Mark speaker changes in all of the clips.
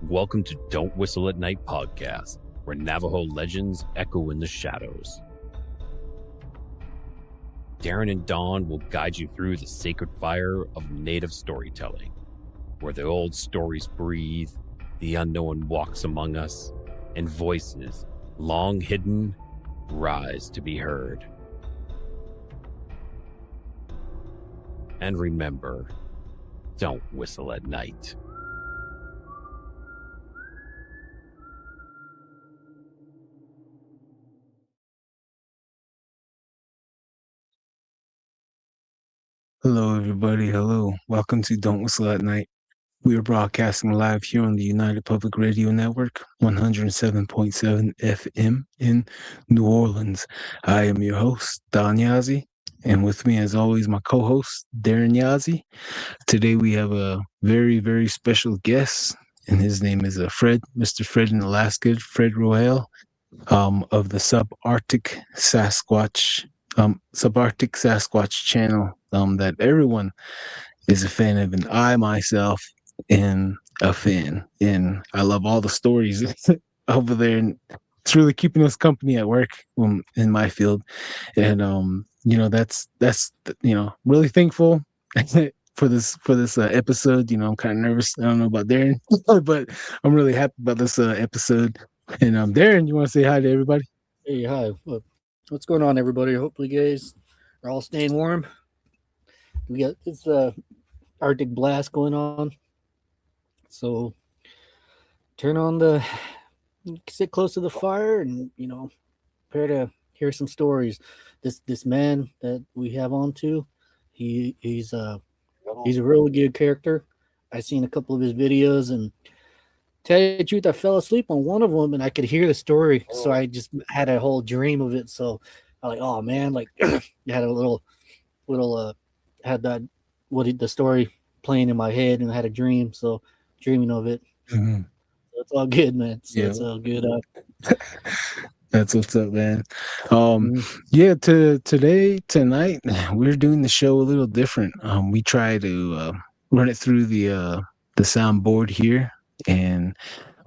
Speaker 1: Welcome to Don't Whistle at Night podcast, where Navajo legends echo in the shadows. Darren and Dawn will guide you through the sacred fire of native storytelling, where the old stories breathe, the unknown walks among us, and voices, long hidden, rise to be heard. And remember, don't whistle at night.
Speaker 2: Hello, everybody. Hello. Welcome to Don't Whistle at Night. We are broadcasting live here on the United Public Radio Network, 107.7 FM in New Orleans. I am your host, Don Yazzie, and with me, as always, my co-host, Darren Yazzie. Today, we have a very, very special guest, and his name is Mr. Fred in Alaska, Fred Roehl, of the Subarctic Sasquatch channel that everyone is a fan of, and I myself am a fan, and I love all the stories over there, and it's really keeping us company at work in my field, and that's really thankful for this episode. I'm kind of nervous. I don't know about Darren, but I'm really happy about this episode. And Darren, you want to say hi to everybody?
Speaker 3: Hey, hi. What's going on, everybody? Hopefully, you guys are all staying warm. We got this Arctic blast going on, so sit close to the fire, and prepare to hear some stories. This man that we have on to, he's a really good character. I've seen a couple of his videos, and tell you the truth, I fell asleep on one of them, and I could hear the story, so I just had a whole dream of it. So I'm like, oh man, like I had a little had the story playing in my head, and I had a dream, so dreaming of it.
Speaker 2: Mm-hmm.
Speaker 3: So it's all good, man. It's all good.
Speaker 2: That's what's up, man. Tonight we're doing the show a little different. We try to run it through the soundboard here, and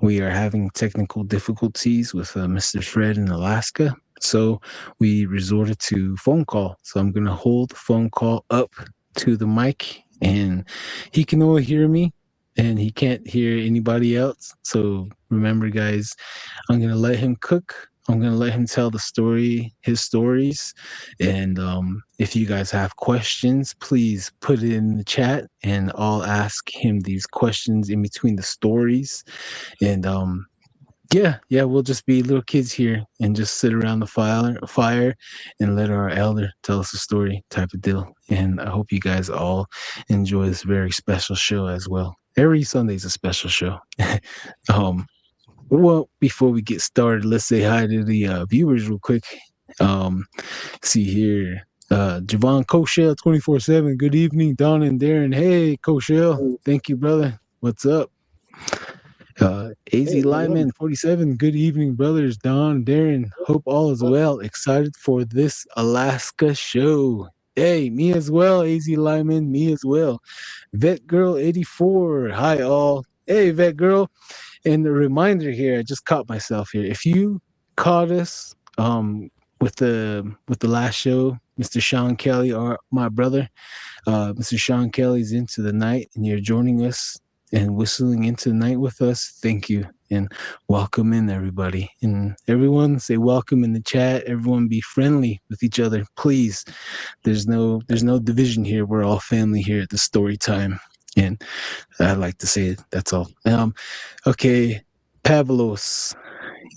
Speaker 2: we are having technical difficulties with Mr. Fred in Alaska, so we resorted to phone call. So I'm gonna hold the phone call up to the mic, and he can only hear me, and he can't hear anybody else. So remember, guys, I'm gonna let him cook. I'm going to let him tell his stories. And if you guys have questions, please put it in the chat, and I'll ask him these questions in between the stories. And we'll just be little kids here and just sit around the fire and let our elder tell us a story type of deal. And I hope you guys all enjoy this very special show as well. Every Sunday is a special show. Well, before we get started, let's say hi to the viewers real quick. See here, Javon Koshel 24/7. Good evening, Don and Darren. Hey, Koshel, thank you, brother. What's up? AZ Lyman 47. Good evening, brothers. Don, Darren. Hope all is well. Excited for this Alaska show. Hey, me as well. AZ Lyman, me as well. Vet Girl 84. Hi all. Hey, Vet Girl. And the reminder here, I just caught myself here. If you caught us with the last show, Mr. Sean Kelly, or my brother, Mr. Sean Kelly's Into the Night, and you're joining us and whistling into the night with us, thank you. And welcome in, everybody. And everyone say welcome in the chat. Everyone be friendly with each other, please. There's no division here. We're all family here at the story time. And I like to say it. That's all. Okay, Pavlos,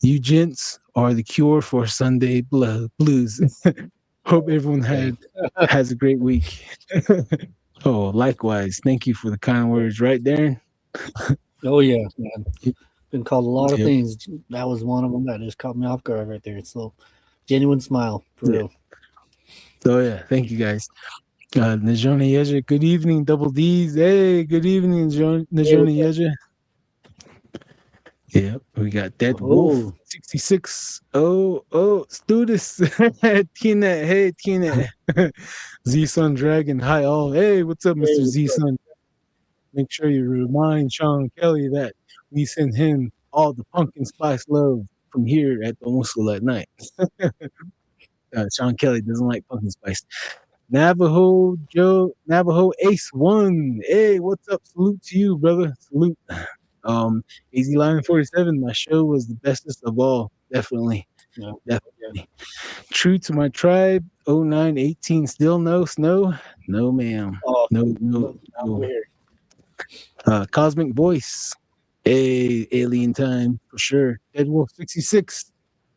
Speaker 2: you gents are the cure for Sunday blues. Hope everyone has a great week. Oh, likewise. Thank you for the kind words, right, Darren?
Speaker 3: Oh yeah, man. Been called a lot of things. That was one of them that just caught me off guard right there. So, genuine smile for real.
Speaker 2: Oh yeah, thank you guys. Najoni Yeja, good evening, Double D's. Hey, good evening, Najoni Yeja. Yeah, we got Dead Wolf 66. Oh, Studis. Tina, hey, Tina. Z Sun Dragon, hi all. Hey, what's up, Mr. Z Sun? make sure you remind Sean Kelly that we send him all the pumpkin spice love from here at the Muscle at night. Sean Kelly doesn't like pumpkin spice. Navajo Ace One. Hey, what's up? Salute to you, brother. Salute. AZ Lion 47. My show was the bestest of all. Definitely.
Speaker 3: Yeah.
Speaker 2: Definitely. True to my tribe. 0918. Still no snow. No, ma'am.
Speaker 3: Oh,
Speaker 2: No.
Speaker 3: over here.
Speaker 2: Cosmic Voice. Hey, alien time for sure. Dead Wolf 66.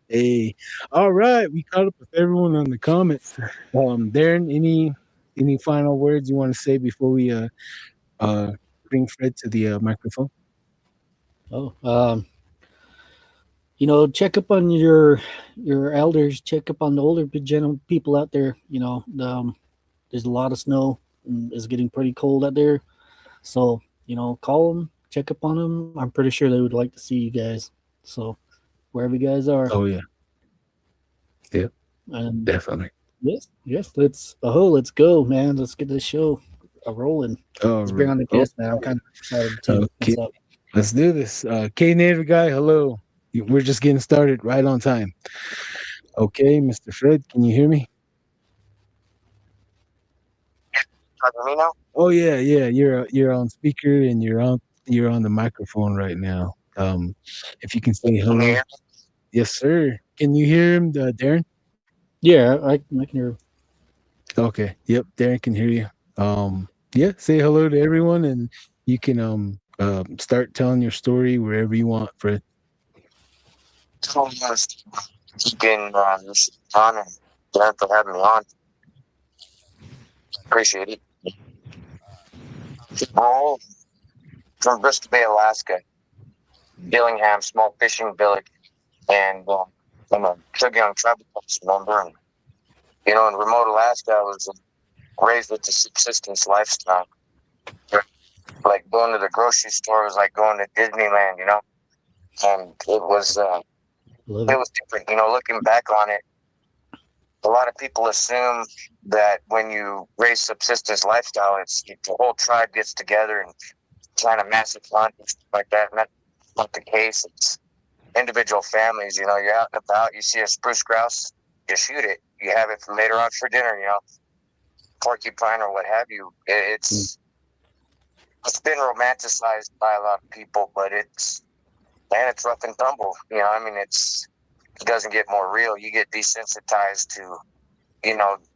Speaker 2: Hey, all right. We caught up with everyone on the comments. Darren, any final words you want to say before we bring Fred to the microphone?
Speaker 3: Oh, check up on your elders. Check up on the older people out there. There's a lot of snow. And it's getting pretty cold out there. So call them, check up on them. I'm pretty sure they would like to see you guys. So wherever you guys are.
Speaker 2: Oh yeah. Yeah.
Speaker 3: And
Speaker 2: Definitely.
Speaker 3: Yes. Let's go, man. Let's get this show rolling. Let's bring on the guest, man. I'm kind of excited too.
Speaker 2: Okay. Let's do this. K-Native guy, hello. We're just getting started right on time. Okay, Mr. Fred, can you hear me?
Speaker 4: Me now?
Speaker 2: Oh yeah. You're on speaker and you're on the microphone right now. If you can say hello. Yes, sir. Can you hear him, Darren?
Speaker 3: Yeah, I can hear him.
Speaker 2: Okay. Yep, Darren can hear you. Yeah, say hello to everyone and you can start telling your story wherever you want, Fred.
Speaker 4: So you've been on and glad for having me on. Appreciate it. Roehl from Bristol Bay, Alaska, Dillingham, small fishing village, and I'm a Curyung tribal member. And in remote Alaska, I was raised with the subsistence lifestyle. Like going to the grocery store was like going to Disneyland, and it was different. Looking back on it, a lot of people assume that when you raise subsistence lifestyle, it's the whole tribe gets together and plan a massive hunt and stuff like that. And that's not the case. It's individual families. You're out and about, you see a spruce grouse, you shoot it. You have it for later on for dinner. Porcupine or what have you. It's been romanticized by a lot of people, but it's rough and tumble. It doesn't get more real. You get desensitized to,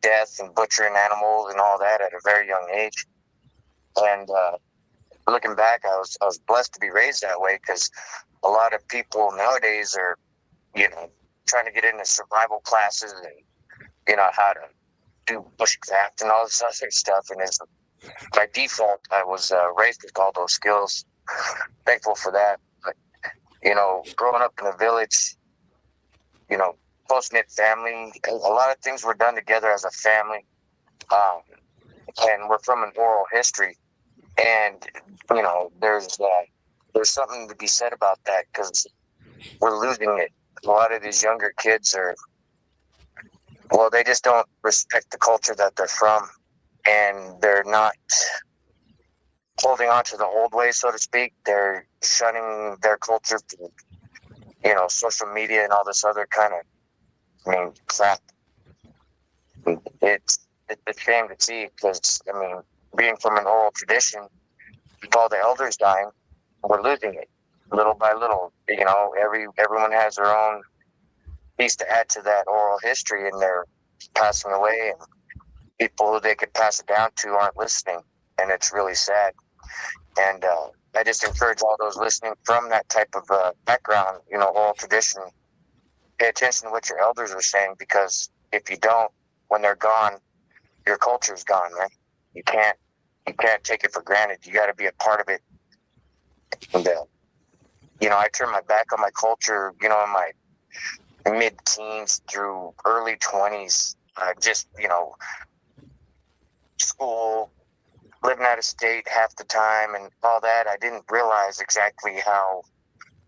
Speaker 4: death and butchering animals and all that at a very young age. And looking back, I was blessed to be raised that way because a lot of people nowadays are, trying to get into survival classes and, how to do bushcraft and all this other stuff. And it's by default, I was raised with all those skills. Thankful for that. But, growing up in a village, close-knit family, a lot of things were done together as a family. And we're from an oral history. And, there's something to be said about that because we're losing it. A lot of these younger kids they just don't respect the culture that they're from. And they're not holding on to the old ways, so to speak. They're shunning their culture through, social media and all this other kind of, crap. It's a shame to see because, being from an oral tradition, with all the elders dying, we're losing it little by little. Everyone has their own piece to add to that oral history, and they're passing away, and people who they could pass it down to aren't listening, and it's really sad. And I just encourage all those listening from that type of background, oral tradition, pay attention to what your elders are saying, because if you don't, when they're gone, your culture's gone, man. You can't take it for granted. You got to be a part of it. And I turned my back on my culture, in my mid-teens through early 20s. Just school, living out of state half the time, and all that. I didn't realize exactly how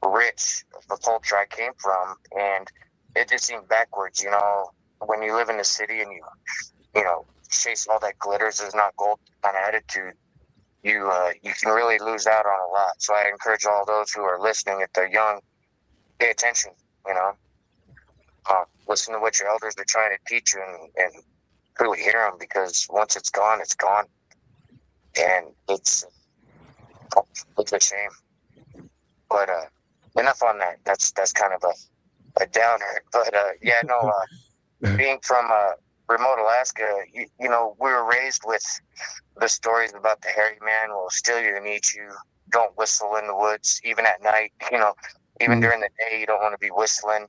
Speaker 4: rich of the culture I came from, and it just seemed backwards. When you live in the city and you chase all that glitters is not gold kind of attitude. you can really lose out on a lot. So I encourage all those who are listening, if they're young, pay attention. You know, listen to what your elders are trying to teach you, and really hear them, because once it's gone, and it's a shame. But enough on that. That's kind of a downer. But yeah, no. Being from remote Alaska, you know, we were raised with the stories about the hairy man will steal you and eat you. Don't whistle in the woods, even at night. You know, even during the day, you don't want to be whistling.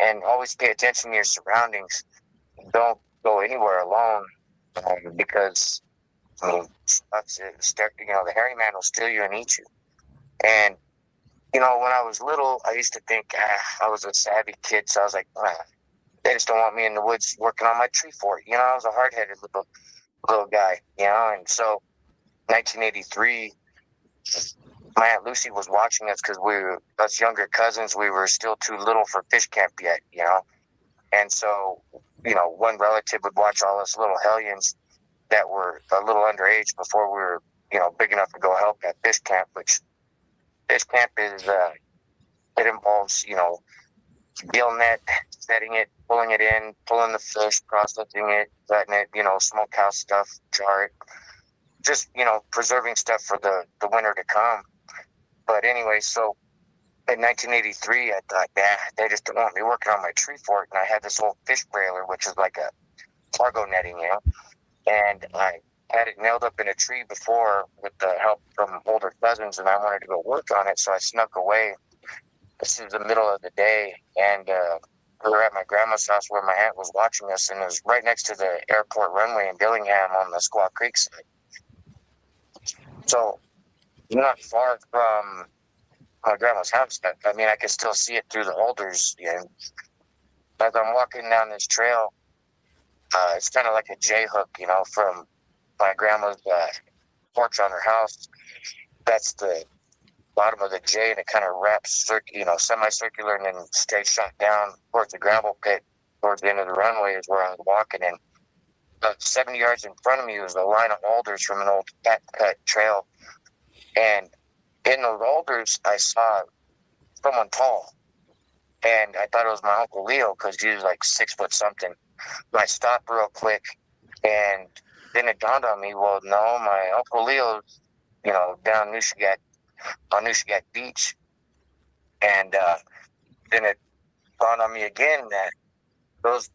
Speaker 4: And always pay attention to your surroundings. Don't go anywhere alone, because I mean, you know, the hairy man will steal you and eat you. And you know, when I was little, I used to think I was a savvy kid, so I was like, they just don't want me in the woods working on my tree fort. You know, I was a hard-headed little guy, you know. And so 1983, my Aunt Lucy was watching us, because us younger cousins, we were still too little for fish camp yet, you know. And so, you know, one relative would watch all us little hellions that were a little underage before we were, you know, big enough to go help at fish camp, which fish camp is, it involves, you know, gill net, setting it, pulling it in, pulling the fish, processing it, letting it, you know, smokehouse stuff, jar it, just, you know, preserving stuff for the winter to come. But anyway, so in 1983, I thought, they just don't want me working on my tree fort. And I had this old fish brailer, which is like a cargo netting, you know, and I had it nailed up in a tree before with the help from older cousins, and I wanted to go work on it. So I snuck away. This is the middle of the day, and we were at my grandma's house where my aunt was watching us, and it was right next to the airport runway in Dillingham on the Squaw Creek side. So not far from my grandma's house. I mean, I could still see it through the alders. And as I'm walking down this trail, it's kind of like a J hook, you know, from my grandma's porch on her house. That's the bottom of the J, and it kind of wraps, you know, semicircular, and then stays shot down towards the gravel pit. Towards the end of the runway is where I was walking, and about 70 yards in front of me was a line of alders from an old cat cut trail. And in those alders, I saw someone tall, and I thought it was my Uncle Leo, because he was like 6 foot something. But I stopped real quick, and then it dawned on me, well, no, my Uncle Leo's, you know, down on Nushigat Beach. And then it dawned on me again that those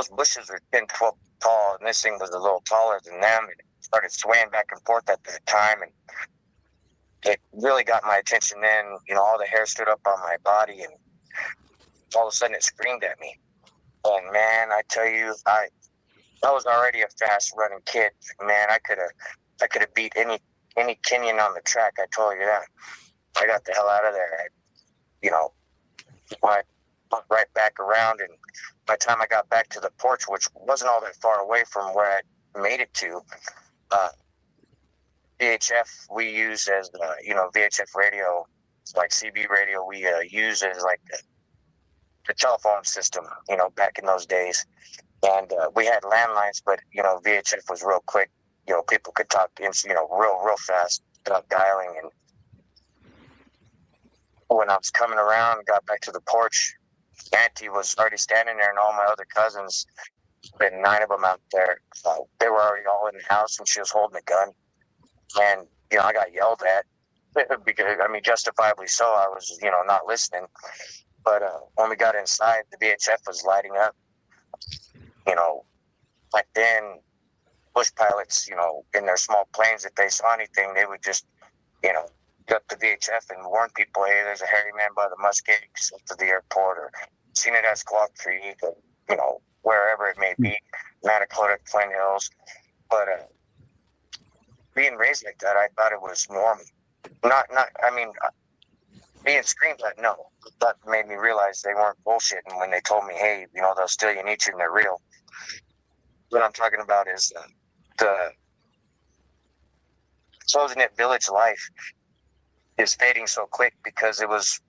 Speaker 4: bushes are 10, 12 tall, and this thing was a little taller than them, and it started swaying back and forth at the time, and it really got my attention then. You know, all the hair stood up on my body, and all of a sudden it screamed at me. And man, I tell you, I was already a fast running kid. Man, I could have beat any Kenyan on the track. I told you that. I got the hell out of there. I went right back around, and by the time I got back to the porch, which wasn't all that far away from where I made it to, VHF we use as VHF radio, it's like CB radio. We use as like the telephone system, you know, back in those days. And we had landlines, but you know, VHF was real quick. You know, people could talk, you know, real fast without dialing. And when I was coming around, got back to the porch, Auntie was already standing there, and all my other cousins, been 9 of them out there. They were already all in the house, and she was holding a gun. And you know, I got yelled at because, I mean, justifiably so. I was, you know, not listening. But when we got inside, the VHF was lighting up. You know, back then, bush pilots, you know, in their small planes, if they saw anything, they would just, you know, get the VHF and warn people, hey, there's a hairy man by the Muskeg's to the airport, or seen it at Squaw Creek, or, you know, wherever it may be, Matacota, Flint Hills. But being raised like that, I thought it was normal. Being screamed at, no. That made me realize they weren't bullshitting when they told me, hey, you know, they'll steal you and eat you, and they're real. What I'm talking about is the close-knit village life is fading so quick, because it was,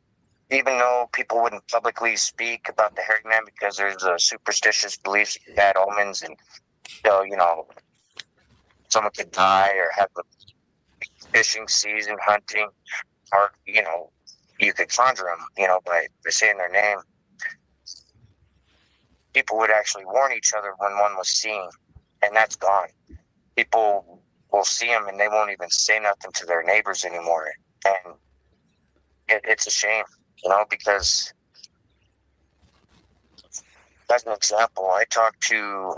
Speaker 4: even though people wouldn't publicly speak about the hairy man because there's a superstitious beliefs, bad omens, and they'll, you know, someone could die or have a fishing season, hunting, or, you could conjure them, by saying their name. People would actually warn each other when one was seen, and that's gone. People will see them and they won't even say nothing to their neighbors anymore. And it's a shame, because as an example, I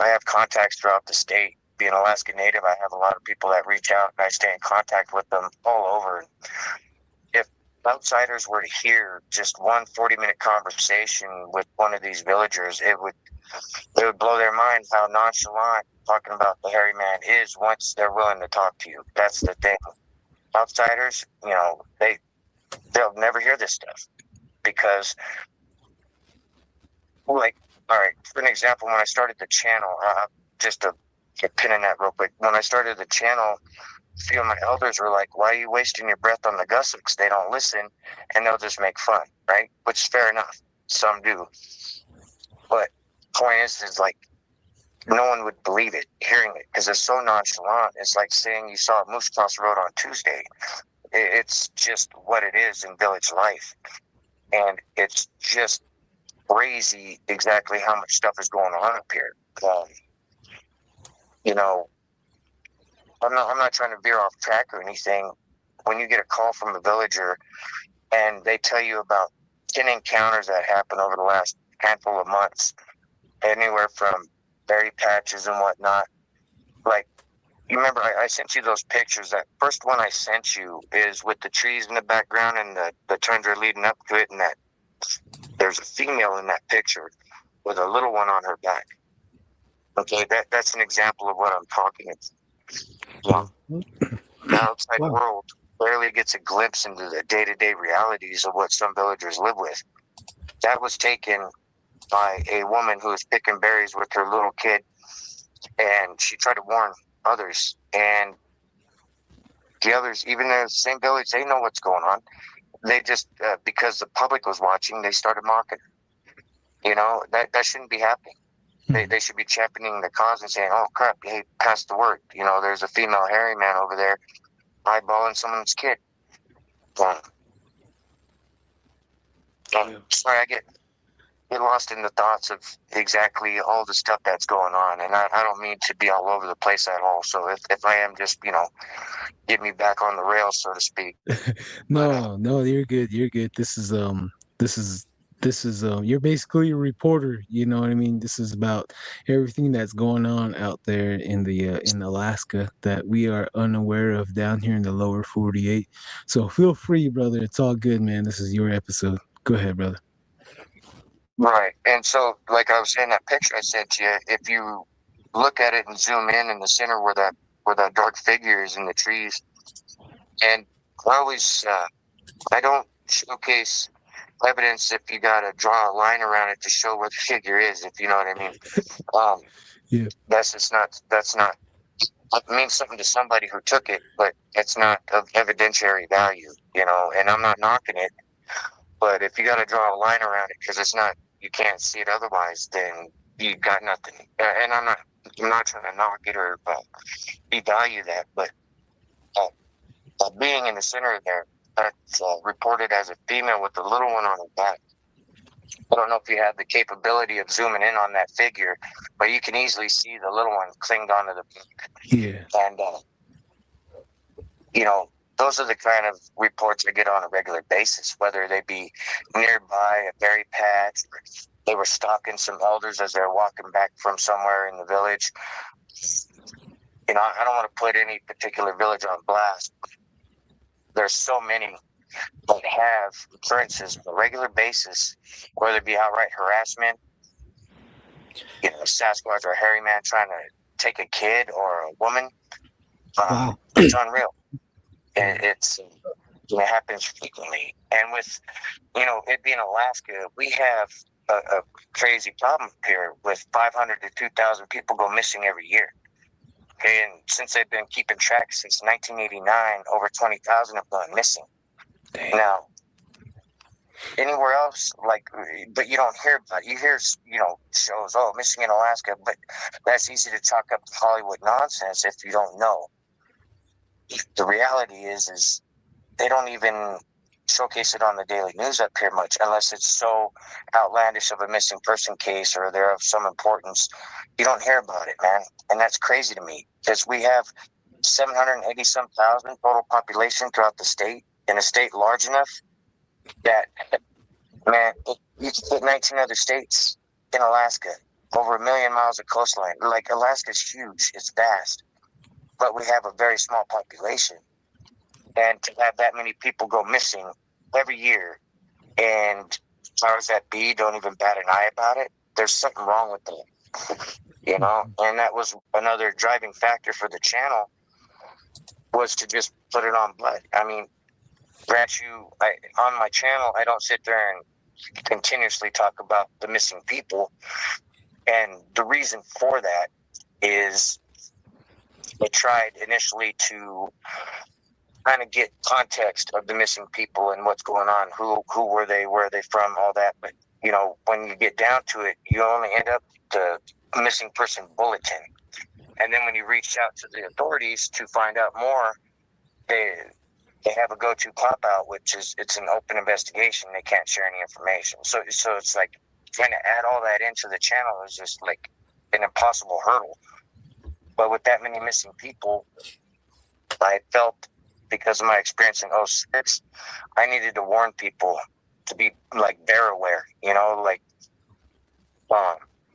Speaker 4: have contacts throughout the state. Being Alaska Native, I have a lot of people that reach out and I stay in contact with them all over. If outsiders were to hear just one 40-minute conversation with one of these villagers, it would blow their mind how nonchalant talking about the hairy man is once they're willing to talk to you. That's the thing. Outsiders, they'll never hear this stuff because, like, all right, for an example, when I started the channel, just to pin in that real quick, when I started the channel, a few of my elders were like, why are you wasting your breath on the gussets? They don't listen, and they'll just make fun, right? Which is fair enough. Some do. But point is like, no one would believe it, hearing it, because it's so nonchalant. It's like saying you saw a moose cross the road on Tuesday. It's just what it is in village life. And it's just crazy exactly how much stuff is going on up here. I'm not trying to veer off track or anything. When you get a call from a villager and they tell you about 10 encounters that happened over the last handful of months, anywhere from berry patches and whatnot. Like, you remember I sent you those pictures. That first one I sent you is with the trees in the background and the tundra leading up to it, and that there's a female in that picture with a little one on her back. Okay, that's an example of what I'm talking about. The outside world barely gets a glimpse into the day-to-day realities of what some villagers live with. That was taken by a woman who was picking berries with her little kid, and she tried to warn others. And the others, even in the same village, they know what's going on. They just, because the public was watching, they started mocking her. That shouldn't be happening. They should be championing the cause and saying, oh, crap, hey, pass the word. There's a female hairy man over there eyeballing someone's kid. Sorry, I get lost in the thoughts of exactly all the stuff that's going on. And I don't mean to be all over the place at all. So if I am, just, get me back on the rails, so to speak.
Speaker 2: No, you're good. You're good. This is you're basically a reporter, you know what I mean? This is about everything that's going on out there in Alaska that we are unaware of down here in the lower 48. So feel free, brother. It's all good, man. This is your episode. Go ahead, brother.
Speaker 4: Right. And so, like I was saying, that picture I sent you, if you look at it and zoom in the center where that dark figure is in the trees, and I don't showcase evidence if you got to draw a line around it to show where the figure is, if you know what I mean.
Speaker 2: Yeah.
Speaker 4: That's not, it means something to somebody who took it, but it's not of evidentiary value, and I'm not knocking it. But if you got to draw a line around it because you can't see it otherwise, then you got nothing. And I'm not trying to knock it or devalue that, but being in the center there, that's reported as a female with a little one on her back. I don't know if you have the capability of zooming in on that figure, but you can easily see the little one clinged onto the back.
Speaker 2: Yeah.
Speaker 4: And, those are the kind of reports I get on a regular basis, whether they be nearby a berry patch, or they were stalking some elders as they're walking back from somewhere in the village. I don't want to put any particular village on blast. There's so many that have occurrences on a regular basis, whether it be outright harassment, a Sasquatch or a hairy man trying to take a kid or a woman.
Speaker 3: Wow.
Speaker 4: It's unreal. It happens frequently. And with, it being Alaska, we have a crazy problem here with 500 to 2,000 people go missing every year. Okay, and since they've been keeping track since 1989, over 20,000 have gone missing. Now, anywhere else, like, but you don't hear about it. You hear, shows, oh, missing in Alaska, but that's easy to chalk up to Hollywood nonsense if you don't know. The reality is they don't even showcase it on the daily news up here much, unless it's so outlandish of a missing person case or they're of some importance. You don't hear about it, man, and that's crazy to me because we have 780 some thousand total population throughout the state, in a state large enough that, man, you can fit 19 other states in Alaska, over 1 million miles of coastline. Like, Alaska's huge, it's vast, but we have a very small population. And to have that many people go missing every year, and powers that be don't even bat an eye about it, there's something wrong with that, And that was another driving factor for the channel, was to just put it on blood. I mean, grant you, on my channel, I don't sit there and continuously talk about the missing people. And the reason for that is I tried initially to kind of get context of the missing people and what's going on, who were they, where are they from, all that. But, when you get down to it, you only end up the missing person bulletin. And then when you reach out to the authorities to find out more, they have a go-to cop-out, which is it's an open investigation. They can't share any information. So it's like trying to add all that into the channel is just like an impossible hurdle. But with that many missing people, I felt, because of my experience in 2006, I needed to warn people to be like bear aware,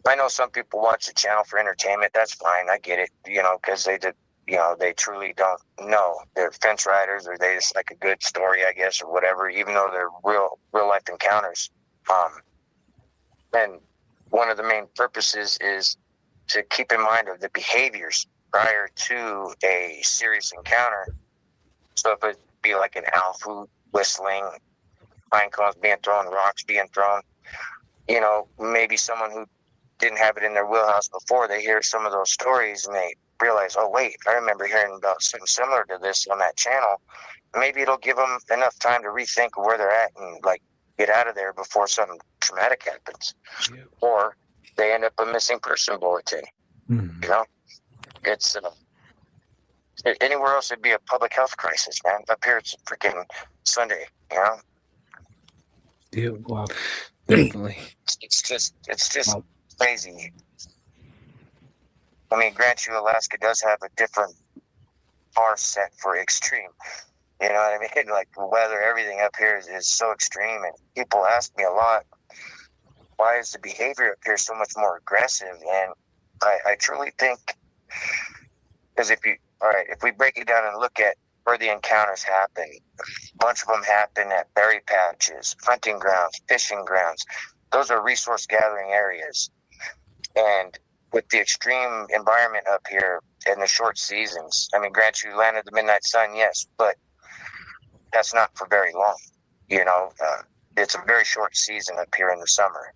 Speaker 4: I know some people watch the channel for entertainment. That's fine. I get it, because they truly don't know. They're fence riders, or they just like a good story, I guess, or whatever, even though they're real life encounters. And one of the main purposes is to keep in mind of the behaviors prior to a serious encounter. So if it be like an owl food whistling, pine cones being thrown, rocks being thrown, maybe someone who didn't have it in their wheelhouse before, they hear some of those stories and they realize, oh, wait, I remember hearing about something similar to this on that channel. Maybe it'll give them enough time to rethink where they're at and like get out of there before something traumatic happens. Yeah. Or they end up a missing person bulletin. Mm-hmm. It's anywhere else it'd be a public health crisis, man. Up here it's freaking Sunday,
Speaker 2: Yeah, wow, definitely.
Speaker 4: It's just wow. Crazy. I mean, grant you, Alaska does have a different bar set for extreme. You know what I mean? Like the weather, everything up here is so extreme, and people ask me a lot, why is the behavior up here so much more aggressive? And I truly think, because if we break it down and look at where the encounters happen, a bunch of them happen at berry patches, hunting grounds, fishing grounds. Those are resource gathering areas. And with the extreme environment up here and the short seasons, I mean, grant you, land of the midnight sun, yes, but that's not for very long. It's a very short season up here in the summer.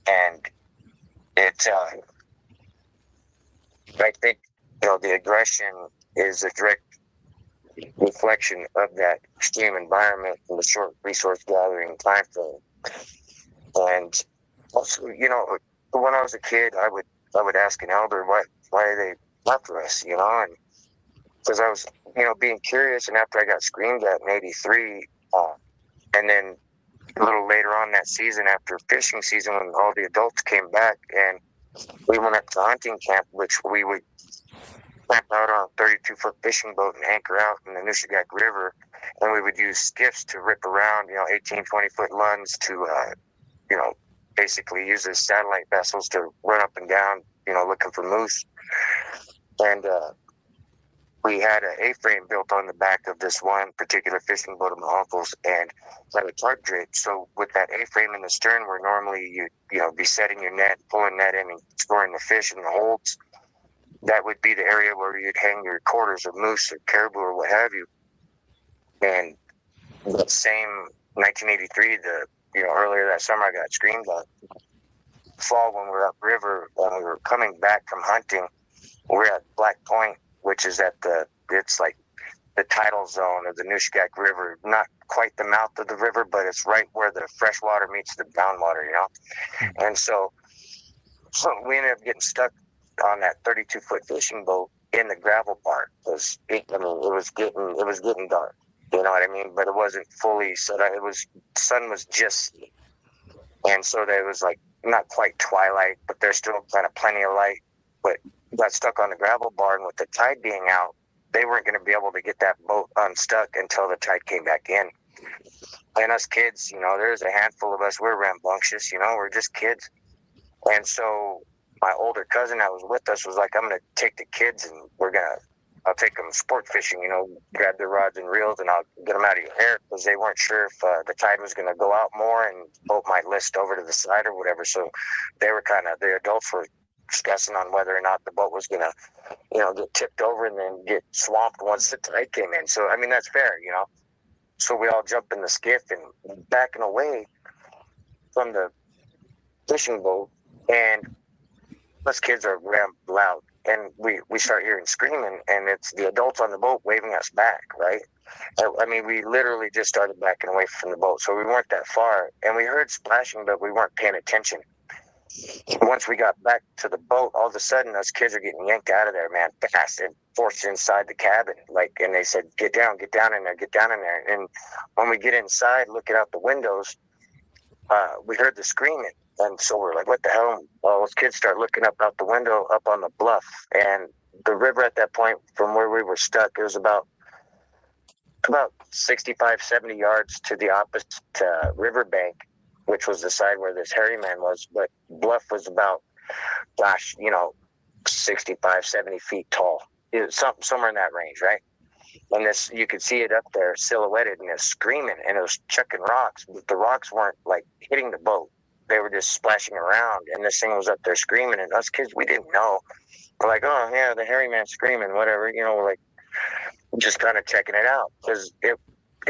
Speaker 4: And I think, the aggression is a direct reflection of that extreme environment and the short resource gathering time frame. And also, when I was a kid, I would ask an elder, why are they after us, and because I was, being curious. And after I got screamed at in '83, and then a little later on that season, after fishing season, when all the adults came back and we went up to hunting camp, which we would camp out on a 32-foot fishing boat and anchor out in the Nushagak River, and we would use skiffs to rip around, 18, 20-foot lunds to, basically use as satellite vessels to run up and down, looking for moose. And we had an A-frame built on the back of this one particular fishing boat of my uncle's, and had a tarp drape. So with that A-frame in the stern, where normally you'd be setting your net, pulling net in and storing the fish in the holds, that would be the area where you'd hang your quarters of moose or caribou or what have you. And that same 1983, earlier that summer, I got screamed at. Fall, when we were upriver, when we were coming back from hunting, we were at Black Point, which is it's like the tidal zone of the Nushkak River, not quite the mouth of the river, but it's right where the fresh water meets the groundwater, you know? And so we ended up getting stuck on that 32-foot fishing boat in the gravel part. It was getting dark, you know what I mean? But it wasn't fully set up. Sun was just, and so there was like not quite twilight, but there's still kind of plenty of light. But got stuck on the gravel bar, and with the tide being out, they weren't going to be able to get that boat unstuck until the tide came back in. And us kids, you know, there's a handful of us, we're rambunctious, you know, we're just kids. And so my older cousin that was with us was like, I'm going to take the kids and I'll take them sport fishing, you know, grab their rods and reels and I'll get them out of your hair, because they weren't sure if the tide was going to go out more and the boat might list over to the side or whatever. So they were the adults were stressing on whether or not the boat was going to, you know, get tipped over and then get swamped once the tide came in. So, I mean, that's fair, you know. So we all jumped in the skiff and backing away from the fishing boat, and us kids are rammed loud, and we start hearing screaming, and it's the adults on the boat waving us back, right? I mean, we literally just started backing away from the boat, so we weren't that far, and we heard splashing, but we weren't paying attention. Once we got back to the boat, all of a sudden, us kids are getting yanked out of there, man, fast, and forced inside the cabin, and they said, get down in there. And when we get inside, looking out the windows, we heard the screaming. And so we're like, what the hell? Well, those kids start looking up out the window up on the bluff. And the river at that point, from where we were stuck, it was about 65, 70 yards to the opposite riverbank, which was the side where this hairy man was. But bluff was about, 65, 70 feet tall. It was somewhere in that range, right? And this, you could see it up there silhouetted, and it's screaming, and it was chucking rocks. But the rocks weren't like hitting the boat. They were just splashing around, and this thing was up there screaming, and us kids, we didn't know. We're like, oh, yeah, the hairy man screaming, whatever. You know, we're like just kind of checking it out, because it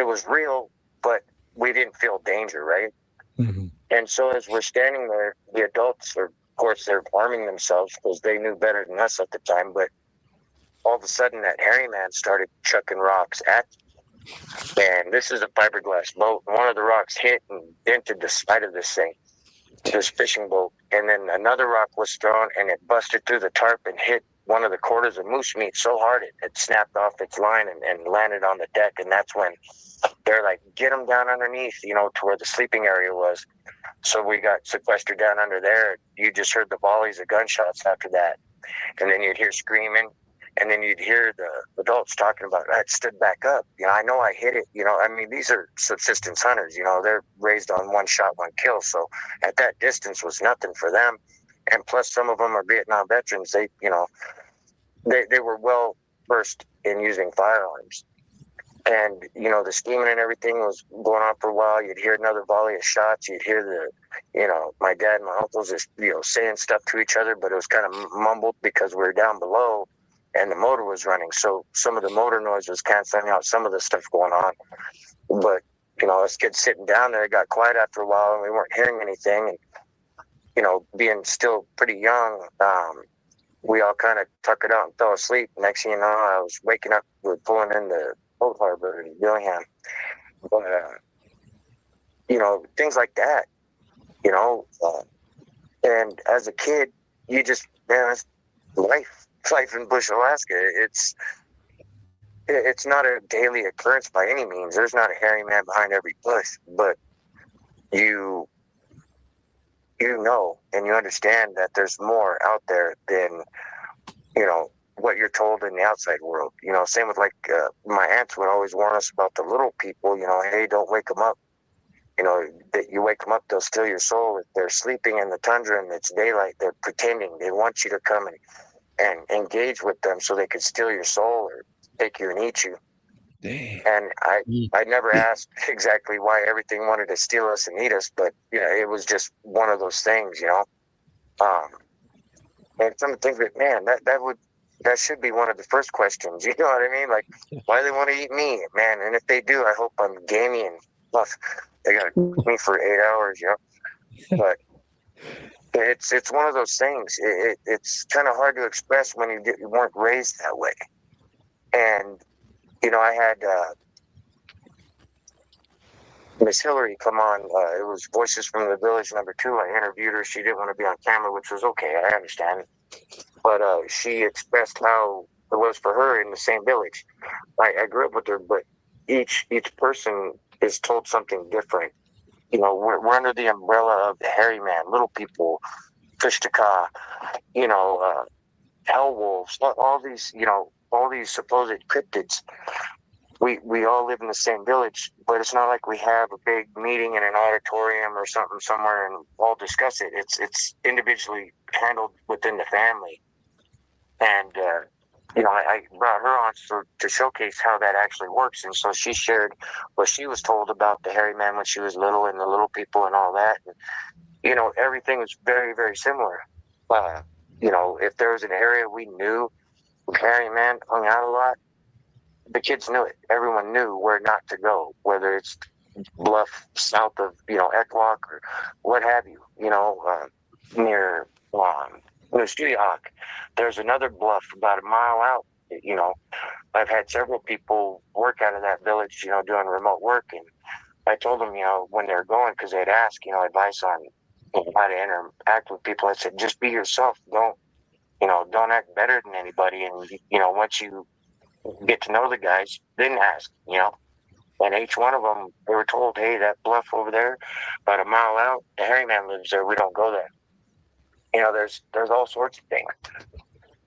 Speaker 4: was real, but we didn't feel danger, right?
Speaker 2: Mm-hmm.
Speaker 4: And so as we're standing there, the adults are, of course, they're arming themselves because they knew better than us at the time, but all of a sudden that hairy man started chucking rocks at me. And this is a fiberglass boat, and one of the rocks hit and dented the side of this fishing boat, and then another rock was thrown and it busted through the tarp and hit one of the quarters of moose meat so hard it snapped off its line and landed on the deck. And that's when they're like, get them down underneath, you know, to where the sleeping area was. So we got sequestered down under there. You just heard the volleys of gunshots after that, and then you'd hear screaming. And then you'd hear the adults talking about, I stood back up. You know, I know I hit it. You know, I mean, these are subsistence hunters. You know, they're raised on one shot, one kill. So at that distance was nothing for them. And plus, some of them are Vietnam veterans. They, you know, they were well versed in using firearms. And, you know, the steaming and everything was going on for a while. You'd hear another volley of shots. You'd hear my dad and my uncles just, you know, saying stuff to each other, but it was kind of mumbled because we were down below. And the motor was running, so some of the motor noise was canceling out some of the stuff going on. But, you know, us kids sitting down there, it got quiet after a while, and we weren't hearing anything. And, you know, being still pretty young, we all kind of tuckered out and fell asleep. Next thing you know, I was waking up, we were pulling in the boat harbor in Dillingham. But, you know, things like that, you know. And as a kid, you just, man, it's life in Bush, Alaska. It's not a daily occurrence by any means. There's not a hairy man behind every bush, but you know and you understand that there's more out there than, you know, what you're told in the outside world. You know, same with my aunts would always warn us about the little people. You know, hey, don't wake them up. You know, that you wake them up, they'll steal your soul. If they're sleeping in the tundra and it's daylight, they're pretending. They want you to come and engage with them so they could steal your soul or take you and eat you.
Speaker 2: Damn.
Speaker 4: And I never asked exactly why everything wanted to steal us and eat us, but, you know, it was just one of those things, you know. And some things that, man, that should be one of the first questions, you know what I mean? Like, why do they want to eat me, man? And if they do, I hope I'm gamey and buff. They got to cook me for 8 hours, you know. But it's one of those things. It's kind of hard to express when you weren't raised that way. And I had Miss Hillary come on. It was Voices from the Village #2. I interviewed her. She didn't want to be on camera, which was okay. I understand. But she expressed how it was for her in the same village. I grew up with her, but each person is told something different. We're under the umbrella of the hairy man, little people, Fishtaka, hell wolves, all these, all these supposed cryptids. We all live in the same village, but it's not like we have a big meeting in an auditorium or something somewhere and all discuss it. It's individually handled within the family. And I brought her on to showcase how that actually works. And so she shared what she was told about the hairy man when she was little and the little people and all that. And, everything is very, very similar. If there was an area we knew the hairy man hung out a lot, the kids knew it. Everyone knew where not to go, whether it's bluff south of, Ekwok or what have you, near Stuyahawk. There's another bluff about a mile out. I've had several people work out of that village, doing remote work. And I told them, when they're going, because they'd ask, advice on how to interact with people. I said, just be yourself. Don't act better than anybody. And, once you get to know the guys, then ask, And each one of them, they were told, hey, that bluff over there, about a mile out, the hairy man lives there. We don't go there. There's all sorts of things.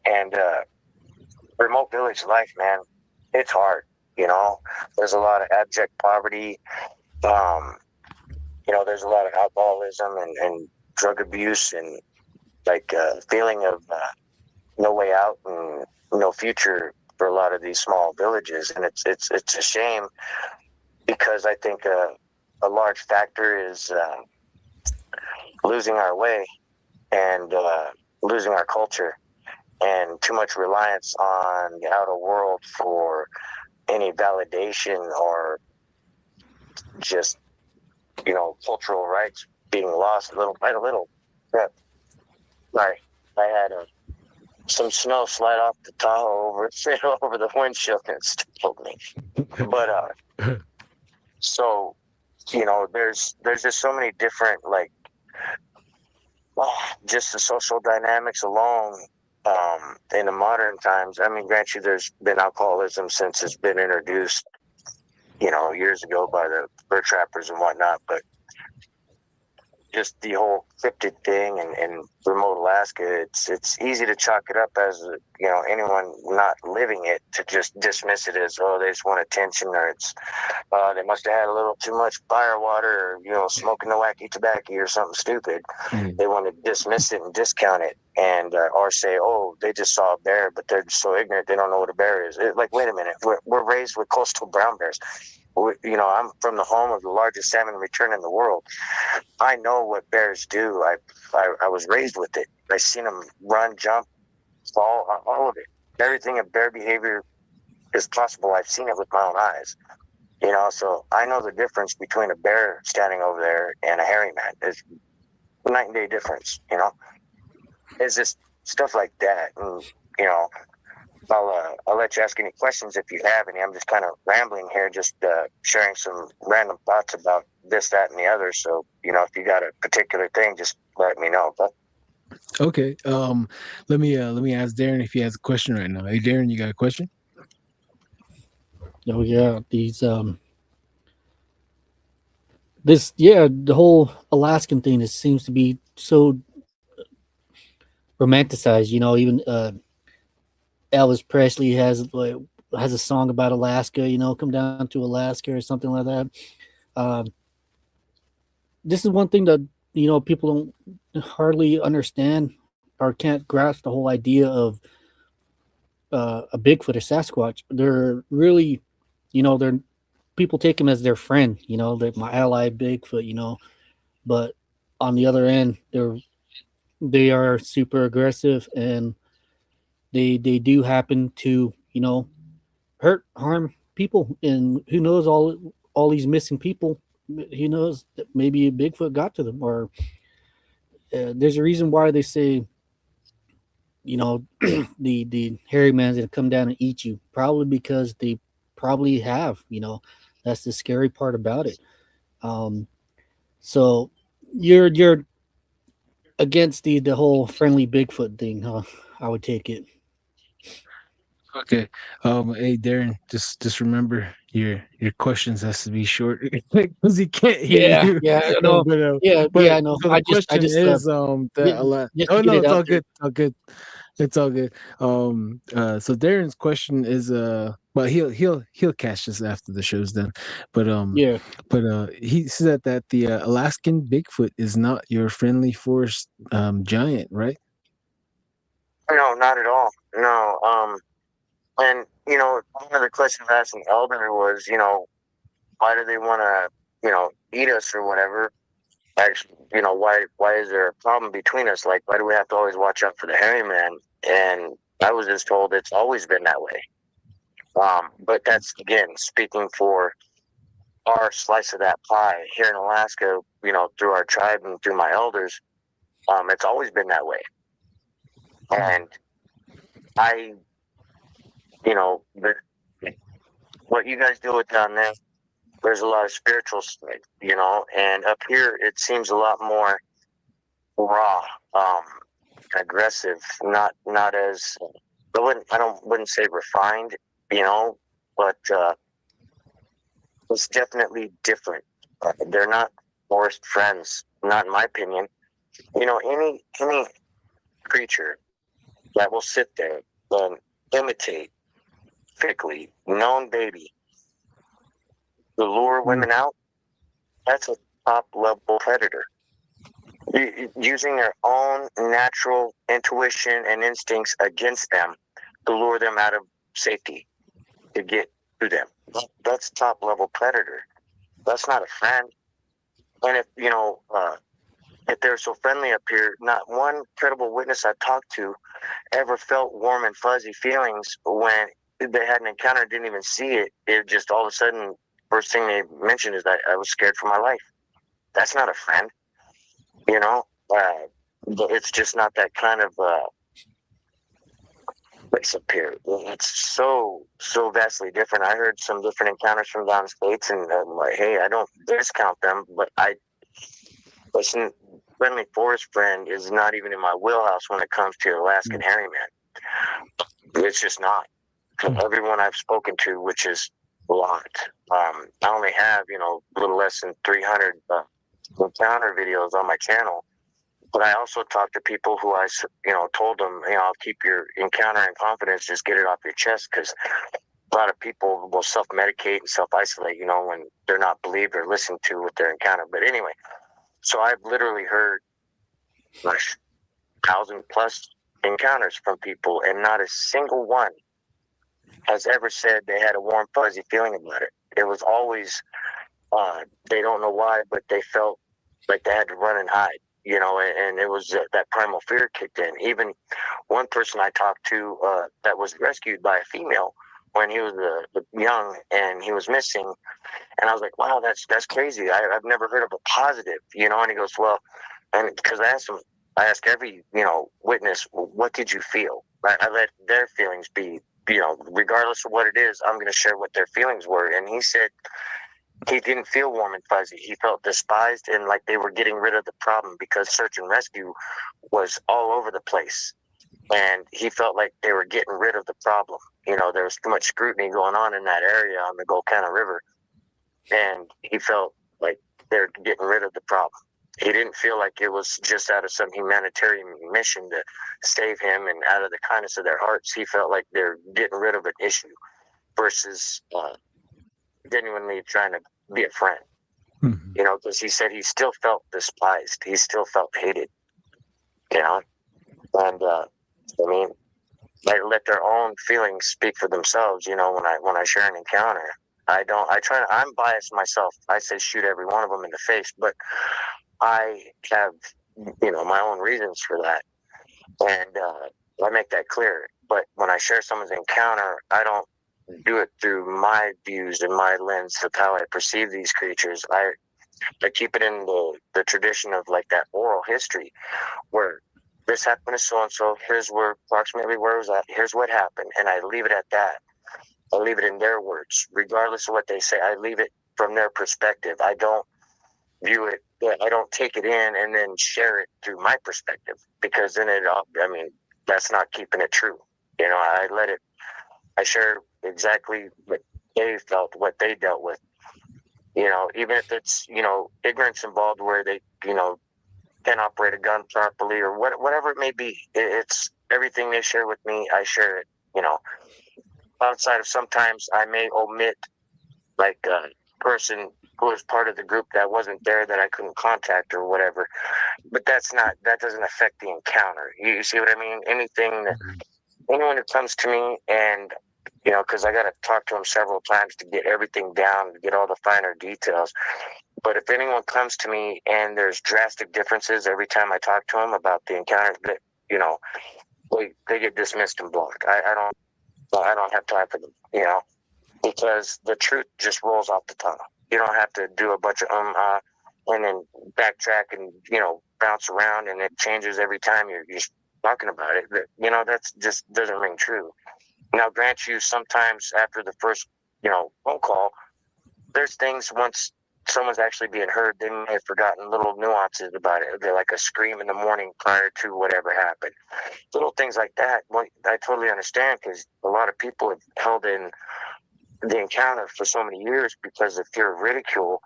Speaker 4: And remote village life, man, it's hard. There's a lot of abject poverty. There's a lot of alcoholism and drug abuse and feeling of no way out and no future for a lot of these small villages. And it's a shame, because I think a large factor is losing our way and losing our culture, and too much reliance on the outer world for any validation or just, cultural rights being lost little by little. Yeah. Right. I had some snow slide off the Tahoe over the windshield, and it stifled me. But so there's just so many different just the social dynamics alone. In the modern times, I mean, grant you, there's been alcoholism since it's been introduced, years ago by the fur trappers and whatnot, but just the whole cryptid thing and remote Alaska, it's easy to chalk it up as anyone not living it to just dismiss it as, oh, they just want attention, or it's they must have had a little too much fire water, or smoking the wacky tobacco or something stupid. They want to dismiss it and discount it, and or say, oh, they just saw a bear, but they're so ignorant they don't know what a bear is. Wait a minute, we're raised with coastal brown bears. I'm from the home of the largest salmon return in the world. I know what bears do. I was raised with it. I've seen them run, jump, fall, all of it. Everything of bear behavior is possible. I've seen it with my own eyes. So I know the difference between a bear standing over there and a hairy man. It's night and day difference. It's just stuff like that. And I'll let you ask any questions if you have any. I'm just kind of rambling here, just sharing some random thoughts about this, that, and the other. So, if you got a particular thing, just let me know. But
Speaker 2: Okay. Let me ask Darren if he has a question right now. Hey, Darren, you got a question?
Speaker 3: Oh yeah, the whole Alaskan thing, it seems to be so romanticized. Even Elvis Presley has a song about Alaska. Come down to Alaska or something like that. This is one thing that people don't hardly understand or can't grasp the whole idea of a Bigfoot or Sasquatch. They're really, they're people take them as their friend. They're my ally, Bigfoot. But on the other end, they are super aggressive, and they do happen to harm people. And who knows, all these missing people, who knows that maybe a Bigfoot got to them, or there's a reason why they say the hairy man's gonna come down and eat you, probably because they probably have. That's the scary part about it. So you're against the whole friendly Bigfoot thing, huh? I would take it.
Speaker 2: Okay. Hey Darren, just remember your questions has to be short because he can't hear
Speaker 3: Yeah,
Speaker 2: you.
Speaker 3: yeah, I know. Yeah,
Speaker 2: But
Speaker 3: I know.
Speaker 2: so the
Speaker 3: I
Speaker 2: question
Speaker 3: just
Speaker 2: is the
Speaker 3: just to
Speaker 2: oh
Speaker 3: get
Speaker 2: no,
Speaker 3: it
Speaker 2: it's
Speaker 3: out
Speaker 2: all
Speaker 3: there.
Speaker 2: good, all good. It's all good. So Darren's question is well he'll catch this after the show's done. But
Speaker 3: Yeah.
Speaker 2: he said that the Alaskan Bigfoot is not your friendly forest giant, right?
Speaker 4: No, not at all. No. And one of the questions I asked an elder was, why do they want to, eat us or whatever? Actually, why is there a problem between us? Like, why do we have to always watch out for the hairy man? And I was just told it's always been that way. But that's again speaking for our slice of that pie here in Alaska. Through our tribe and through my elders, it's always been that way. And I, but what you guys deal with down there, there's a lot of spiritual side, and up here it seems a lot more raw, aggressive, not as I wouldn't say refined, but it's definitely different. They're not forest friends, not in my opinion. Any creature that will sit there and imitate fickley known baby to lure women out, that's a top level predator. Using their own natural intuition and instincts against them to lure them out of safety to get to them. That's top level predator. That's not a friend. And if they're so friendly up here, not one credible witness I talked to ever felt warm and fuzzy feelings when they had an encounter, didn't even see it. It just all of a sudden, first thing they mentioned is that I was scared for my life. That's not a friend, you know. It's just not that kind of place up here. It's so vastly different. I heard some different encounters from down the states, and I'm like, hey, I don't discount them, but I listen. Friendly forest friend is not even in my wheelhouse when it comes to Alaskan hairy man. It's just not. Everyone I've spoken to, which is a lot. I only have a little less than 300 encounter videos on my channel. But I also talk to people who I told them, I'll keep your encounter in confidence, just get it off your chest, because a lot of people will self-medicate and self-isolate, when they're not believed or listened to with their encounter. But anyway, so I've literally heard like 1,000+ encounters from people, and not a single one has ever said they had a warm, fuzzy feeling about it. It was always, they don't know why, but they felt like they had to run and hide. And it was that primal fear kicked in. Even one person I talked to that was rescued by a female when he was young and he was missing, and I was like, "Wow, that's crazy. I've never heard of a positive." And he goes, "Well," and because I asked every witness, "What did you feel?" I let their feelings be, regardless of what it is. I'm going to share what their feelings were, and he said he didn't feel warm and fuzzy. He felt despised and like they were getting rid of the problem because search and rescue was all over the place. And he felt like they were getting rid of the problem. There was too much scrutiny going on in that area on the Golconda River. And he felt like they're getting rid of the problem. He didn't feel like it was just out of some humanitarian mission to save him and out of the kindness of their hearts. He felt like they're getting rid of an issue versus genuinely trying to be a friend, because he said he still felt despised. He still felt hated, and they let their own feelings speak for themselves. When I share an encounter, I'm biased myself. I say shoot every one of them in the face, but I have, my own reasons for that. And I make that clear. But when I share someone's encounter, I don't do it through my views and my lens of how I perceive these creatures. I keep it in the tradition of like that oral history where this happened to so-and-so, here's approximately where it was at, here's what happened, and I leave it at that. I leave it in their words, regardless of what they say. I leave it from their perspective. I don't view it. I don't take it in and then share it through my perspective, because then that's not keeping it true. I share exactly what they felt, what they dealt with. Even if it's, ignorance involved where they, can't operate a gun properly or whatever it may be. It's everything they share with me. I share it, outside of sometimes I may omit like a person who was part of the group that wasn't there that I couldn't contact or whatever. But that doesn't affect the encounter. You see what I mean? Anyone who comes to me and, because I got to talk to them several times to get everything down, to get all the finer details. But if anyone comes to me and there's drastic differences every time I talk to them about the encounter, that they get dismissed and blocked. I don't have time for them, because the truth just rolls off the tongue. You don't have to do a bunch of and then backtrack and bounce around, and it changes every time you're just talking about it. That's just doesn't ring true. Now, grant you, sometimes after the first phone call, there's things once someone's actually being heard, they may have forgotten little nuances about it. They're like a scream in the morning prior to whatever happened. Little things like that, I totally understand, because a lot of people have held in the encounter for so many years because of fear of ridicule,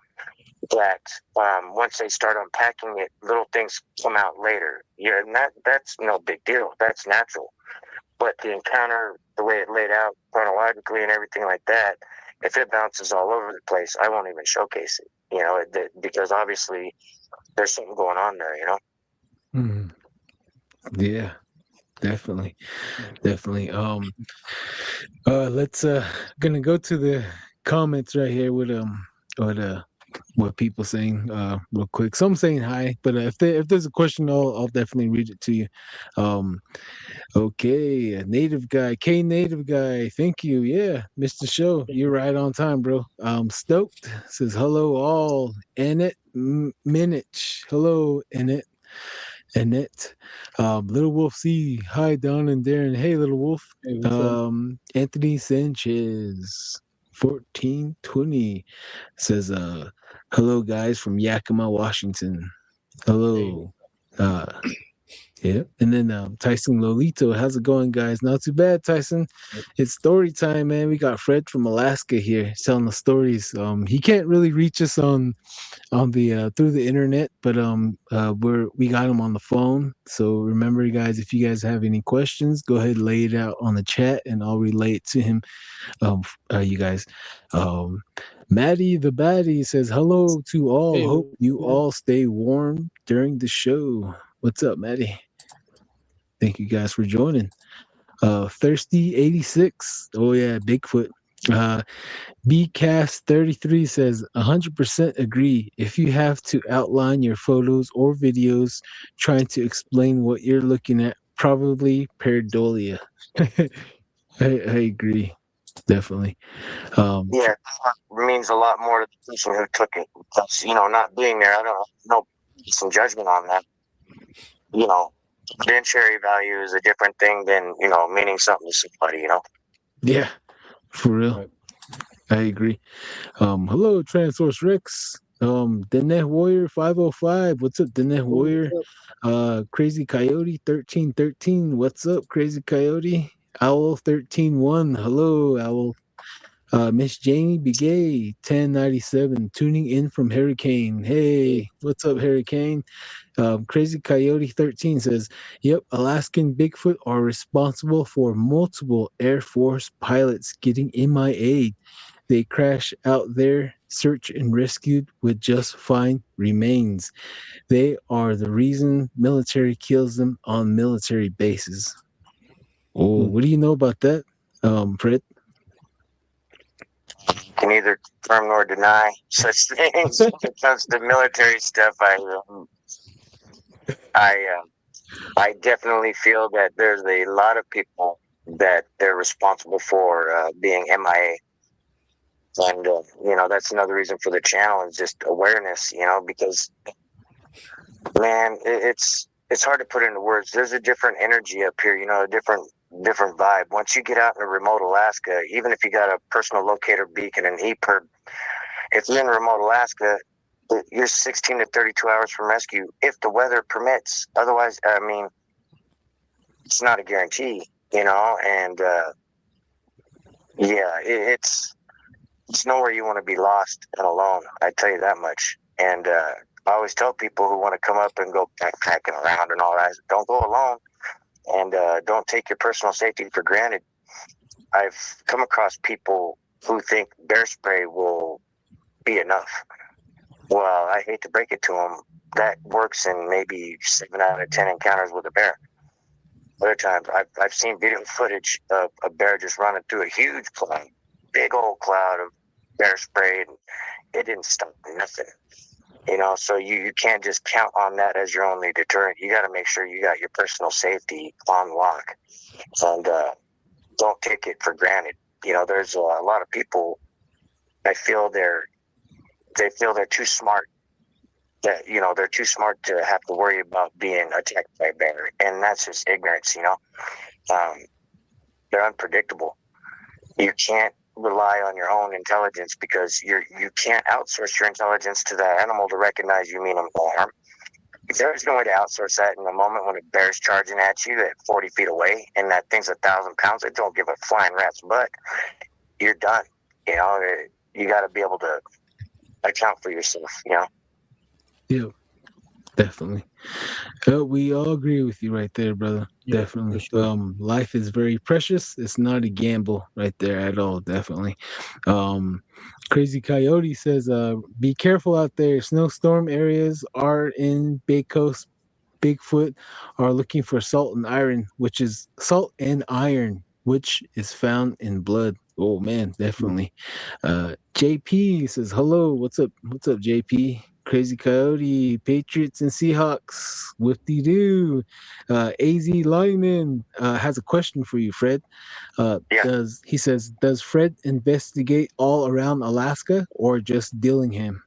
Speaker 4: that once they start unpacking it, little things come out later. And that's no big deal. That's natural. But the encounter, the way it laid out chronologically and everything like that, if it bounces all over the place, I won't even showcase it, because obviously there's something going on there,
Speaker 2: Yeah, definitely. Let's gonna go to the comments right here with what people saying real quick. Some saying hi, but if there's a question, I'll definitely read it to you. Okay, a native guy, native guy, thank you. Yeah, Mr. Show, you're right on time, bro. Stoked says hello all. Annette Minich, hello Annette. Little Wolf C, hi Don and Darren. Hey Little Wolf.
Speaker 3: Hey, what's up?
Speaker 2: Anthony Sanchez 1420 says hello guys from Yakima, Washington. Hello. Yeah. And then Tyson Lolito, how's it going, guys? Not too bad, Tyson. It's story time, man. We got Fred from Alaska here telling the stories. He can't really reach us on the through the internet, but we got him on the phone. So remember, guys, if you guys have any questions, go ahead and lay it out on the chat, and I'll relay it to him. You guys. Maddie the Baddie says hello to all.
Speaker 3: Hey,
Speaker 2: Hope you all stay warm during the show. What's up, Maddie? Thank you guys for joining. Thirsty 86. Oh yeah, Bigfoot. BCast 33 says 100% agree. If you have to outline your photos or videos trying to explain what you're looking at, probably pareidolia. I agree. Definitely.
Speaker 4: Yeah, it means a lot more to the person who took it. Because, not being there, I don't know, some judgment on that. Evidentiary value is a different thing than, meaning something to somebody,
Speaker 2: Yeah, for real.
Speaker 3: Right.
Speaker 2: I agree. Hello, Transource Rex. The Net Warrior 505. What's up, The Net Warrior? Crazy Coyote 1313. What's up, Crazy Coyote? Owl 131. Hello, Owl. Miss Jamie Begay 1097 tuning in from Hurricane. Hey, what's up, Hurricane? Crazy Coyote 13 says, yep, Alaskan Bigfoot are responsible for multiple Air Force pilots getting MIA. They crash out there, search and rescued with just fine remains. They are the reason military kills them on military bases. Oh, what do you know about that, Fred?
Speaker 4: Can neither confirm nor deny such things. When it comes to military stuff, I definitely feel that there's a lot of people that they're responsible for being MIA. And, that's another reason for the channel is just awareness, because, man, it's hard to put into words. There's a different energy up here, a different different vibe. Once you get out in remote Alaska, even if you got a personal locator beacon and EPIRB, if you're in remote Alaska, you're 16 to 32 hours from rescue if the weather permits. Otherwise, I mean, it's not a guarantee, you know. And yeah, it's nowhere you want to be lost and alone. I tell you that much. And I always tell people who want to come up and go backpacking around and all that, don't go alone, and don't take your personal safety for granted. I've come across people who think bear spray will be enough. Well, I hate to break it to them. That works in maybe 7 out of 10 encounters with a bear. Other times, I've seen video footage of a bear just running through a huge cloud, big old cloud of bear spray, and it didn't stop nothing. You know, so you can't just count on that as your only deterrent. You got to make sure you got your personal safety on lock, and don't take it for granted. You know, there's a lot of people. I feel they feel they're too smart. That, you know, they're too smart to have to worry about being attacked by a bear, and that's just ignorance. You know, they're unpredictable. You can't rely on your own intelligence because you can't outsource your intelligence to that animal to recognize you mean them harm. If there's no way to outsource that in the moment when a bear's charging at you at 40 feet away and that thing's 1,000 pounds, it don't give a flying rat's butt. You're done. You know, you got to be able to account for yourself, you know?
Speaker 2: Yeah, definitely. We all agree with you right there, brother.
Speaker 3: Yeah,
Speaker 2: Definitely.
Speaker 3: for sure.
Speaker 2: Life is very precious. It's not a gamble right there at all. Definitely. Crazy Coyote says, be careful out there. Snowstorm areas are in Bay Coast. Bigfoot are looking for salt and iron, which is found in blood. Oh man, definitely. JP says, hello, what's up? What's up, JP? Crazy Coyote, Patriots and Seahawks, whip-de-doo. AZ Lyman has a question for you, Fred.
Speaker 4: Yeah.
Speaker 2: Does Fred investigate all around Alaska or just Dillingham?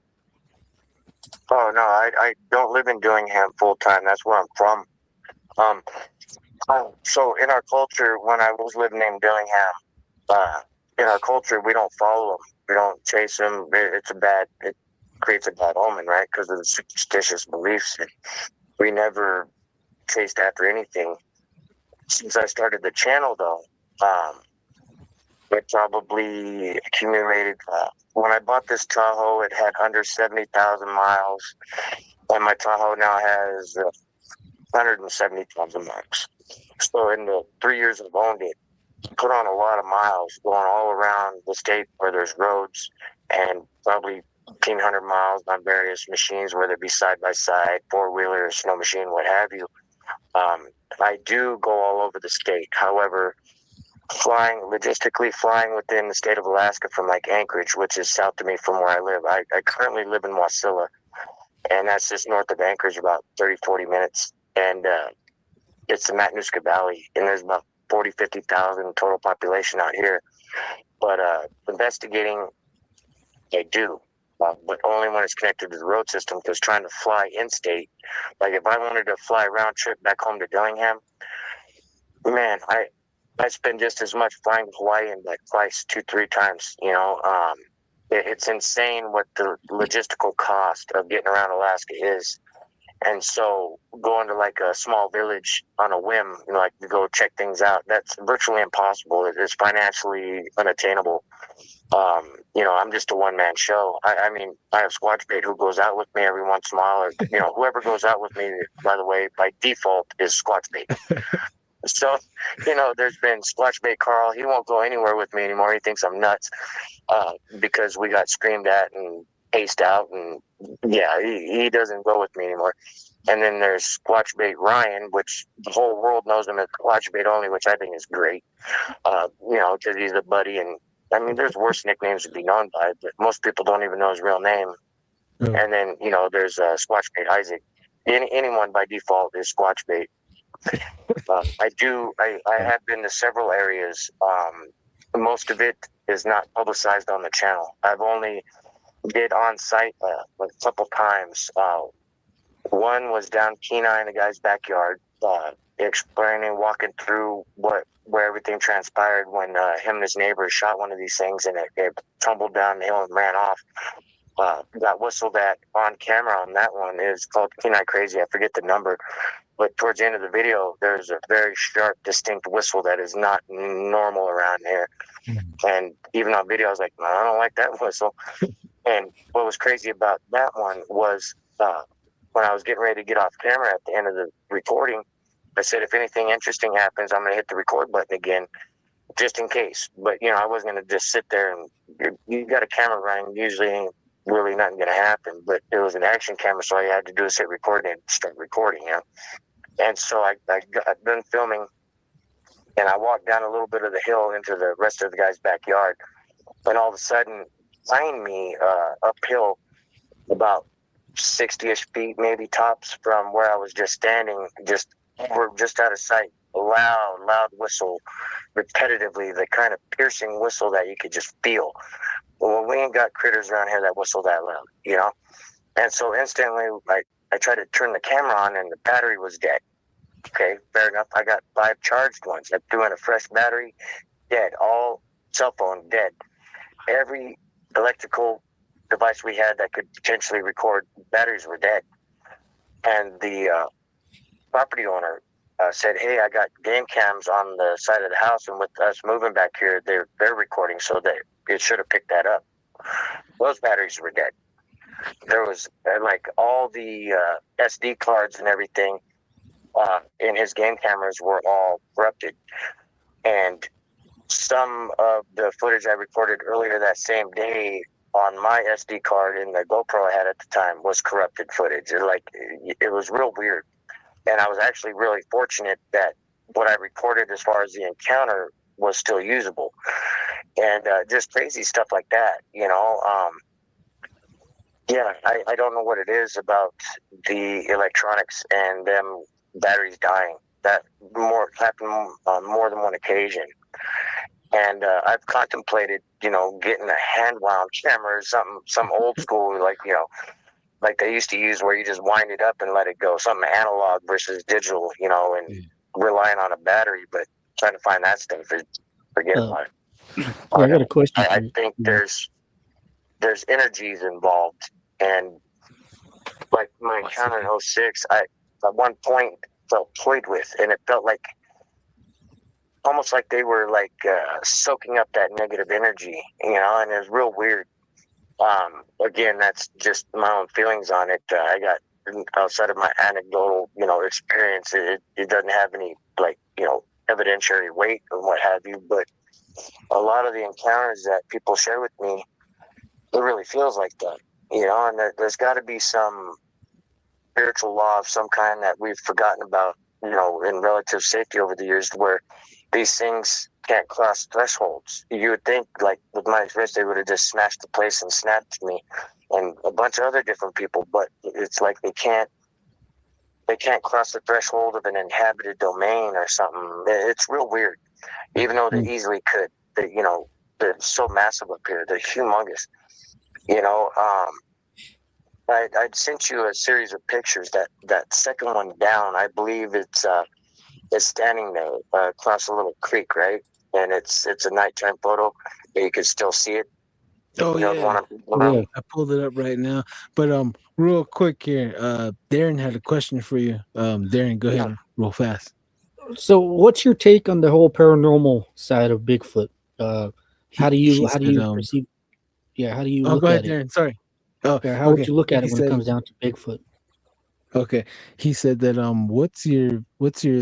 Speaker 4: Oh, no, I don't live in Dillingham full time. That's where I'm from. So in our culture, when I was living in Dillingham, in our culture, we don't follow them. We don't chase them. It creates a bad omen, right? Because of the superstitious beliefs. And we never chased after anything. Since I started the channel, though, it probably accumulated. When I bought this Tahoe, it had under 70,000 miles, and my Tahoe now has 170,000 miles. So in the 3 years I've owned it, put on a lot of miles going all around the state where there's roads, and probably 1,500 miles on various machines, whether it be side-by-side, four-wheeler, snow machine, what have you. I do go all over the state. However, logistically flying within the state of Alaska from like Anchorage, which is south of me from where I live. I currently live in Wasilla, and that's just north of Anchorage, about 30, 40 minutes. And it's the Matanuska Valley, and there's about 40, 50,000 total population out here. But investigating, I do. But only when it's connected to the road system, because trying to fly in-state, like if I wanted to fly round trip back home to Dillingham, man, I spend just as much flying to Hawaii and like twice, 2-3 times, you know. It's insane what the logistical cost of getting around Alaska is. And so going to like a small village on a whim, you know, like to go check things out, that's virtually impossible. It's financially unattainable. You know, I'm just a one-man show. I mean, I have Squatch Bait who goes out with me every once in a while. Or, you know, whoever goes out with me, by the way, by default is Squatch Bait. So, you know, there's been Squatch Bait Carl. He won't go anywhere with me anymore. He thinks I'm nuts because we got screamed at and paced out. And, yeah, he doesn't go with me anymore. And then there's Squatch Bait Ryan, which the whole world knows him as Squatch Bait only, which I think is great, you know, because he's a buddy. And, I mean, there's worse nicknames to be known by, but most people don't even know his real name. Oh. And then, you know, there's Squatch Bait Isaac. Anyone by default is Squatch Bait. I have been to several areas. Most of it is not publicized on the channel. I've only did on site a couple times. One was down Kenai in the guy's backyard, explaining, walking through what where everything transpired when him and his neighbor shot one of these things, and it tumbled down the hill and ran off. That whistle that on camera on that one is called Kenai Crazy. I forget the number, but towards the end of the video, there's a very sharp, distinct whistle that is not normal around here. And even on video, I was like, no, I don't like that whistle. And what was crazy about that one was when I was getting ready to get off camera at the end of the recording, I said, if anything interesting happens, I'm going to hit the record button again, just in case. But, I wasn't going to just sit there and you got a camera running, usually ain't really nothing going to happen. But it was an action camera, so all you had to do is hit record and start recording, And so I got done filming, and I walked down a little bit of the hill into the rest of the guy's backyard. And all of a sudden, behind me, uphill, about 60-ish feet, maybe tops, from where I was just standing, just out of sight, a loud whistle, repetitively, the kind of piercing whistle that you could just feel. Well, we ain't got critters around here that whistle that loud, And so instantly, I tried to turn the camera on, and the battery was dead. Okay, fair enough. I got 5 charged ones. I threw in a fresh battery, dead. All cell phone dead. Every electrical device we had that could potentially record, batteries were dead. And the property owner said, hey, I got game cams on the side of the house, and with us moving back here, they're recording, so that it should have picked that up. Those batteries were dead. There was all the SD cards and everything in his game cameras were all corrupted. And some of the footage I recorded earlier that same day on my SD card in the GoPro I had at the time was corrupted footage. It was real weird. And I was actually really fortunate that what I recorded as far as the encounter was still usable. And just crazy stuff like that, I don't know what it is about the electronics and them batteries dying. That happened on more than one occasion. And I've contemplated, getting a hand wound camera or some old school, like they used to use, where you just wind it up and let it go, something analog versus digital, and relying on a battery. But trying to find that stuff, forget about it.
Speaker 3: I got a question.
Speaker 4: I think there's energies involved, and like my encounter in 06, I at one point felt toyed with, and it felt like almost like they were soaking up that negative energy, and it was real weird. Again, that's just my own feelings on it. I got, outside of my anecdotal, experience, it doesn't have any evidentiary weight or what have you, but a lot of the encounters that people share with me, it really feels like that, and there's got to be some spiritual law of some kind that we've forgotten about, in relative safety over the years, where these things can't cross thresholds. You would think, like with my experience, they would have just smashed the place and snapped me and a bunch of other different people, but it's like they can't cross the threshold of an inhabited domain or something. It's real weird, even though they easily could. They're so massive up here. They're humongous. I'd sent you a series of pictures. That second one down, I believe it's standing there across a little creek, right? And it's a nighttime photo. You can still see it.
Speaker 2: Oh yeah. I pulled it up right now. But real quick here, Darren had a question for you. Darren, go ahead real fast.
Speaker 3: So, what's your take on the whole paranormal side of Bigfoot? How do you perceive? Yeah, how do you look
Speaker 2: go ahead,
Speaker 3: at
Speaker 2: Darren.
Speaker 3: it?
Speaker 2: Sorry.
Speaker 3: How would you look at it when it comes down to Bigfoot?
Speaker 2: Okay, he said that what's your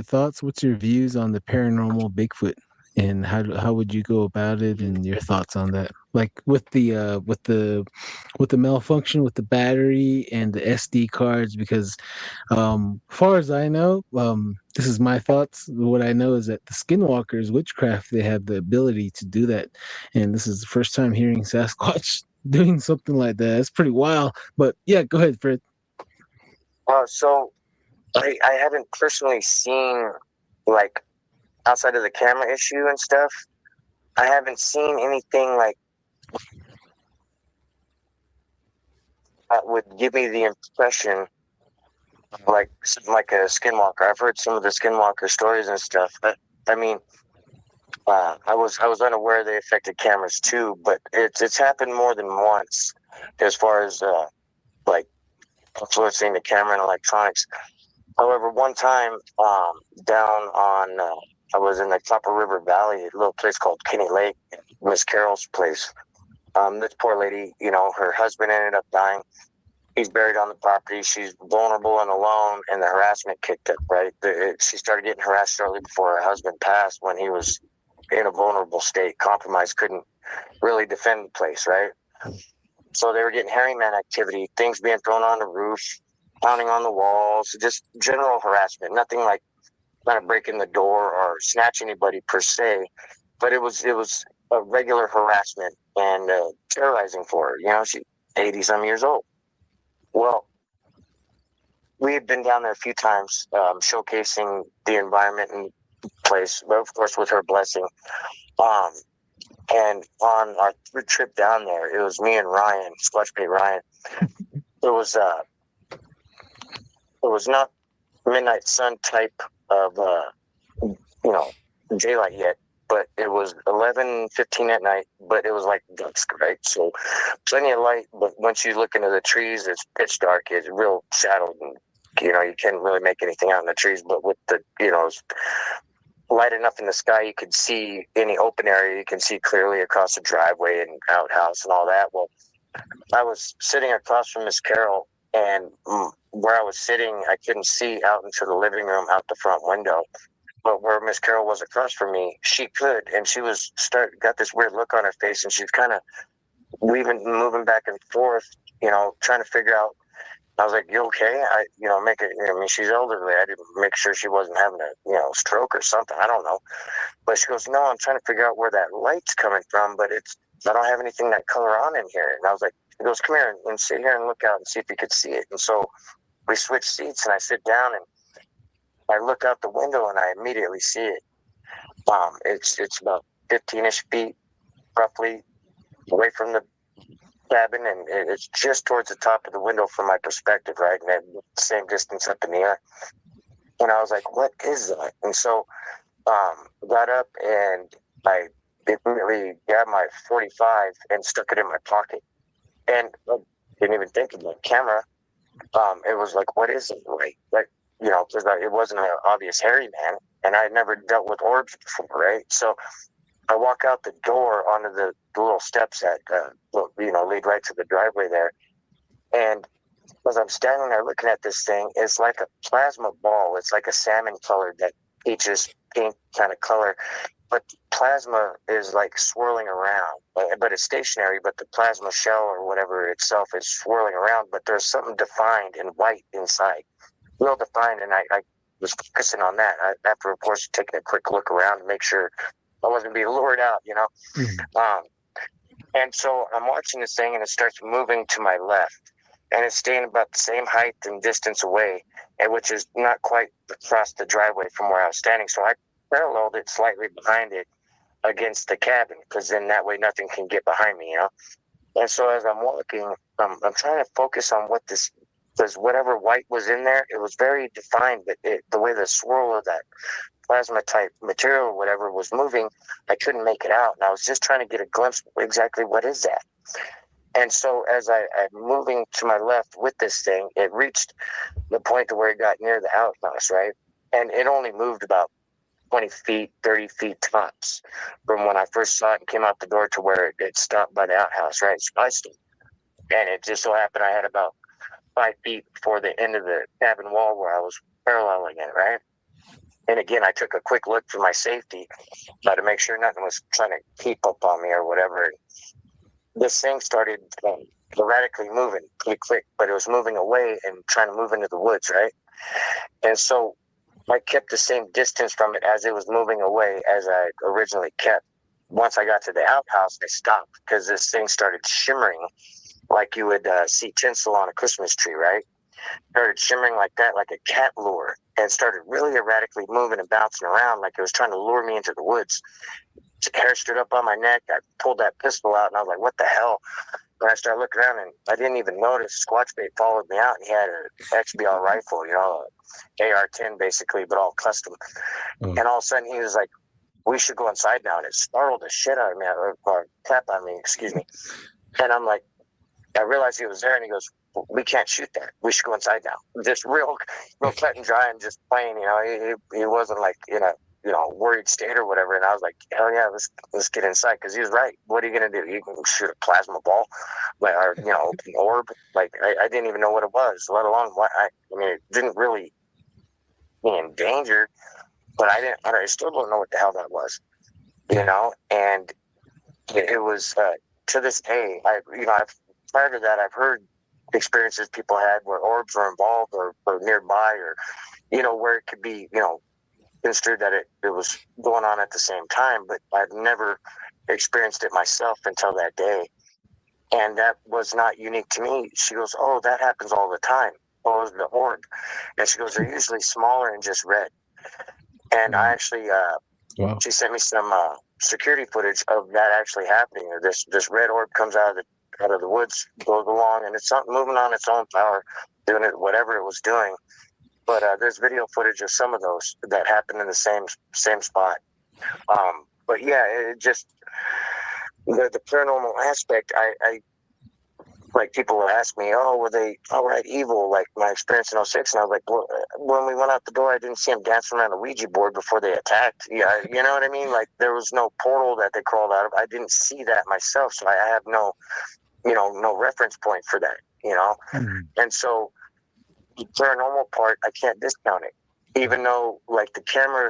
Speaker 2: thoughts? What's your views on the paranormal Bigfoot, and how would you go about it, and your thoughts on that? Like with the malfunction with the battery and the SD cards, because far as I know, this is my thoughts. What I know is that the skinwalkers, witchcraft, they have the ability to do that, and this is the first time hearing Sasquatch doing something like that. It's pretty wild. But yeah, go ahead, Fred.
Speaker 4: So I haven't personally seen, outside of the camera issue and stuff, I haven't seen anything that would give me the impression like a skinwalker. I've heard some of the skinwalker stories and stuff, but I mean, I was unaware they affected cameras too, but it's happened more than once as far as like influencing the camera and electronics. However, one time down on I was in the Copper River Valley, a little place called Kinney Lake, Miss Carol's place. This poor lady, her husband ended up dying. He's buried on the property. She's vulnerable and alone, and the harassment kicked up, right? She started getting harassed shortly before her husband passed when he was in a vulnerable state, compromised, couldn't really defend the place, right? So they were getting hairy man activity, things being thrown on the roof, pounding on the walls, just general harassment, nothing like trying to break in the door or snatch anybody per se, but it was a regular harassment and terrorizing for her. She's 80 some years old. Well, we had been down there a few times, showcasing the environment and place, but of course with her blessing. And on our third trip down there, it was me and Ryan, Squatch Ryan. It was not midnight sun type of daylight yet, but it was 11:15 at night, but it was like dusk, right? So plenty of light, but once you look into the trees, it's pitch dark. It's real shadowed, and you can't really make anything out in the trees, but with the light enough in the sky, you could see any open area. You can see clearly across the driveway and outhouse and all that. Well, I was sitting across from Miss Carol, and where I was sitting, I couldn't see out into the living room out the front window. But where Miss Carol was across from me, she could, and she was got this weird look on her face, and she's kind of moving back and forth, trying to figure out. I was like, "You okay?" She's elderly. I didn't make sure she wasn't having a stroke or something. I don't know. But she goes, "No, I'm trying to figure out where that light's coming from, but I don't have anything that color on in here." And I was like, "She goes, come here and sit here and look out and see if you could see it." And so we switched seats, and I sit down and I look out the window, and I immediately see it. It's about 15-ish feet, roughly, away from the cabin, and it's just towards the top of the window from my perspective, right? And at the same distance up in the air. And I was like, "What is that?" And so got up, and I immediately grabbed my 45 and stuck it in my pocket. And I didn't even think of the camera. It was like, what is it, right? Like, because it wasn't an obvious hairy man, and I had never dealt with orbs before, right? So I walk out the door onto the little steps that lead right to the driveway there, and as I'm standing there looking at this thing, it's like a plasma ball. It's like a salmon colored, that peaches pink kind of color, but plasma is like swirling around, but it's stationary, but the plasma shell or whatever itself is swirling around, but there's something defined in white inside, real defined. And I was focusing on that after, of course, taking a quick look around to make sure I wasn't being lured out, And so I'm watching this thing, and it starts moving to my left, and it's staying about the same height and distance away, and which is not quite across the driveway from where I was standing. So I paralleled it slightly behind it against the cabin, because then that way nothing can get behind me, And so as I'm walking, I'm trying to focus on what this, because whatever white was in there, it was very defined, but the way the swirl of that plasma type material or whatever was moving, I couldn't make it out. And I was just trying to get a glimpse of exactly what is that. And so as I'm moving to my left with this thing, it reached the point to where it got near the outhouse, right? And it only moved about 20 feet, 30 feet tops from when I first saw it and came out the door to where it stopped by the outhouse, right? So I stood. And it just so happened I had about 5 feet before the end of the cabin wall where I was paralleling it, right? And again, I took a quick look for my safety, to make sure nothing was trying to keep up on me or whatever. This thing started erratically moving pretty quick, but it was moving away and trying to move into the woods, right? And so I kept the same distance from it as it was moving away as I originally kept. Once I got to the outhouse, I stopped because this thing started shimmering like you would see tinsel on a Christmas tree, right? Started shimmering like that, like a cat lure, and started really erratically moving and bouncing around like it was trying to lure me into the woods. Hair stood up on my neck. I pulled that pistol out, and I was like, "What the hell?" And I started looking around, and I didn't even notice. Squatchbait followed me out, and he had an XBL rifle, AR-10 basically, but all custom. And all of a sudden, he was like we should go inside now. And it startled the shit out of me, or crap out of me, excuse me. And I'm like, I realized he was there, and he goes, we can't shoot that. We should go inside now. Just real cut and dry and just plain, he wasn't like in a, worried state or whatever. And I was like, hell yeah, let's get inside. Cause he was right. What are you going to do? You can shoot a plasma ball, like, or, an orb. Like, I didn't even know what it was, let alone what it didn't really be in danger, but I still don't know what the hell that was, and it was, to this day, prior to that, I've heard experiences people had where orbs were involved or nearby, or, where it could be, considered that it was going on at the same time, but I've never experienced it myself until that day. And that was not unique to me. She goes, oh, that happens all the time. Oh, it was the orb. And she goes, they're usually smaller and just red. And I actually,
Speaker 2: wow.
Speaker 4: She sent me some security footage of that actually happening. This red orb comes out of the woods, goes along, and it's something moving on its own power, doing it whatever it was doing. But there's video footage of some of those that happened in the same spot. But yeah, it just the paranormal aspect. I like, people would ask me, oh, were they outright evil? Like my experience in 06, and I was like, well, when we went out the door, I didn't see them dancing around a Ouija board before they attacked. Yeah, you know what I mean? Like, there was no portal that they crawled out of. I didn't see that myself, so I have no reference point for that.
Speaker 2: Mm-hmm.
Speaker 4: And so the paranormal part, I can't discount it, even though like the camera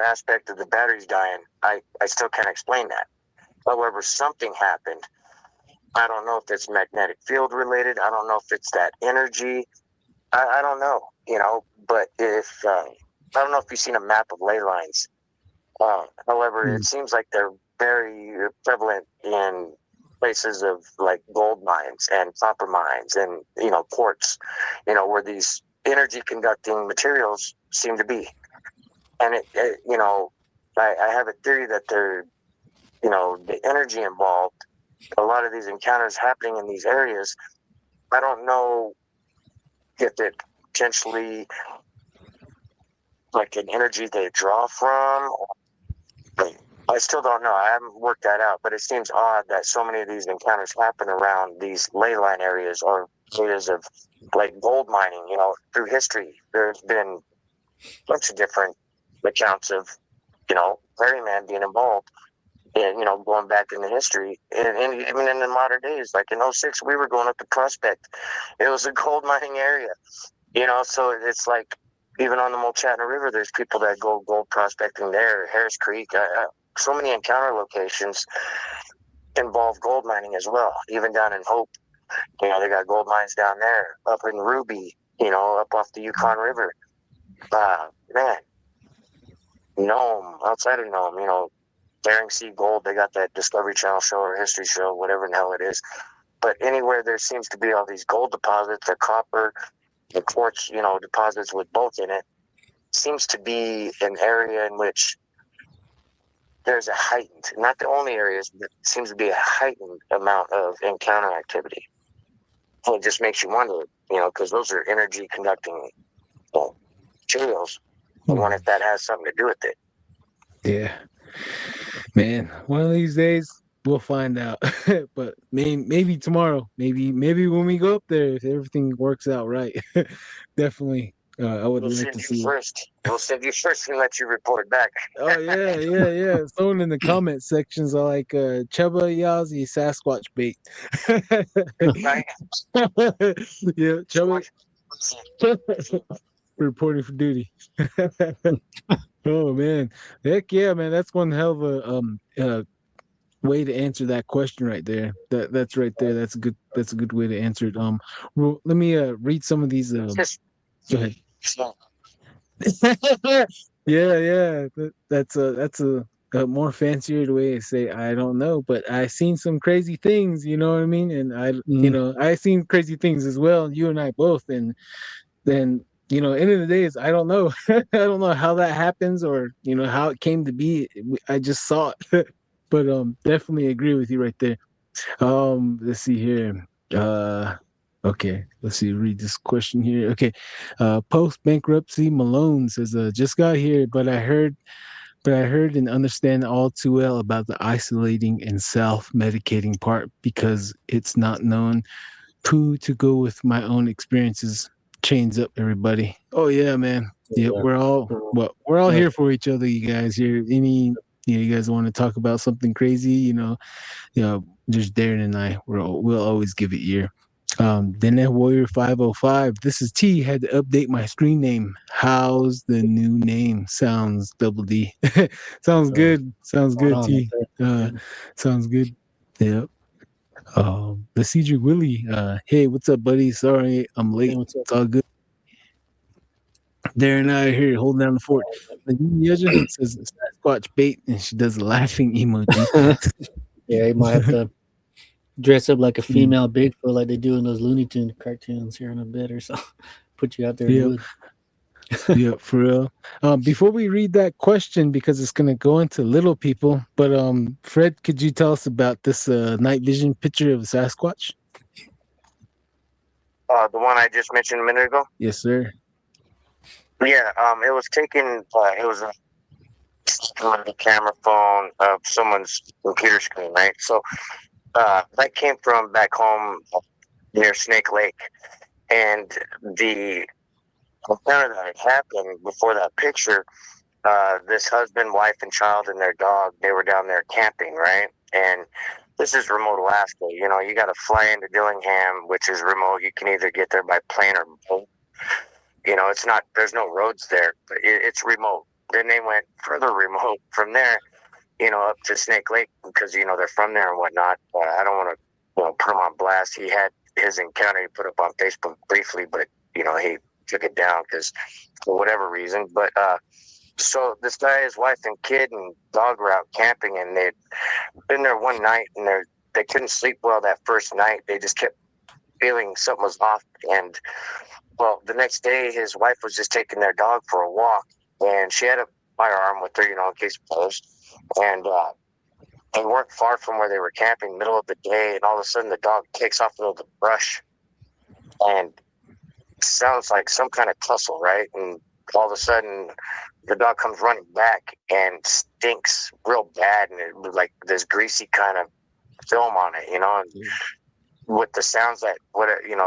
Speaker 4: aspect of the batteries dying, I still can't explain that. However, something happened. I don't know if it's magnetic field related. I don't know if it's that energy. I don't know, but if I don't know if you've seen a map of ley lines. However, it seems like they're very prevalent in places of like gold mines and copper mines and, ports, where these energy conducting materials seem to be. And I have a theory that they're, the energy involved, a lot of these encounters happening in these areas, I don't know if it potentially like an energy they draw from. I still don't know. I haven't worked that out, but it seems odd that so many of these encounters happen around these ley line areas or areas of like gold mining. Through history, there's been a bunch of different accounts of, Prairie Man being involved. And, going back in the history, and even in the modern days, like in 06, we were going up to Prospect. It was a gold mining area, so it's like, even on the Mulchatna River, there's people that go gold prospecting there, Harris Creek. So many encounter locations involve gold mining as well, even down in Hope. They got gold mines down there, up in Ruby, up off the Yukon River. Man, Nome, outside of Nome, Bering Sea Gold, they got that Discovery Channel show or History show, whatever the hell it is. But anywhere there seems to be all these gold deposits, the copper, the quartz, deposits with both in it, seems to be an area in which there's a heightened, not the only areas, but seems to be a heightened amount of encounter activity. And it just makes you wonder, because those are energy conducting materials. I wonder if that has something to do with it.
Speaker 2: Yeah. Man, one of these days we'll find out. But maybe tomorrow, maybe when we go up there, if everything works out right. Definitely, I would like to see.
Speaker 4: We'll send you first and let you report back.
Speaker 2: Oh yeah. Someone in the comment sections are like, Chubba Yazi Sasquatch bait.
Speaker 4: Right?
Speaker 2: Yeah, Chubba reporting for duty. Oh man, heck yeah, man! That's one hell of a way to answer that question right there. That's right there. That's a good way to answer it. Let me read some of these. Go ahead. Yeah. That's a more fancier way to say I don't know, but I seen some crazy things. You know what I mean? And I seen crazy things as well. You and I both, and then. End of the day is I don't know. I don't know how that happens or how it came to be. I just saw it. But definitely agree with you right there. Let's see here. Okay, let's see, read this question here. Okay. Post bankruptcy Malone says, just got here, but I heard but I heard and understand all too well about the isolating and self-medicating part because it's not known who to go with. My own experiences. Chains up, everybody. Oh yeah, man. Yeah, we're all here for each other, you guys. You guys want to talk about something crazy, just Darren and I, we'll always give it ear. Then that Warrior 505. This is T. Had to update my screen name. How's the new name? Sounds double D. Sounds good. Sounds good, T. Sounds good. Yep. The Cedric Willie. Hey, what's up, buddy? Sorry I'm late.
Speaker 3: Hey, what's up?
Speaker 2: It's all good. Darren and I are here holding down the fort. Yudja says Sasquatch bait, and she does a laughing emoji.
Speaker 3: Yeah, you might have to dress up like a female Bigfoot like they do in those Looney Tunes cartoons here in a bit or so. Put you out there in the woods.
Speaker 2: Yeah, for real. Before we read that question, because it's going to go into little people, but Fred, could you tell us about this night vision picture of a Sasquatch?
Speaker 4: The one I just mentioned a minute ago?
Speaker 2: Yes, sir.
Speaker 4: Yeah, it was taken, it was a camera phone of someone's computer screen, right? So that came from back home near Snake Lake. And the encounter that had happened before that picture, this husband, wife, and child and their dog, they were down there camping, right? And this is remote Alaska. You got to fly into Dillingham, which is remote. You can either get there by plane or boat. It's not, there's no roads there, but it's remote. Then they went further remote from there, up to Snake Lake because, they're from there and whatnot. I don't want to, put him on blast. He had his encounter he put up on Facebook briefly, but, he took it down because for whatever reason. But so this guy, his wife and kid and dog were out camping, and they'd been there one night, and they couldn't sleep well that first night. They just kept feeling something was off. And well, the next day, his wife was just taking their dog for a walk, and she had a firearm with her, in case of post. And they weren't far from where they were camping, middle of the day, and all of a sudden the dog takes off into the brush, and it sounds like some kind of tussle, right? And all of a sudden, the dog comes running back and stinks real bad, and it was like this greasy kind of film on it, and with the sounds that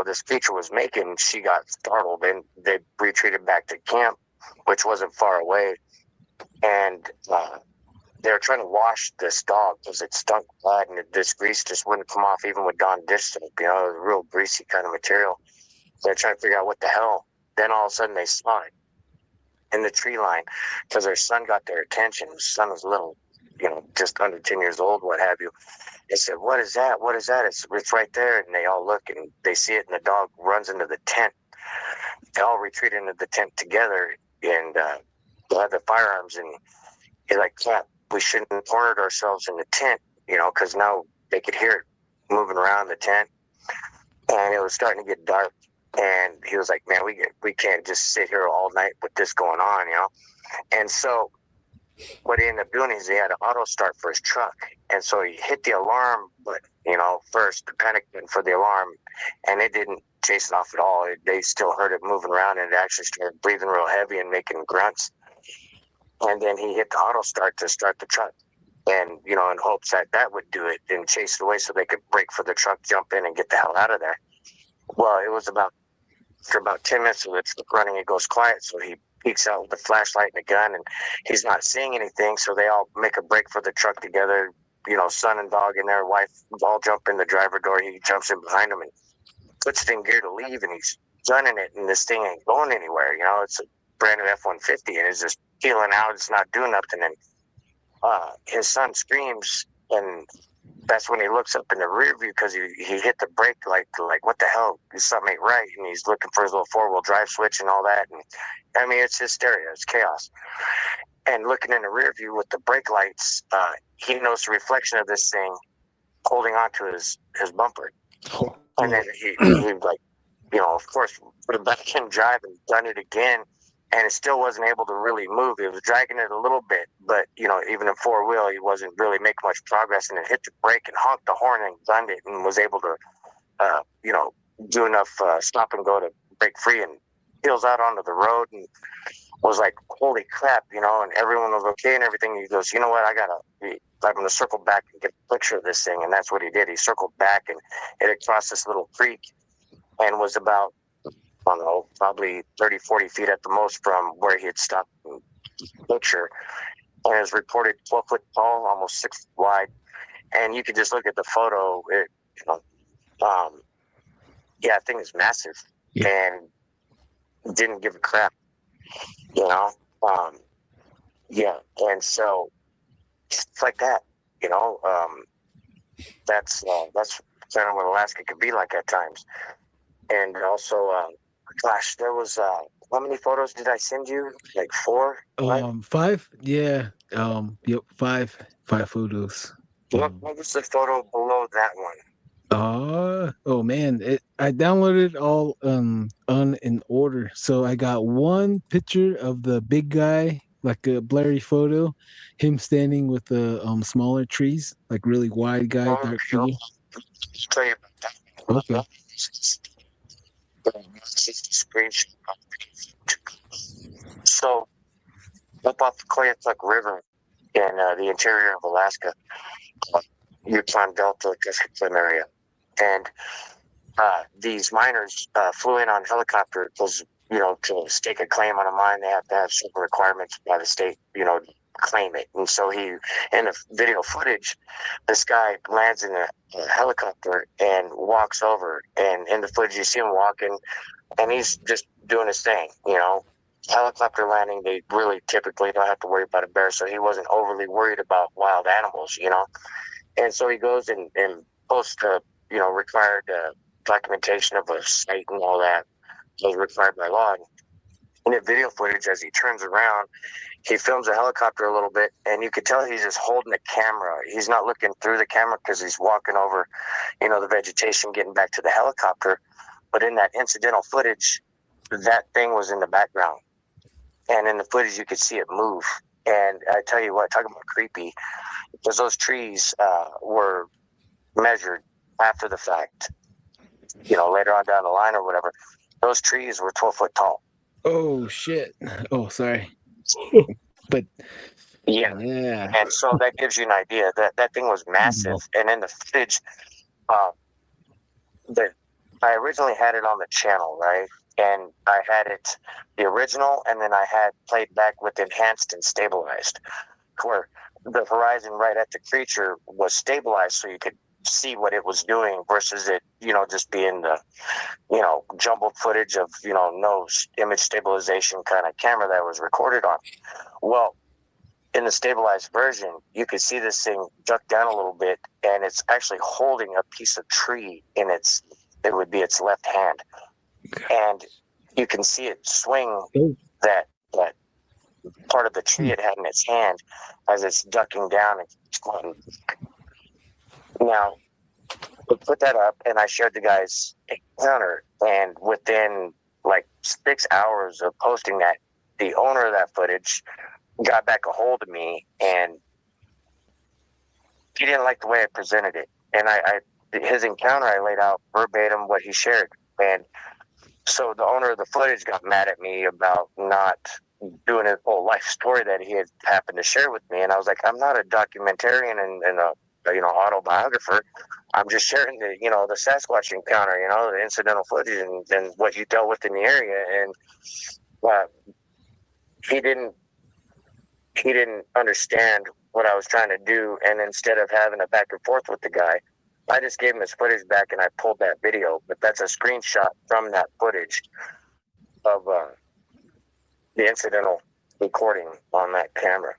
Speaker 4: this creature was making, she got startled, and they retreated back to camp, which wasn't far away, and they were trying to wash this dog because it stunk bad, and this grease just wouldn't come off even with Dawn dish soap. It was real greasy kind of material. They're trying to figure out what the hell. Then all of a sudden they saw it in the tree line because their son got their attention. His son was little, just under 10 years old, what have you. They said, "What is that? What is that?" It's right there. And they all look, and they see it, and the dog runs into the tent. They all retreat into the tent together, and they had the firearms, and they're like, "Cat, we shouldn't have cornered ourselves in the tent, because now they could hear it moving around the tent." And it was starting to get dark. And he was like, "Man, we can't just sit here all night with this going on, And so what he ended up doing is he had an auto start for his truck. And so he hit the alarm, but, first the panic button for the alarm, and it didn't chase it off at all. They still heard it moving around, and it actually started breathing real heavy and making grunts. And then he hit the auto start to start the truck. And, in hopes that would do it and chase it away so they could brake for the truck, jump in, and get the hell out of there. Well, it was after about 10 minutes of the truck running, it goes quiet. So he peeks out with a flashlight and a gun, and he's not seeing anything. So they all make a break for the truck together, son and dog in there, wife all jump in the driver door. He jumps in behind him and puts it in gear to leave, and he's gunning it, and this thing ain't going anywhere. It's a brand new F-150, and it's just peeling out. It's not doing nothing. And his son screams, and that's when he looks up in the rear view because he hit the brake like what the hell? Something ain't right. And he's looking for his little 4-wheel drive switch and all that. And I mean, it's hysteria. It's chaos. And looking in the rear view with the brake lights, he noticed the reflection of this thing holding onto his bumper. And then he like, of course, put it back in drive and done it again. And it still wasn't able to really move. It was dragging it a little bit, but, even in 4-wheel, he wasn't really making much progress, and it hit the brake and honked the horn and gunned it and was able to, do enough stop and go to break free. And peels out onto the road and was like, holy crap, you know, and everyone was okay and everything. He goes, you know what, I'm going to circle back and get a picture of this thing. And that's what he did. He circled back and it had crossed this little creek and was about, I don't know, probably 30, 40 feet at the most from where he had stopped the picture. And it was reported 12 foot tall, almost 6 feet wide. And you could just look at the photo. Yeah, that thing is massive and didn't give a crap, you know? Yeah, and so it's like that, you know? That's kind of what Alaska could be like at times. And also, gosh, there was, how many photos did I send you? Like 4? Right?
Speaker 2: 5. Yeah. Yep. 5 photos.
Speaker 4: What was the photo below that one?
Speaker 2: Oh man, I downloaded all in order. So I got one picture of the big guy, like a blurry photo, him standing with the smaller trees, like really wide guy, dark figure.
Speaker 4: Tell you about that.
Speaker 2: Okay.
Speaker 4: Screenshot. So up off the Curyung River in the interior of Alaska, Yukon Delta, Kuskokwim area, and these miners flew in on helicopter because, you know, to stake a claim on a mine, they have to have certain requirements by the state, you know, to claim it. And so in the video footage, this guy lands in a helicopter and walks over. And in the footage, you see him walking, and he's just doing his thing, you know. Helicopter landing, they really typically don't have to worry about a bear, so he wasn't overly worried about wild animals, you know. And so he goes and posts you know, required documentation of a site and all that was required by law. And in the video footage, as he turns around, he films a helicopter a little bit, and you could tell he's just holding the camera. He's not looking through the camera because he's walking over, you know, the vegetation, getting back to the helicopter. But in that incidental footage, that thing was in the background. And in the footage, you could see it move. And I tell you what, talking about creepy, because those trees were measured after the fact, you know, later on down the line or whatever. Those trees were 12 foot tall.
Speaker 2: Oh shit. Oh, sorry. But
Speaker 4: yeah. And so that gives you an idea that that thing was massive. And in the footage, I originally had it on the channel, right? And I had it the original, and then I had played back with enhanced and stabilized, where the horizon right at the creature was stabilized so you could see what it was doing versus it, you know, just being the, you know, jumbled footage of, you know, no image stabilization kind of camera that was recorded on. Well, in the stabilized version, you could see this thing duck down a little bit, and it's actually holding a piece of tree in it would be its left hand. And you can see it swing that part of the tree it had in its hand as it's ducking down and going. Now, we put that up, and I shared the guy's encounter, and within like 6 hours of posting that, the owner of that footage got back a hold of me, and he didn't like the way I presented it. And his encounter, I laid out verbatim what he shared. And so the owner of the footage got mad at me about not doing his whole life story that he had happened to share with me. And I was like, I'm not a documentarian and a, you know, autobiographer. I'm just sharing the, you know, the Sasquatch encounter, you know, the incidental footage and what you dealt with in the area. And he didn't understand what I was trying to do. And instead of having a back and forth with the guy, I just gave him his footage back and I pulled that video. But that's a screenshot from that footage of the incidental recording on that camera.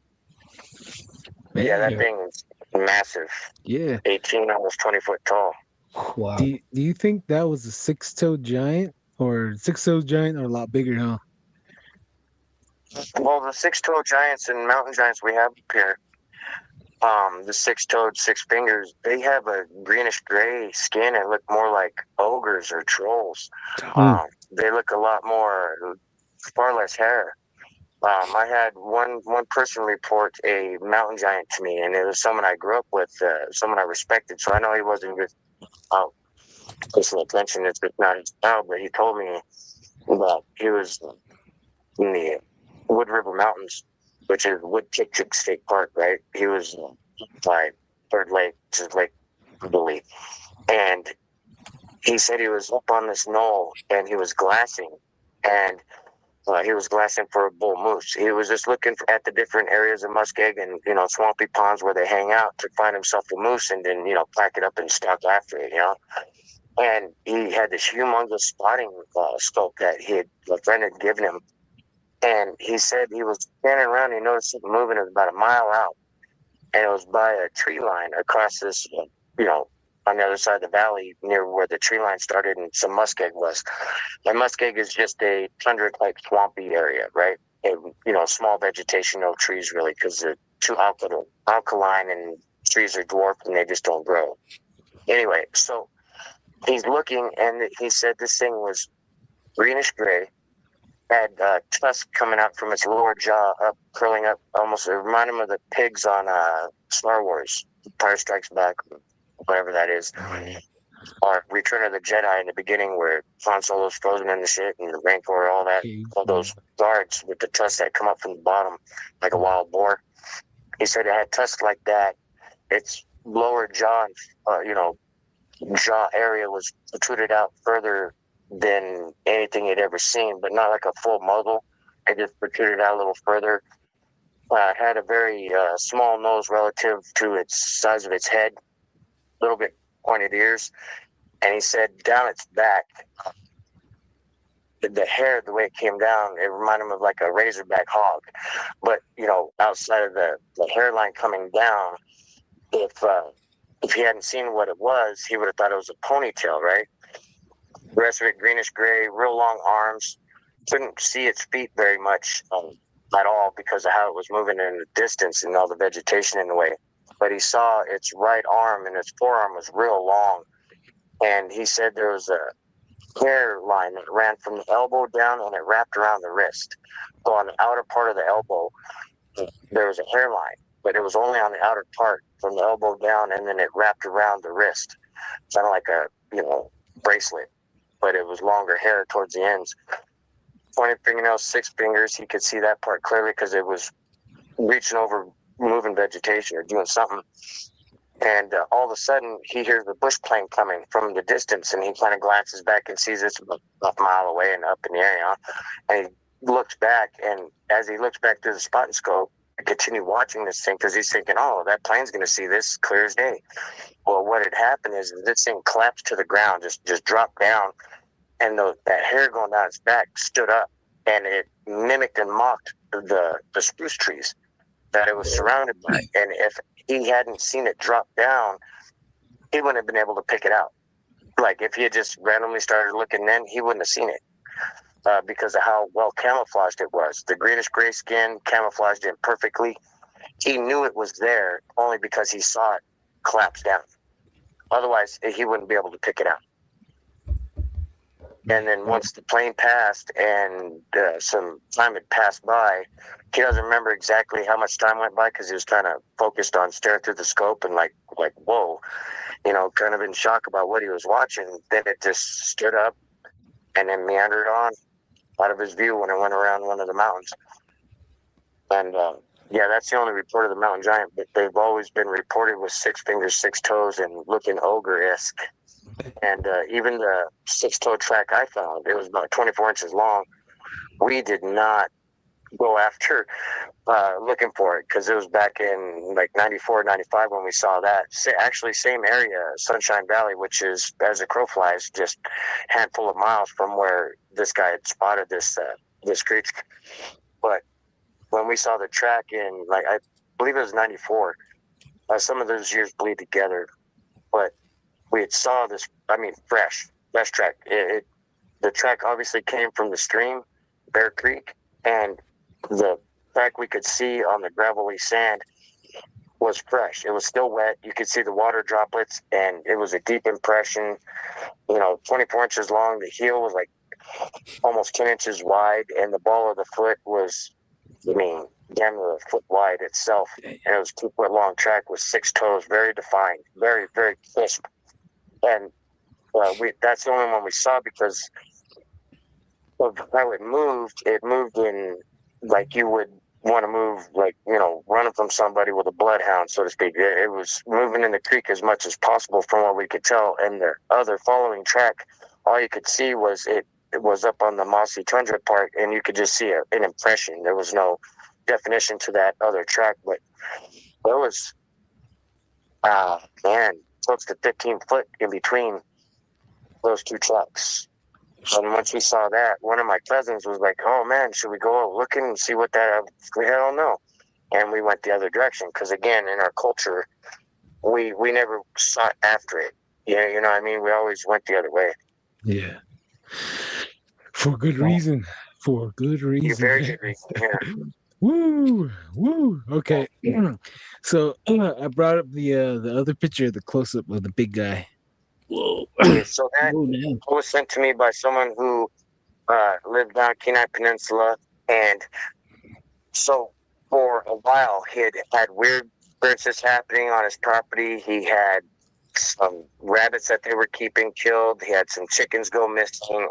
Speaker 4: Man, yeah, that thing is massive.
Speaker 2: Yeah.
Speaker 4: 18, almost 20 foot tall.
Speaker 3: Wow.
Speaker 2: Do you think that was a six-toed giant or a lot bigger, huh?
Speaker 4: Well, the six-toed giants and mountain giants we have up here, the six-toed, six fingers, they have a greenish gray skin and look more like ogres or trolls. They look a lot more, far less hair. I had one person report a mountain giant to me, and it was someone I grew up with, someone I respected. So I know he wasn't good personal attention. It's not his style, but he told me, Well, he was in the Wood River Mountains, which is Wood-Chick State Park, right? He was by Third Lake, which is Lake Bully. And he said he was up on this knoll and he was glassing. And he was glassing for a bull moose. He was just looking at the different areas of muskeg and, swampy ponds where they hang out to find himself a moose and then, pack it up and stalk after it, And he had this humongous spotting scope that a friend had given him. And he said he was standing around and he noticed something moving. It was about a mile out. And it was by a tree line across this, on the other side of the valley near where the tree line started and some muskeg was. And muskeg is just a tundra-type swampy area, right? And, small vegetation, no trees really, because they're too alkaline and trees are dwarfed and they just don't grow. Anyway, so he's looking and he said this thing was greenish gray, had tusk coming out from its lower jaw up, curling up, almost it reminded him of the pigs on Star Wars, Empire Strikes Back, whatever that is. Or Return of the Jedi in the beginning where Han Solo's frozen in the shit and the Rancor, all that, all those guards with the tusks that come up from the bottom like a wild boar. He said it had tusks like that. Its lower jaw, jaw area was protruded out further than anything he'd ever seen, but not like a full muzzle. It just protruded out a little further. Had a very small nose relative to its size of its head, a little bit pointed ears. And he said down its back, the hair, the way it came down, it reminded him of like a razorback hog. But, outside of the hairline coming down, if he hadn't seen what it was, he would have thought it was a ponytail, right? The rest of it greenish gray, real long arms. Couldn't see its feet very much at all because of how it was moving in the distance and all the vegetation in the way. But he saw its right arm and its forearm was real long. And he said there was a hair line that ran from the elbow down and it wrapped around the wrist. So on the outer part of the elbow, there was a hairline, but it was only on the outer part from the elbow down, and then it wrapped around the wrist, kind of like a bracelet, but it was longer hair towards the ends. Pointed fingernails, 6 fingers. He could see that part clearly because it was reaching over, moving vegetation or doing something. And all of a sudden, he hears the bush plane coming from the distance, and he kind of glances back and sees it's a mile away and up in the air. And he looks back, and as he looks back through the spotting scope, I continue watching this thing because he's thinking, oh, that plane's going to see this clear as day. Well, what had happened is this thing collapsed to the ground, just dropped down, and that hair going down its back stood up, and it mimicked and mocked the spruce trees that it was surrounded by. And if he hadn't seen it drop down, he wouldn't have been able to pick it out. Like if he had just randomly started looking then, he wouldn't have seen it because of how well camouflaged it was. The greenish gray skin camouflaged it perfectly. He knew it was there only because he saw it collapse down. Otherwise, he wouldn't be able to pick it out. And then once the plane passed and some time had passed by, he doesn't remember exactly how much time went by because he was kind of focused on staring through the scope and like whoa, kind of in shock about what he was watching. Then it just stood up and then meandered on out of his view when it went around one of the mountains. And that's the only report of the mountain giant, but they've always been reported with 6 fingers, 6 toes and looking ogre-esque. And even the 6-toe track I found, it was about 24 inches long. We did not go after looking for it because it was back in like 94, 95 when we saw that. Actually, same area, Sunshine Valley, which is, as a crow flies, just a handful of miles from where this guy had spotted this creature. But when we saw the track in, I believe it was 94, some of those years bleed together, but we had saw this, fresh track. The track obviously came from the stream, Bear Creek, and the track we could see on the gravelly sand was fresh. It was still wet. You could see the water droplets, and it was a deep impression, 24 inches long. The heel was like almost 10 inches wide, and the ball of the foot was, damn near a foot wide itself. And it was 2 foot long track with 6 toes, very defined, very, very crisp. And that's the only one we saw because of how it moved in like you would want to move, like, running from somebody with a bloodhound, so to speak. It was moving in the creek as much as possible from what we could tell. And the other following track, all you could see was it was up on the mossy tundra part, and you could just see an impression. There was no definition to that other track, but there was, close to 15 foot in between those two tracks. And once we saw that, one of my cousins was like, "Oh man, should we go looking and see what that?" Hell no. And we went the other direction because, again, in our culture, we never sought after it. Yeah, you know what I mean? We always went the other way.
Speaker 2: Yeah. For good reason. For good reason.
Speaker 4: Very good reason. Yeah.
Speaker 2: Woo, woo. Okay. So I brought up the other picture, the close up of the big guy.
Speaker 3: Whoa.
Speaker 4: Okay, so that
Speaker 3: Oh, damn.
Speaker 4: was sent to me by someone who lived down Kenai Peninsula, and so for a while he had weird occurrences happening on his property. He had some rabbits that they were keeping killed. He had some chickens go missing.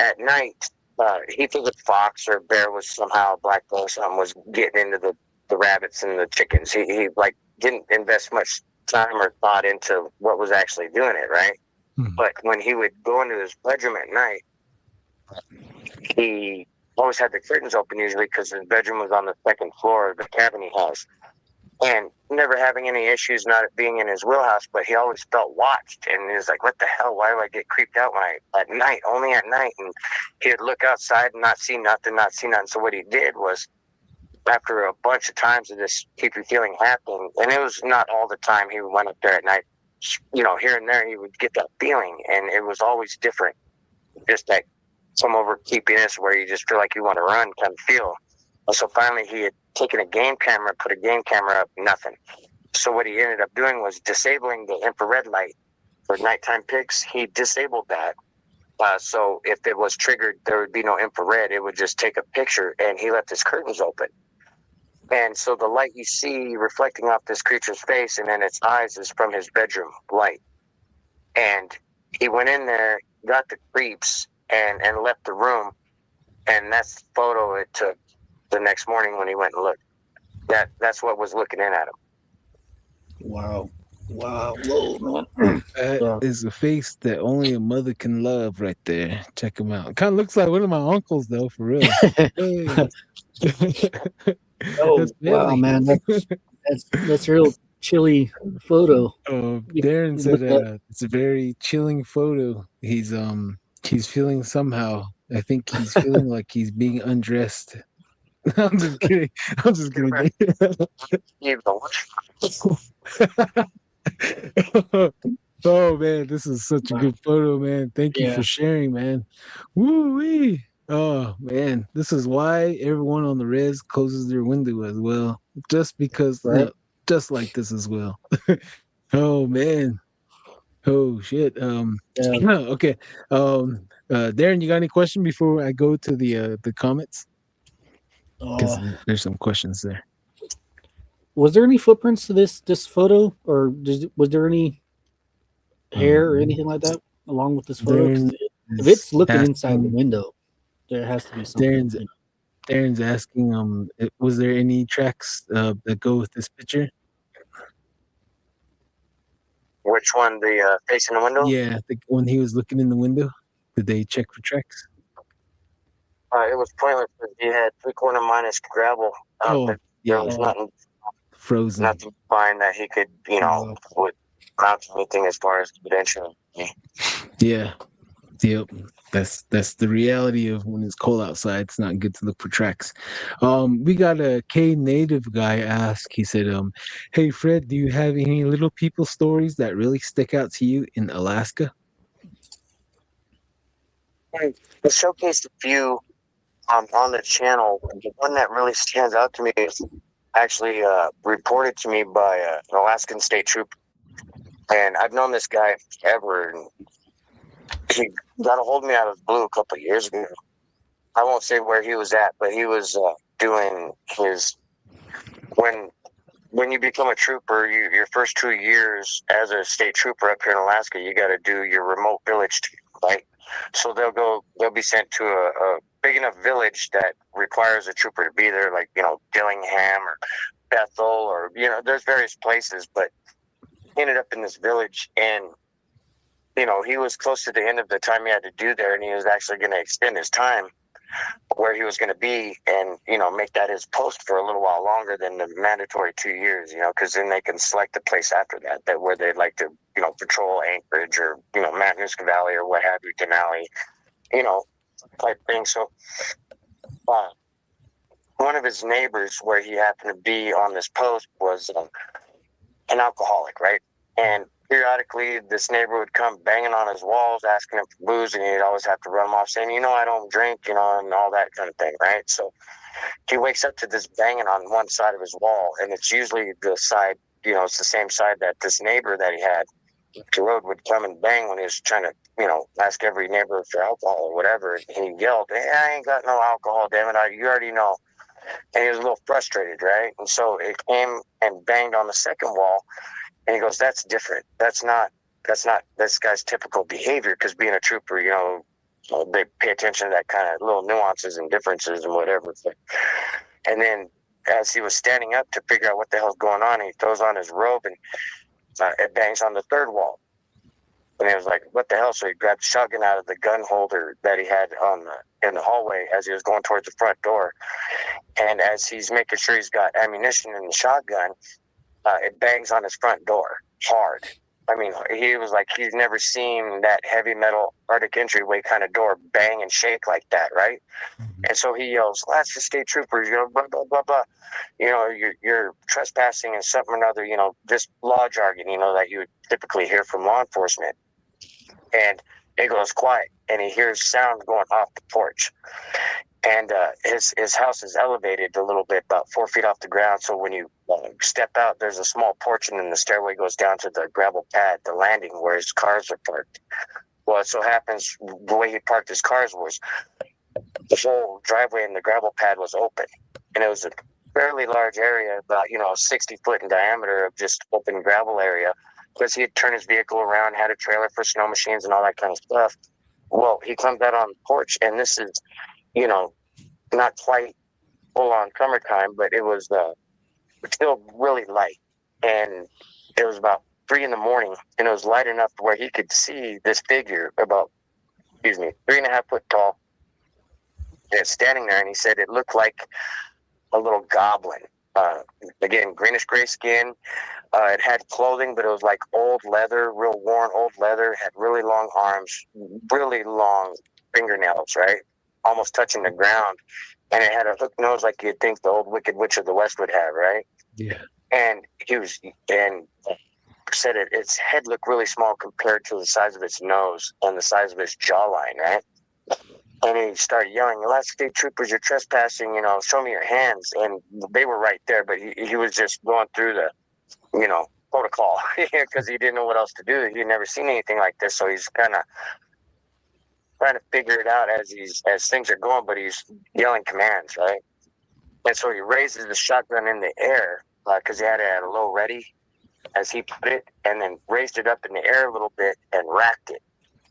Speaker 4: At night, he figured fox or bear was somehow, black bear or something, was getting into the rabbits and the chickens. He like didn't invest much time or thought into what was actually doing it, right? But when he would go into his bedroom at night, he always had the curtains open usually because his bedroom was on the second floor of the cabin he has. And never having any issues not being in his wheelhouse, but he always felt watched. And he was like, "What the hell? Why do I get creeped out at night, only at night?" And he'd look outside and not see nothing. So what he did was, after a bunch of times of this creepy feeling happening, and it was not all the time he went up there at night, here and there he would get that feeling, and it was always different. Just that some over creepiness where you just feel like you want to run kind of feel. So finally he had taken a game camera, put a game camera up, nothing. So what he ended up doing was disabling the infrared light for nighttime pics. He disabled that. So if it was triggered, there would be no infrared. It would just take a picture, and he left his curtains open. And so the light you see reflecting off this creature's face and in its eyes is from his bedroom light. And he went in there, got the creeps, and left the room. And that's the photo it took the next morning when he went and looked. That's what was looking in at him.
Speaker 3: Wow. Whoa, man.
Speaker 2: That is a face that only a mother can love right there. Check him out. Kind of looks like one of my uncles, though, for real.
Speaker 3: Oh, wow, man. That's a real chilly photo.
Speaker 2: Darren said it's a very chilling photo. He's feeling somehow. I think he's feeling like he's being undressed. I'm just kidding. Oh man, this is such a good photo, man. Thank you for sharing, man. Woo-wee. Oh man, this is why everyone on the res closes their window as well. Just because, just like this as well. Oh man. Oh shit. Okay. Darren, you got any question before I go to the comments? Because there's some questions there.
Speaker 3: Was there any footprints to this photo, or was there any hair or anything like that along with this photo? If it's looking inside the window, there has to be something.
Speaker 2: Darren's asking, was there any tracks that go with this picture?
Speaker 4: Which one? The face in the window?
Speaker 2: Yeah, when he was looking in the window, did they check for tracks?
Speaker 4: It was pointless because he had 3/4 minus gravel. There was nothing
Speaker 2: frozen.
Speaker 4: Nothing to find that he could, would mount anything as far as evidential.
Speaker 2: Yeah. Yep. That's the reality of when it's cold outside. It's not good to look for tracks. We got a K native guy ask. He said, "Hey Fred, do you have any little people stories that really stick out to you in Alaska?"
Speaker 4: I showcased a few on the channel. The one that really stands out to me is actually reported to me by an Alaskan state trooper, and I've known this guy forever. And he got a hold of me out of the blue a couple of years ago. I won't say where he was at, but he was doing his when you become a trooper, your first 2 years as a state trooper up here in Alaska, you got to do your remote village right? So they'll be sent to a big enough village that requires a trooper to be there, like, Dillingham or Bethel, or, there's various places, but he ended up in this village, and, he was close to the end of the time he had to do there, and he was actually going to extend his time where he was going to be, and make that his post for a little while longer than the mandatory 2 years, because then they can select a place after that where they'd like to patrol Anchorage or Mount Nuska Valley or what have you, Denali, type thing. So one of his neighbors where he happened to be on this post was an alcoholic, right? And periodically this neighbor would come banging on his walls asking him for booze, and he'd always have to run him off saying, I don't drink, and all that kind of thing, right? So he wakes up to this banging on one side of his wall, and it's usually the side, it's the same side that this neighbor that he had the road would come and bang when he was trying to ask every neighbor for alcohol or whatever, and he yelled, "Hey, I ain't got no alcohol, damn it, you already know." And he was a little frustrated, right? And so it came and banged on the second wall, and he goes, "That's different. That's not this guy's typical behavior," because being a trooper, they pay attention to that kind of little nuances and differences and whatever. And then as he was standing up to figure out what the hell's going on, he throws on his robe, and it bangs on the third wall. And he was like, "What the hell?" So he grabbed the shotgun out of the gun holder that he had in the hallway as he was going towards the front door. And as he's making sure he's got ammunition in the shotgun, it bangs on his front door hard. I mean, he was like, he's never seen that heavy metal Arctic entryway kind of door bang and shake like that, right? Mm-hmm. And so he yells, "Alaska State Troopers, blah, blah, blah, blah. You're trespassing and something or another, just law jargon, that you would typically hear from law enforcement." And it goes quiet, and he hears sound going off the porch. And his house is elevated a little bit, about 4 feet off the ground. So when you step out, there's a small porch, and then the stairway goes down to the gravel pad, the landing where his cars are parked. Well, it so happens the way he parked his cars was the whole driveway and the gravel pad was open. And it was a fairly large area, about, 60 foot in diameter of just open gravel area, because he had turned his vehicle around, had a trailer for snow machines and all that kind of stuff. Well, he comes out on the porch, and this is, not quite full on summertime, but it was still really light. And it was about 3 a.m, and it was light enough where he could see this figure about, 3.5 foot tall, standing there. And he said it looked like a little goblin. Again, greenish gray skin. It had clothing, but it was like old leather, real worn old leather. Had really long arms, really long fingernails, right? Almost touching the ground. And it had a hook nose like you'd think the old Wicked Witch of the West would have, right? Yeah. And said its head looked really small compared to the size of its nose and the size of its jawline, right? And he started yelling, "Alaska State Troopers, you're trespassing, show me your hands." And they were right there, but he was just going through the, protocol because he didn't know what else to do. He'd never seen anything like this, so he's kind of trying to figure it out as things are going, but he's yelling commands, right? And so he raises the shotgun in the air because he had it at a low ready, as he put it, and then raised it up in the air a little bit and racked it.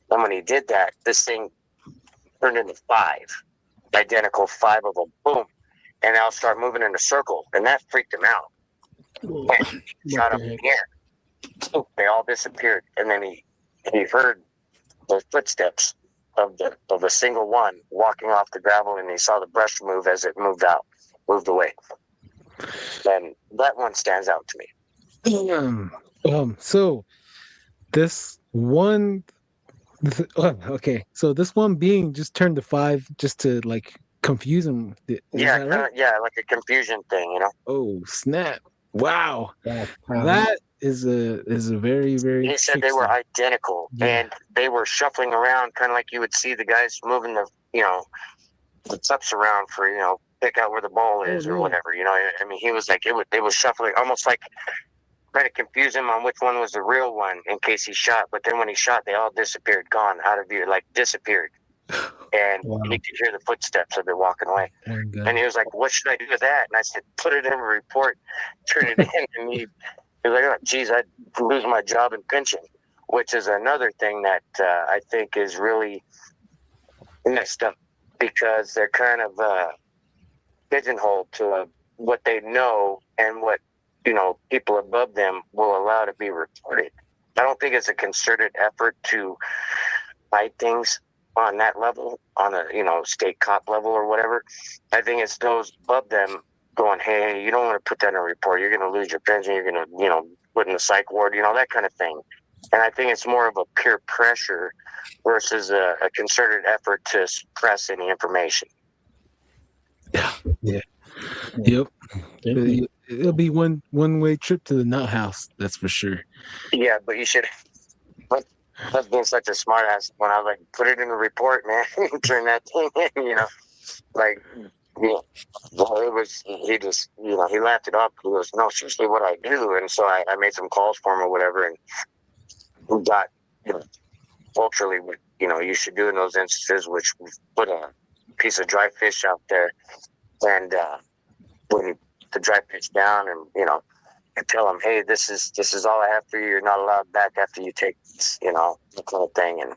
Speaker 4: And when he did that, this thing turned into 5, identical 5 of them, boom, and I'll start moving in a circle, and that freaked him out. And he shot up in the air. They all disappeared, and then he heard the footsteps of the single one walking off the gravel, and he saw the brush move as it moved away. And that one stands out to me.
Speaker 2: So this one, okay. So this one being just turned to 5 just to like confuse him.
Speaker 4: Yeah, right? Like a confusion thing,
Speaker 2: Oh snap! Wow, that is a very, very.
Speaker 4: He said they were identical, and they were shuffling around, kind of like you would see the guys moving the cups around for pick out where the ball is or whatever. I mean, he was like they was shuffling, almost like trying to confuse him on which one was the real one in case he shot. But then when he shot, they all disappeared, gone out of view, like disappeared. And he could hear the footsteps of it walking away. And he was like, "What should I do with that?" And I said, "Put it in a report, turn it in." And he was like, "Oh, geez, I'd lose my job and pension." which is another thing that I think is really messed up, because they're kind of pigeonholed to what they know and what, people above them will allow to be reported. I don't think it's a concerted effort to hide things on that level, on a state cop level or whatever. I think it's those above them going, hey, you don't want to put that in a report. You're going to lose your pension. You're going to put in the psych ward. That kind of thing. And I think it's more of a peer pressure versus a concerted effort to suppress any information.
Speaker 2: Yeah. Yep. It'll be one way trip to the nut house. That's for sure.
Speaker 4: Yeah, but you should. I was being such a smart ass when I was like, put it in the report, man. Turn that thing in, like, well, it was, he just, he laughed it off. He goes, no, seriously, what I do. And so I made some calls for him or whatever, and we got, culturally what, you should do in those instances, which we put a piece of dry fish out there, and when you put the dry fish down, and, and tell them, hey, this is all I have for you. You're not allowed back after you take this, that kind of thing. And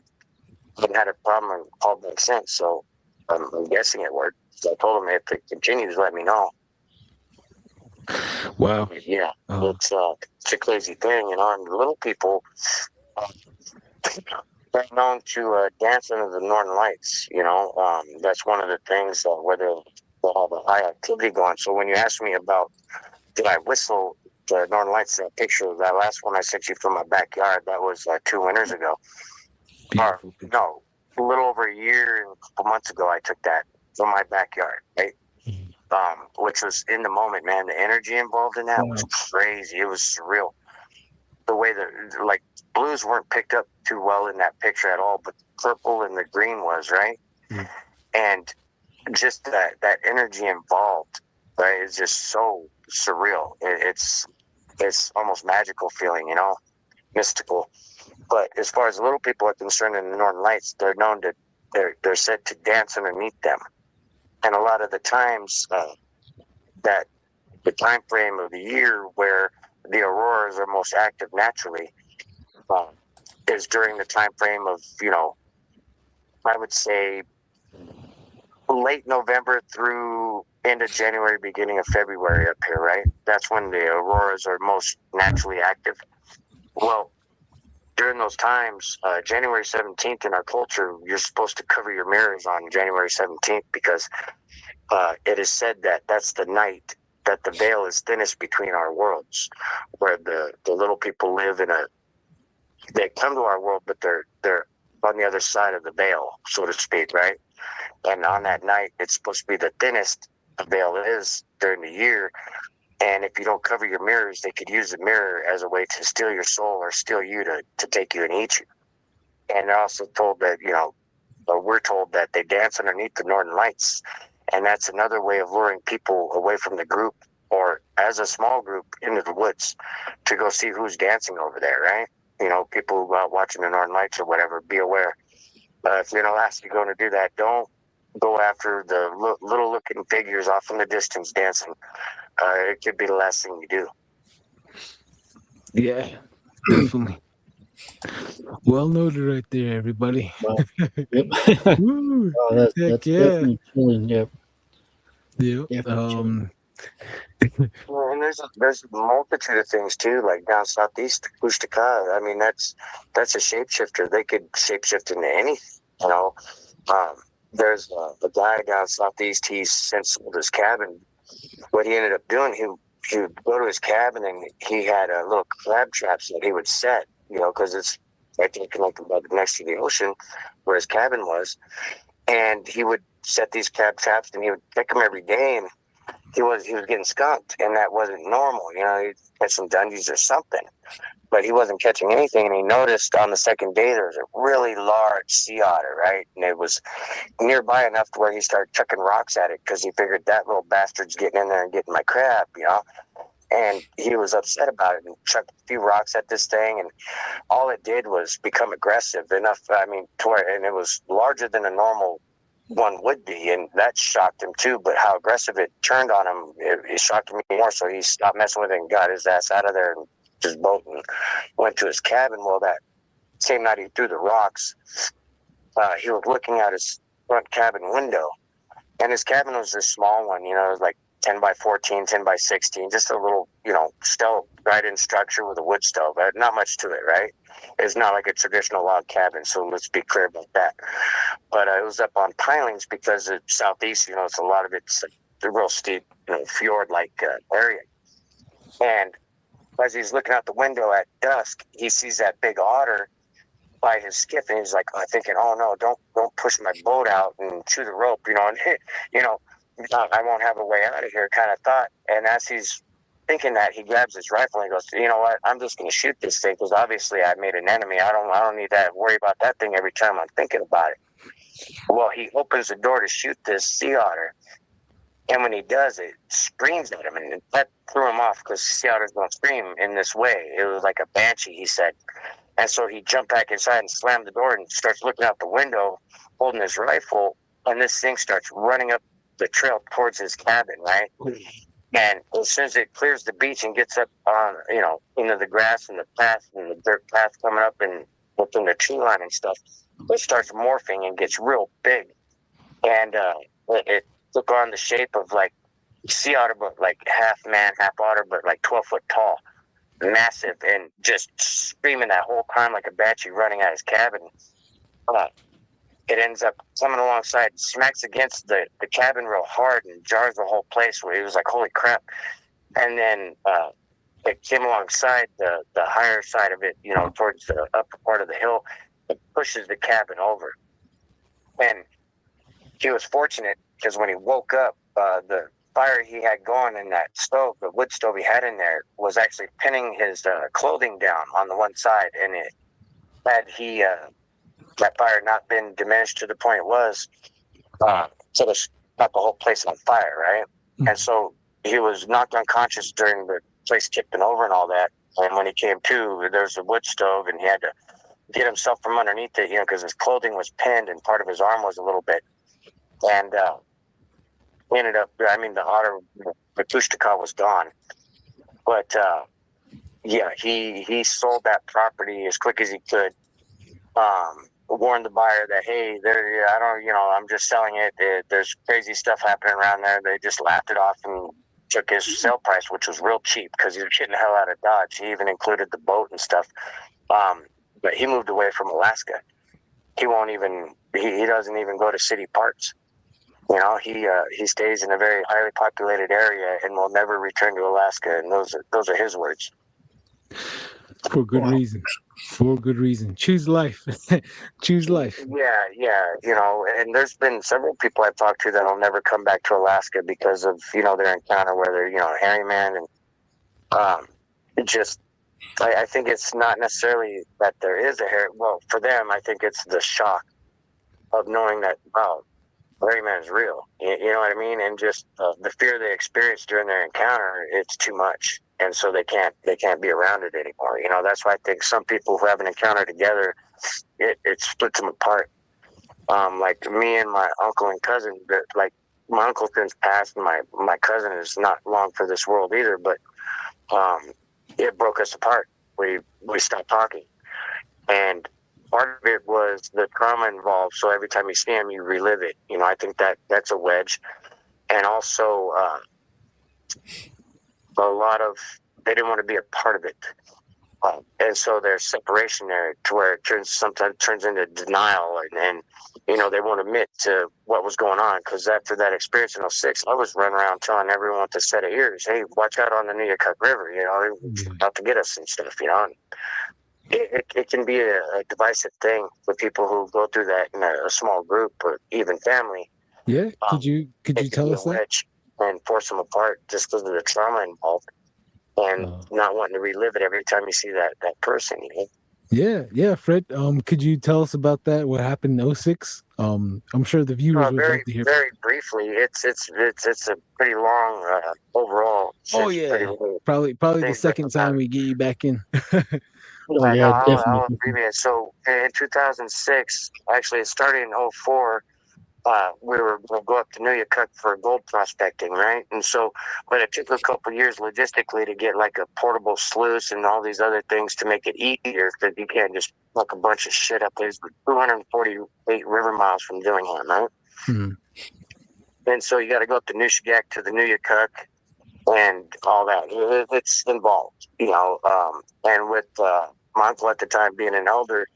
Speaker 4: I hadn't had a problem and called back since. So I'm guessing it worked. So I told him, if it continues, let me know.
Speaker 2: Wow.
Speaker 4: Yeah, it's a crazy thing, and the little people, they're known to dance under the Northern Lights. That's one of the things where they'll have a high activity going. So when you ask me about did I whistle the Northern Lights, that picture, that last one I sent you from my backyard, that was 2 winters ago. No, a little over a year and a couple months ago, I took that from my backyard, right? Which was in the moment, man. The energy involved in that was crazy. It was surreal. The way that, blues weren't picked up too well in that picture at all, but the purple and the green was, right? Mm. And just that energy involved, right, is just so surreal. It's almost magical feeling, mystical. But as far as little people are concerned in the Northern Lights, they're known to, they're said to dance underneath them. And a lot of the times that the time frame of the year where the auroras are most active naturally is during the time frame of, I would say late November through end of January, beginning of February up here, right? That's when the auroras are most naturally active. Well, during those times, January 17th in our culture, you're supposed to cover your mirrors on January 17th because it is said that that's the night that the veil is thinnest between our worlds, where the little people live they come to our world, but they're on the other side of the veil, so to speak, right? And on that night, it's supposed to be the thinnest the veil is during the year. And if you don't cover your mirrors, they could use the mirror as a way to steal your soul or steal you to take you and eat you. And they're also told that, we're told that they dance underneath the Northern Lights. And that's another way of luring people away from the group or as a small group into the woods to go see who's dancing over there, right? People who go out watching the Northern Lights or whatever, be aware. If you're in Alaska going to do that, don't go after the little looking figures off in the distance dancing. It could be the last thing you do.
Speaker 2: Yeah, definitely. Well noted right there, everybody.
Speaker 3: Wow. Yep.
Speaker 2: Woo,
Speaker 3: that's
Speaker 2: yeah.
Speaker 3: definitely chilling. Yep.
Speaker 2: Yep.
Speaker 4: And there's a multitude of things too, like down southeast, Kushtaka. I mean, that's a shapeshifter. They could shapeshift into anything. There's a guy down southeast. He's since sold his cabin. What he ended up doing, he would go to his cabin and he had a little crab traps that he would set. Because it's right there connected next to the ocean where his cabin was, and he would set these crab traps and he would pick them every day, and he was getting skunked, and that wasn't normal. He'd catch some dungeons or something, but he wasn't catching anything. And he noticed on the second day there was a really large sea otter, right? And it was nearby enough to where he started chucking rocks at it because he figured that little bastard's getting in there and getting my crab, And he was upset about it and chucked a few rocks at this thing, and all it did was become aggressive enough. I mean, and it was larger than a normal one would be, and that shocked him too. But how aggressive it turned on him, it shocked me more. So he stopped messing with it and got his ass out of there and just boat and went to his cabin. Well, that same night he threw the rocks, he was looking out his front cabin window, and his cabin was this small one, it was like 10 by 14, 10 by 16, just a little, stove, right-in structure with a wood stove. Not much to it, right? It's not like a traditional log cabin, so let's be clear about that. But it was up on pilings because the southeast, it's a lot of it's a real steep, fjord-like area. And as he's looking out the window at dusk, he sees that big otter by his skiff, and he's like, thinking, oh no, don't push my boat out and chew the rope, and I won't have a way out of here, kind of thought. And as he's thinking that, he grabs his rifle and he goes, you know what, I'm just going to shoot this thing because obviously I made an enemy. I don't need to worry about that thing every time I'm thinking about it. Well, he opens the door to shoot this sea otter, and when he does, it screams at him, and that threw him off because sea otters don't scream in this way. It was like a banshee, he said. And so he jumped back inside and slammed the door and starts looking out the window, holding his rifle, and this thing starts running up the trail towards his cabin, right? And as soon as it clears the beach and gets up on, into the grass and the path and the dirt path coming up and within the tree line and stuff, it starts morphing and gets real big. And it took on the shape of like sea otter, but like half man, half otter, but like 12 foot tall. Massive, and just screaming that whole time like a banshee running at his cabin. It ends up coming alongside, smacks against the cabin real hard and jars the whole place where he was like, holy crap. And then it came alongside the higher side of it, towards the upper part of the hill. It pushes the cabin over. And he was fortunate because when he woke up, the fire he had going in that stove, the wood stove he had in there, was actually pinning his clothing down on the one side, and it had that fire not been diminished to the point it was, so it got the whole place on fire, right? Mm-hmm. And so he was knocked unconscious during the place tipping over and all that, and when he came to, there's a wood stove, and he had to get himself from underneath it, because his clothing was pinned and part of his arm was a little bit, and we ended up, the otter, the Pushtakal was gone. But, he sold that property as quick as he could. Warned the buyer that, hey, I'm just selling it. There's crazy stuff happening around there. They just laughed it off and took his sale price, which was real cheap because he was getting the hell out of Dodge. He even included the boat and stuff. But he moved away from Alaska. He won't even, he doesn't even go to city parks. He stays in a very highly populated area and will never return to Alaska. And those are his words.
Speaker 2: For good reason. For good reason. Choose life. Choose life.
Speaker 4: Yeah. And there's been several people I've talked to that'll never come back to Alaska because of, their encounter where they're, hairy man. And I think it's not necessarily that there is a hairy, well, for them, I think it's the shock of knowing that, wow, hairy man is real. You know what I mean? And just the fear they experience during their encounter, it's too much. And so they can't be around it anymore. That's why I think some people who have an encounter together, it splits them apart. Like me and my uncle and cousin, like my uncle since passed, and my cousin is not long for this world either, but it broke us apart. We stopped talking. And part of it was the trauma involved. So every time you see him, you relive it. I think that's a wedge. And also, a lot of, they didn't want to be a part of it. And so there's separation there to where it sometimes turns into denial. And they won't admit to what was going on. Because after that experience in 2006, I was running around telling everyone with a set of ears, hey, watch out on the Neahkuk River, they're out to get us and stuff, And it can be a divisive thing for people who go through that in a small group or even family.
Speaker 2: Yeah. Could you tell us that?
Speaker 4: And force them apart just because of the trauma involved and not wanting to relive it every time you see that person.
Speaker 2: Yeah, Fred. Could you tell us about that? What happened in 2006? I'm sure the viewers would love to hear.
Speaker 4: Very briefly. It's a pretty long overall.
Speaker 2: Oh yeah, probably the second time we get you back in.
Speaker 4: I'll abbreviate. So in 2006, actually it started in 2004. we were going to go up to Nuyakuk for gold prospecting, right? And so, but it took a couple of years logistically to get like a portable sluice and all these other things to make it easier, because you can't just fuck a bunch of shit up. There's 248 river miles from Dillingham, right?
Speaker 2: Hmm.
Speaker 4: And so you got to go up to Nushagak to the Nuyakuk and all that. It's involved, and with my uncle at the time being an elder,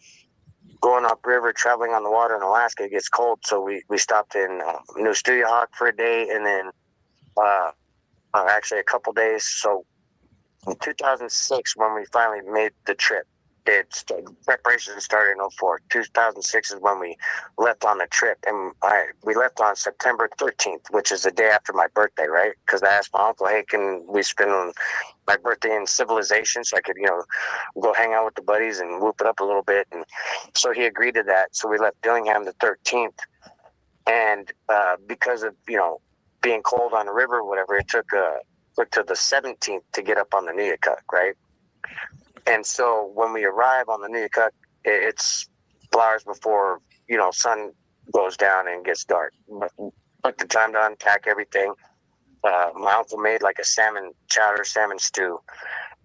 Speaker 4: going upriver, traveling on the water in Alaska, it gets cold. So we stopped in Nustuyahawk for a day, and then actually a couple days. So in 2006, when we finally made the trip, preparation started in 04. 2006 is when we left on the trip, and we left on September 13th, which is the day after my birthday, right? Because I asked my uncle, hey, can we spend my birthday in civilization so I could, go hang out with the buddies and whoop it up a little bit. And so he agreed to that. So we left Dillingham the 13th. And because of, being cold on the river or whatever, it took to the 17th to get up on the Nuyakuk, right? And so when we arrive on the Nuyakuk, it's hours before, sun goes down and gets dark. Took the time to unpack everything. My uncle made like a salmon chowder, salmon stew.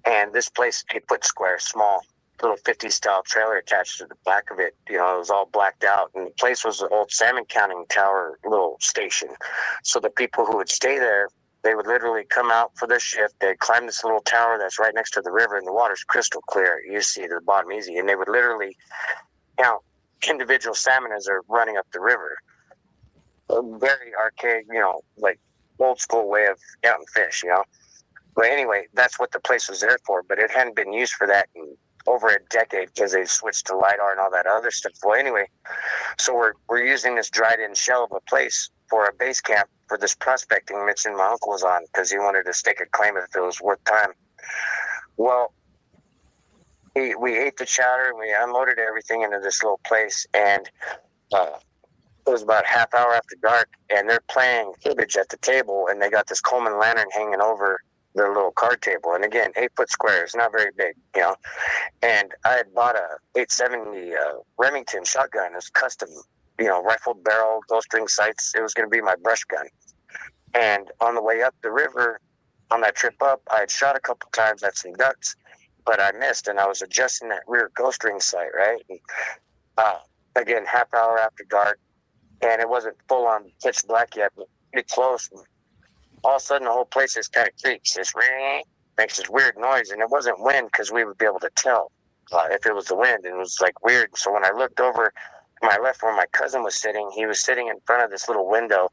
Speaker 4: And this place, 8-foot square, small, little 50 style trailer attached to the back of it. It was all blacked out. And the place was the old salmon counting tower little station. So the people who would stay there, they would literally come out for their shift. They'd climb this little tower that's right next to the river, and the water's crystal clear. You see it at the bottom easy. And they would literally count individual salmon as they're running up the river. A very archaic, like old school way of counting fish, But anyway, that's what the place was there for. But it hadn't been used for that in over a decade because they switched to LiDAR and all that other stuff. Well, anyway, so we're using this dried-in shell of a place for a base camp for this prospecting mission my uncle was on, because he wanted to stake a claim if it was worth time. Well, we ate the chowder and we unloaded everything into this little place, and it was about half hour after dark, and they're playing cribbage at the table, and they got this Coleman lantern hanging over their little card table. And again, 8-foot square, it's not very big, And I had bought a 870 Remington shotgun. It was custom, rifled barrel, bowstring sights. It was going to be my brush gun. And on the way up the river, on that trip up, I had shot a couple times at some ducks, but I missed, and I was adjusting that rear ghost ring sight, right? And, again, half hour after dark, and it wasn't full on pitch black yet, but pretty close. All of a sudden, the whole place just kind of creaks. This makes this weird noise, and it wasn't wind, because we would be able to tell if it was the wind, and it was like weird. So when I looked over to my left where my cousin was sitting, he was sitting in front of this little window,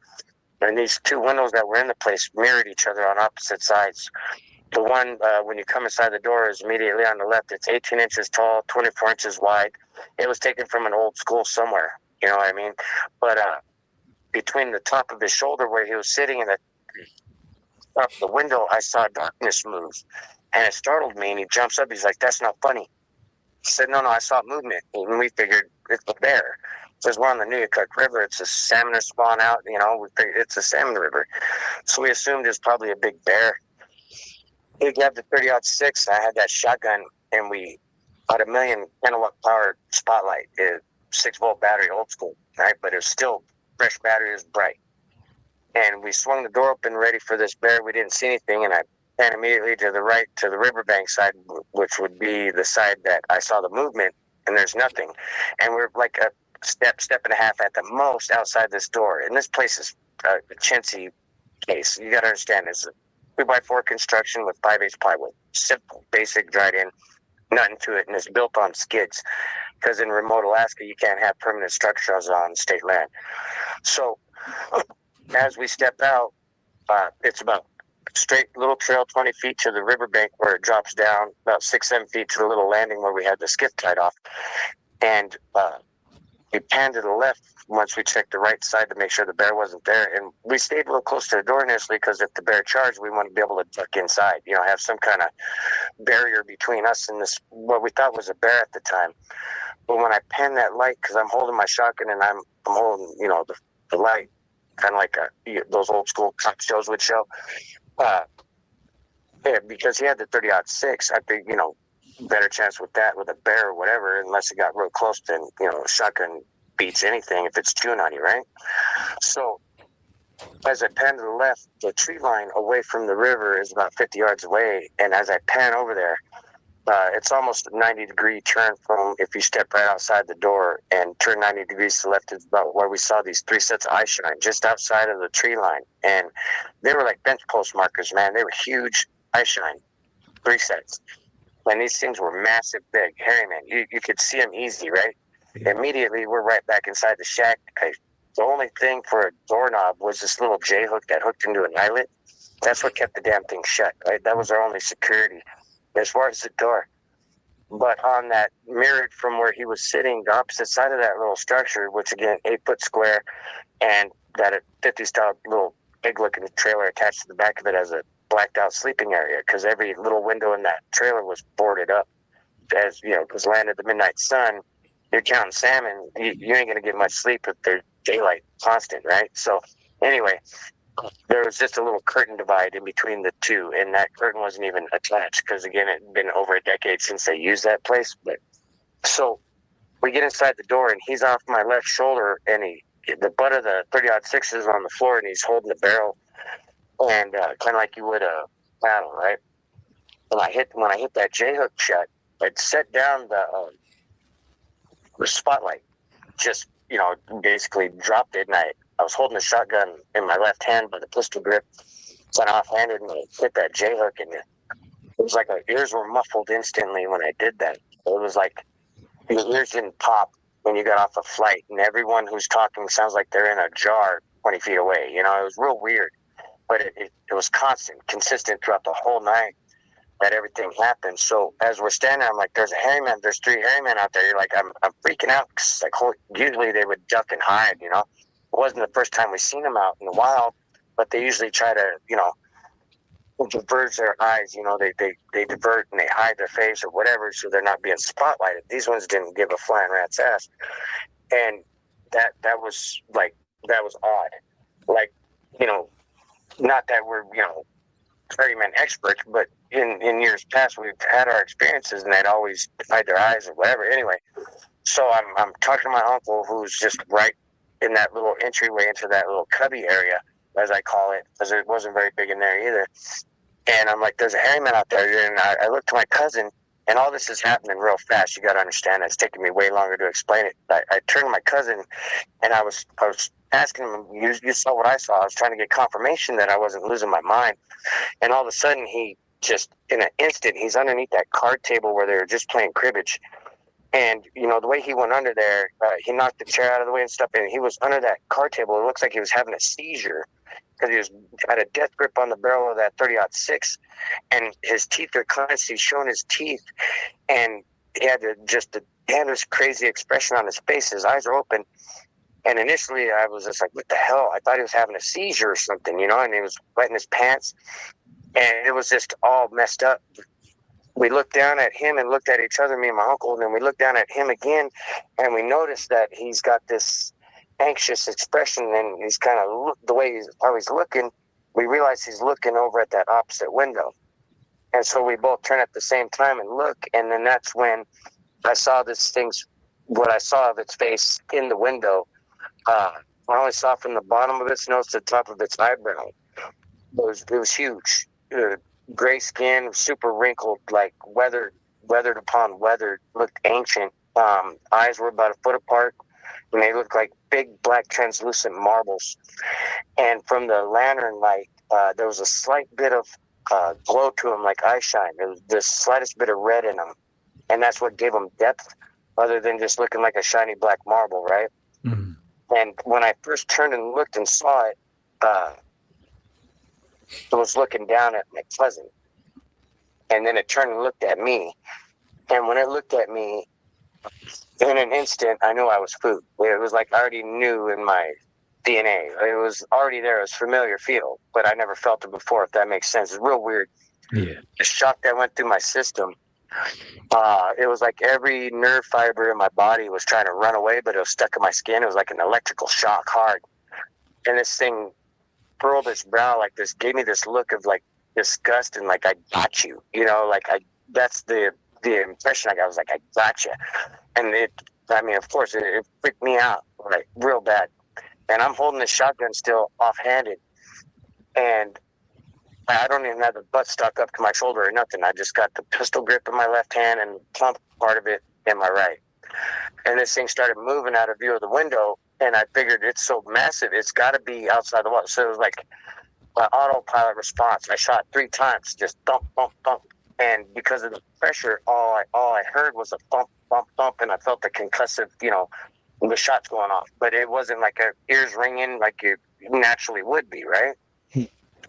Speaker 4: and these two windows that were in the place mirrored each other on opposite sides. The one, when you come inside the door, is immediately on the left. It's 18 inches tall, 24 inches wide. It was taken from an old school somewhere, you know what I mean? But between the top of his shoulder where he was sitting and the top of the window, I saw darkness move. And it startled me, and he jumps up. He's like, that's not funny. He said, no, I saw movement. And we figured it's a bear. Says we're on the Nuyakuk River. It's a salmon spawn out. We figured it's a salmon river. So we assumed it's probably a big bear. He grabbed the 30-06. I had that shotgun, and we had a 1,000,000 kilowatt power spotlight, 6-volt battery, old school, right? But it was still fresh battery, it was bright. And we swung the door open ready for this bear. We didn't see anything, and I ran immediately to the right to the riverbank side, which would be the side that I saw the movement, and there's nothing. And we're like a step and a half at the most outside this door. And this place is a chintzy case. You got to understand, it's a 2x4 construction with 5/8 plywood. Simple, basic, dried in, nothing to it, and it's built on skids. Because in remote Alaska, you can't have permanent structures on state land. So as we step out, it's about straight little trail 20 feet to the riverbank where it drops down about 6-7 feet to the little landing where we had the skiff tied off. And we panned to the left once we checked the right side to make sure the bear wasn't there. And we stayed a little close to the door initially because if the bear charged, we wanted to be able to duck inside, have some kind of barrier between us and this, what we thought was a bear at the time. But when I panned that light, because I'm holding my shotgun and I'm holding, the light, kind of like those old school cop shows would show. Because he had the 30-06, I think, better chance with that, with a bear or whatever, unless it got real close, then, shotgun beats anything if it's chewing on you, right? So as I pan to the left, the tree line away from the river is about 50 yards away. And as I pan over there, it's almost a 90-degree turn from if you step right outside the door and turn 90 degrees to the left is about where we saw these 3 sets of eye shine just outside of the tree line. And they were like bench post markers, man. They were huge eye shine, 3 sets. And these things were massive, big, hairy, man. You could see them easy, right? Yeah. Immediately, we're right back inside the shack. The only thing for a doorknob was this little J-hook that hooked into an eyelet. That's what kept the damn thing shut, right? That was our only security as far as the door. But on that, mirrored from where he was sitting, the opposite side of that little structure, which again, 8-foot square, and that 50-style little big-looking trailer attached to the back of it as a blacked-out sleeping area, because every little window in that trailer was boarded up. As you know, because land of the midnight sun, you're counting salmon, you ain't gonna get much sleep if there's daylight constant, right? So anyway, there was just a little curtain divide in between the two, and that curtain wasn't even attached because again, it had been over a decade since they used that place. But so we get inside the door, and he's off my left shoulder, and the butt of the 30-06 is on the floor, and he's holding the barrel, and kind of like you would a paddle, right? When I hit that J hook shut, I'd set down the spotlight, just basically dropped it, and I was holding the shotgun in my left hand by the pistol grip, so I offhanded, and I hit that J hook, and it was like my ears were muffled instantly when I did that. It was like your ears didn't pop when you got off a flight, and everyone who's talking sounds like they're in a jar 20 feet away. It was real weird, but it was constant, consistent throughout the whole night that everything happened. So as we're standing there, I'm like, there's 3 hairy men out there. You're like, I'm freaking out, because usually they would duck and hide, It wasn't the first time we've seen them out in the wild, but they usually try to, diverge their eyes, they divert and they hide their face or whatever, so they're not being spotlighted. These ones didn't give a flying rat's ass. And that was odd. Like, not that we're, hairy men experts, but in years past, we've had our experiences, and they'd always hide their eyes or whatever. Anyway, so I'm talking to my uncle, who's just right in that little entryway into that little cubby area, as I call it, because it wasn't very big in there either. And I'm like, there's a hairy man out there. And I look to my cousin, and all this is happening real fast. You got to understand, it's taking me way longer to explain it. I turned to my cousin, and I was asking him, you saw what I saw. I was trying to get confirmation that I wasn't losing my mind. And all of a sudden, he just, in an instant, he's underneath that card table where they were just playing cribbage. And, the way he went under there, he knocked the chair out of the way and stuff, and he was under that card table. It looks like he was having a seizure, because he had a death grip on the barrel of that 30-06, and his teeth are constantly showing his teeth, and he had this crazy expression on his face. His eyes are open, and initially I was just like, what the hell? I thought he was having a seizure or something, and he was wetting his pants, and it was just all messed up. We looked down at him and looked at each other, me and my uncle, and then we looked down at him again, and we noticed that he's got this anxious expression, and he's kind of the way how he's looking. We realize he's looking over at that opposite window, and so we both turn at the same time and look, and then that's when I saw what I saw of its face in the window. I only saw from the bottom of its nose to the top of its eyebrow. It was huge, gray skin, super wrinkled, like weathered upon weathered, looked ancient. Eyes were about a foot apart, and they looked like big black translucent marbles. And from the lantern light, there was a slight bit of glow to them, like eye shine. There was the slightest bit of red in them, and that's what gave them depth, other than just looking like a shiny black marble, right? Mm-hmm. And when I first turned and looked and saw it, I was looking down at my cousin, and then it turned and looked at me. And when it looked at me, in an instant, I knew I was food. It was like I already knew in my DNA. It was already there. It was familiar feel, but I never felt it before, if that makes sense. It's real weird. Yeah. The shock that went through my system, it was like every nerve fiber in my body was trying to run away, but it was stuck in my skin. It was like an electrical shock, hard. And this thing furrowed its brow like this, gave me this look of like disgust and like, I got you. That's the impression I got. I was like, I got you. And it I mean, of course, it freaked me out, like, real bad. And I'm holding the shotgun still offhanded. And I don't even have the butt stuck up to my shoulder or nothing. I just got the pistol grip in my left hand and the plump part of it in my right. And this thing started moving out of view of the window. And I figured it's so massive, it's got to be outside the wall. So it was like an autopilot response. I shot 3 times, just thump, thump, thump. And because of the pressure, all I heard was a thump, thump, thump. And I felt the concussive, the shots going off. But it wasn't like ears ringing like it naturally would be, right?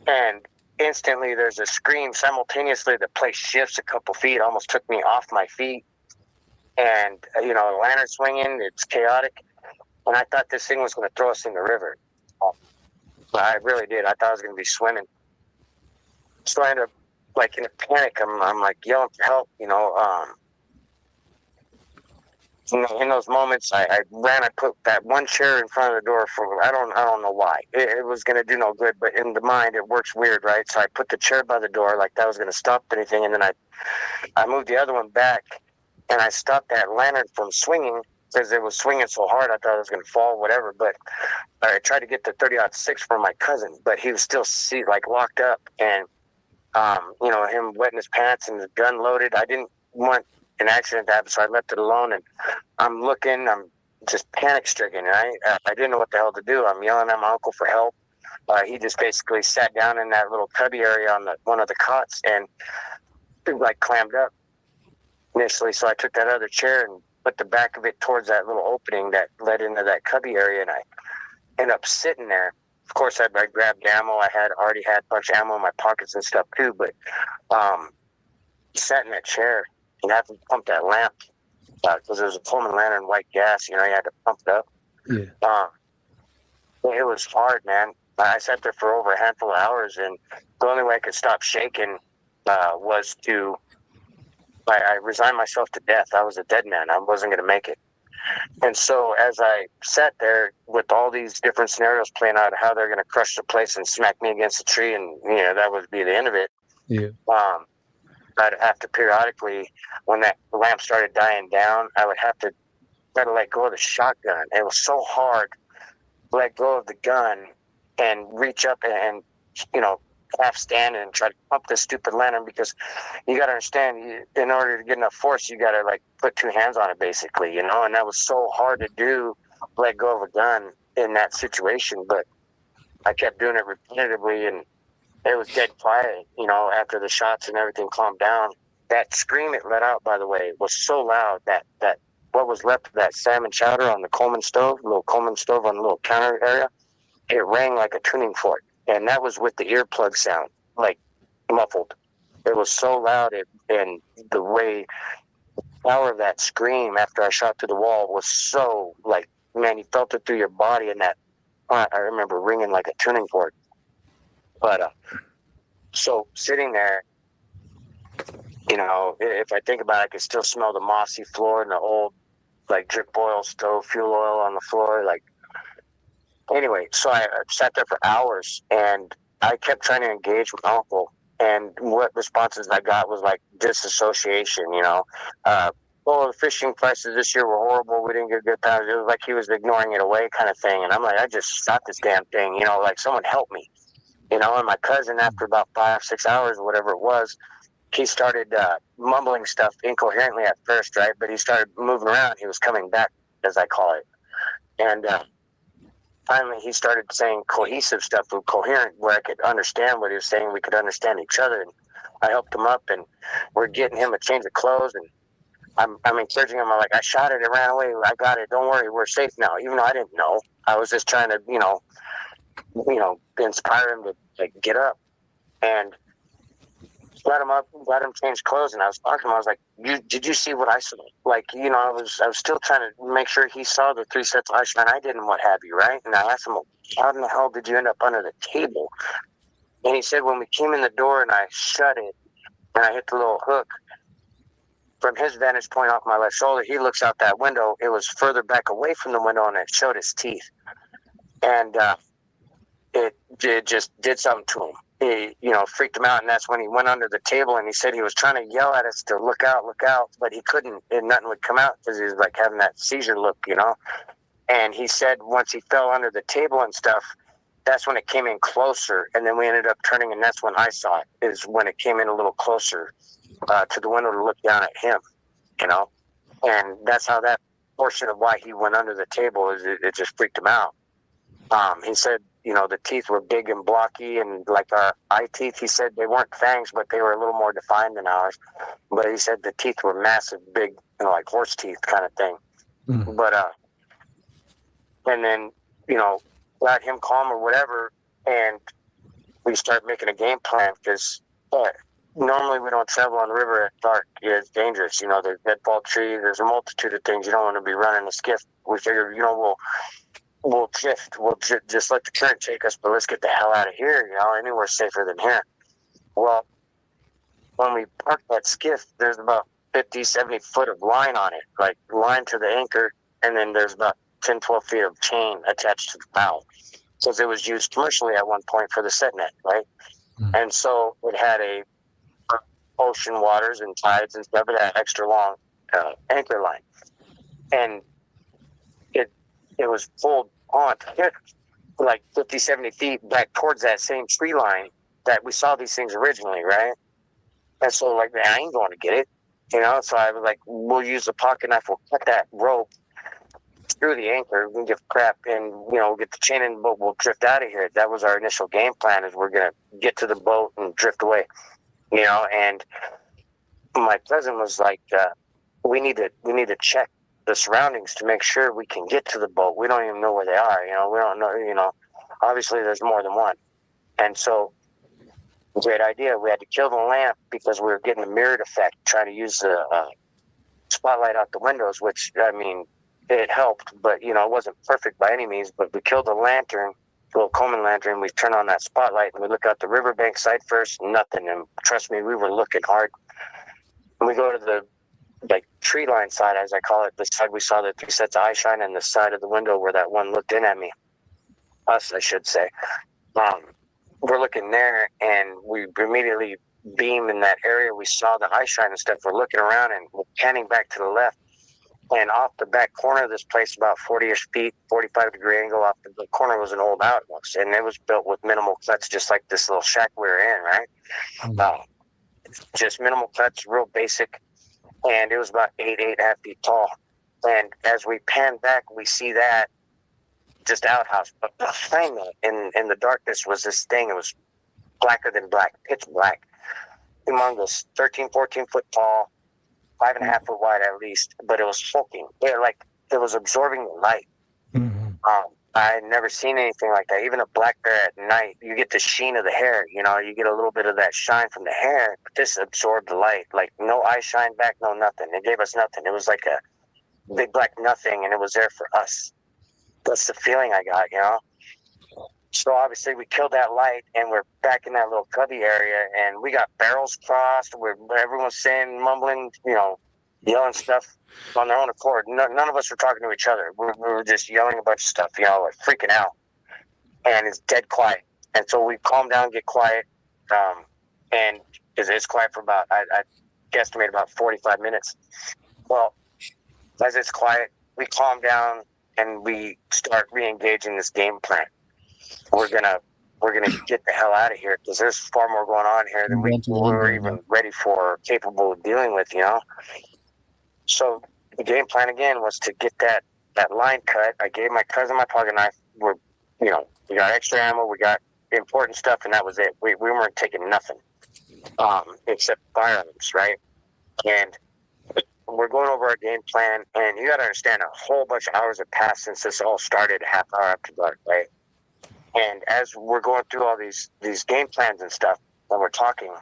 Speaker 4: And instantly there's a scream. Simultaneously, the place shifts a couple feet, almost took me off my feet. And, the lantern swinging, it's chaotic. And I thought this thing was going to throw us in the river. I really did. I thought I was going to be swimming. So I ended up, like, in a panic. I'm like yelling for help, in those moments, I ran. I put that one chair in front of the door for I don't know why. It was going to do no good, but in the mind, it works weird, right? So I put the chair by the door like that was going to stop anything, and then I moved the other one back, and I stopped that lantern from swinging because it was swinging so hard. I thought it was going to fall, whatever. But I tried to get the 30-06 from my cousin, but he was still locked up, and him wetting his pants and the gun loaded. I didn't want an accident to happen, so I left it alone. And I'm looking, I'm just panic stricken. I didn't know what the hell to do. I'm yelling at my uncle for help. He just basically sat down in that little cubby area on one of the cots and clammed up initially. So I took that other chair and put the back of it towards that little opening that led into that cubby area, and I ended up sitting there. Of course, I grabbed ammo. I already had a bunch of ammo in my pockets and stuff too, but sat in that chair and had to pump that lamp because it was a Pullman lantern, white gas. You had to pump it up.
Speaker 2: Yeah.
Speaker 4: It was hard, man. I sat there for over a handful of hours, and the only way I could stop shaking was to. I resigned myself to death. I was a dead man. I wasn't going to make it. And so as I sat there with all these different scenarios playing out, how they're going to crush the place and smack me against the tree, and that would be the end of it.
Speaker 2: Yeah.
Speaker 4: I'd have to periodically, when that lamp started dying down, I would have to try to let go of the shotgun. It was so hard to let go of the gun and reach up and half stand and try to pump this stupid lantern, because you got to understand, in order to get enough force, you got to put 2 hands on it basically, and that was so hard to do, let go of a gun in that situation. But I kept doing it repetitively, and it was dead quiet, after the shots and everything calmed down. That scream it let out, by the way, was so loud that what was left of that salmon chowder on the Coleman stove, little Coleman stove on the little counter area, it rang like a tuning fork. And that was with the earplug sound, muffled. It was so loud, and the way, the power of that scream after I shot through the wall was so, man, you felt it through your body, and that, I remember ringing like a tuning fork. But, so sitting there, if I think about it, I could still smell the mossy floor and the old, drip oil stove, fuel oil on the floor, Anyway, so I sat there for hours, and I kept trying to engage with Uncle, and what responses I got was disassociation, the fishing prices this year were horrible. We didn't get good times. It was like he was ignoring it away kind of thing. And I'm like, I just shot this damn thing, someone help me, and my cousin, after about 5-6 hours or whatever it was, he started mumbling stuff incoherently at first, right? But he started moving around. He was coming back, as I call it. And, finally, he started saying cohesive stuff, coherent, where I could understand what he was saying. We could understand each other. And I helped him up, and we're getting him a change of clothes. And I'm encouraging him. I'm like, I shot it. It ran away. I got it. Don't worry. We're safe now. Even though I didn't know. I was just trying to, inspire him to get up. And got him up, got him change clothes, and I was talking to him. I was like, did you see what I saw? I was still trying to make sure he saw the 3 sets of eyes, and I didn't, what have you, right? And I asked him, how in the hell did you end up under the table? And he said, when we came in the door and I shut it, and I hit the little hook, from his vantage point off my left shoulder, he looks out that window. It was further back away from the window, and it showed his teeth. And it just did something to him. it, freaked him out, and that's when he went under the table, and he said he was trying to yell at us to look out, but he couldn't, and nothing would come out because he was like having that seizure look, And he said once he fell under the table and stuff, that's when it came in closer, and then we ended up turning, and that's when I saw it, is when it came in a little closer to the window to look down at him, and that's how that portion of why he went under the table is it just freaked him out. He said, the teeth were big and blocky, and like our eye teeth, he said they weren't fangs, but they were a little more defined than ours. But he said the teeth were massive, big, like horse teeth kind of thing. Mm. But, and then, got him calm or whatever, and we start making a game plan because normally we don't travel on the river at dark. It's dangerous. There's deadfall trees. There's a multitude of things. You don't want to be running a skiff. We figure, we'll drift. We'll just let the current take us, but let's get the hell out of here. Anywhere safer than here. Well, when we parked that skiff, there's about 50, 70 foot of line on it, like line to the anchor, and then there's about 10, 12 feet of chain attached to the bow. Because it was used commercially at one point for the set net, right? Mm-hmm. And so it had a ocean waters and tides and stuff, it had extra long anchor line. And it was pulled on like 50, 70 feet back towards that same tree line that we saw these things originally, right? And so, like, man, I ain't going to get it, So I was like, we'll use the pocket knife, we'll cut that rope through the anchor, we can give crap, and, we'll get the chain in the boat, we'll drift out of here. That was our initial game plan, is we're going to get to the boat and drift away, And my cousin was like, we need to check the surroundings to make sure we can get to the boat. We don't even know where they are, we don't know, obviously there's more than one. And so, great idea. We had to kill the lamp because we were getting a mirrored effect, trying to use the spotlight out the windows, which, it helped, but, it wasn't perfect by any means. But we killed the lantern, the little Coleman lantern. We turned on that spotlight, and we look out the riverbank side first, nothing. And trust me, we were looking hard. And we go to the tree line side, as I call it, the side we saw the 3 sets of eye shine, and the side of the window where that one looked in at me. Us, I should say. We're looking there, and we immediately beam in that area. We saw the eye shine and stuff. We're looking around, and we're panning back to the left. And off the back corner of this place, about 40-ish feet, 45-degree angle off the corner, was an old outhouse. And it was built with minimal cuts, just like this little shack we were in, right? Mm-hmm. Just minimal cuts, real basic. And it was about 8.5 feet tall. And as we pan back, we see that just outhouse. But behind that, in the darkness, was this thing. It was blacker than black, pitch black. Humongous, 13, 14 foot tall, 5.5 foot wide at least. But it was hulking. It was absorbing the light. Mm-hmm. I had never seen anything like that. Even a black bear at night, you get the sheen of the hair. You get a little bit of that shine from the hair. But this absorbed the light. Like, no eye shine back, no nothing. It gave us nothing. It was like a big black nothing, and it was there for us. That's the feeling I got, So obviously we killed that light, and we're back in that little cubby area, and we got barrels crossed where everyone's saying, mumbling, yelling stuff on their own accord. None of us were talking to each other. We were just yelling a bunch of stuff, like freaking out. And it's dead quiet. And so we calm down, get quiet, and it's quiet for about, I guesstimate about 45 minutes. Well, as it's quiet, we calm down, and we start re-engaging this game plan. We're gonna get the hell out of here because there's far more going on here than we were even ready for or capable of dealing with, So the game plan again was to get that line cut. I gave my cousin my pocket knife. We got extra ammo, we got important stuff, and that was it. We weren't taking nothing except firearms, right? And we're going over our game plan, and you got to understand, a whole bunch of hours have passed since this all started, a half hour after dark, right? And as we're going through all these game plans and stuff, when we're talking,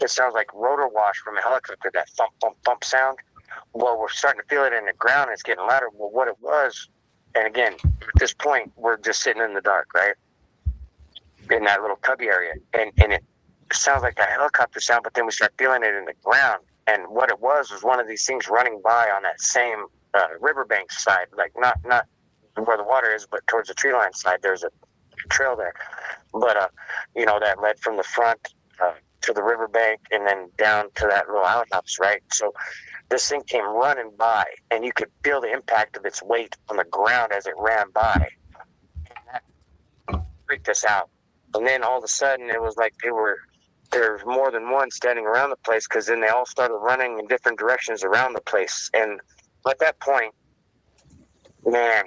Speaker 4: it sounds like rotor wash from a helicopter, that thump, thump, thump sound. Well, we're starting to feel it in the ground, and it's getting louder. Well, what it was, and again, at this point, we're just sitting in the dark, right? In that little cubby area. And it sounds like a helicopter sound, but then we start feeling it in the ground. And what it was one of these things running by on that same riverbank side, like not where the water is, but towards the tree line side. There's a trail there, but you know, that led from the front to the riverbank and then down to that little outhouse, right? So this thing came running by, and you could feel the impact of its weight on the ground as it ran by. And that freaked us out. And then all of a sudden, it was like there was more than one standing around the place, because then they all started running in different directions around the place. And at that point, man,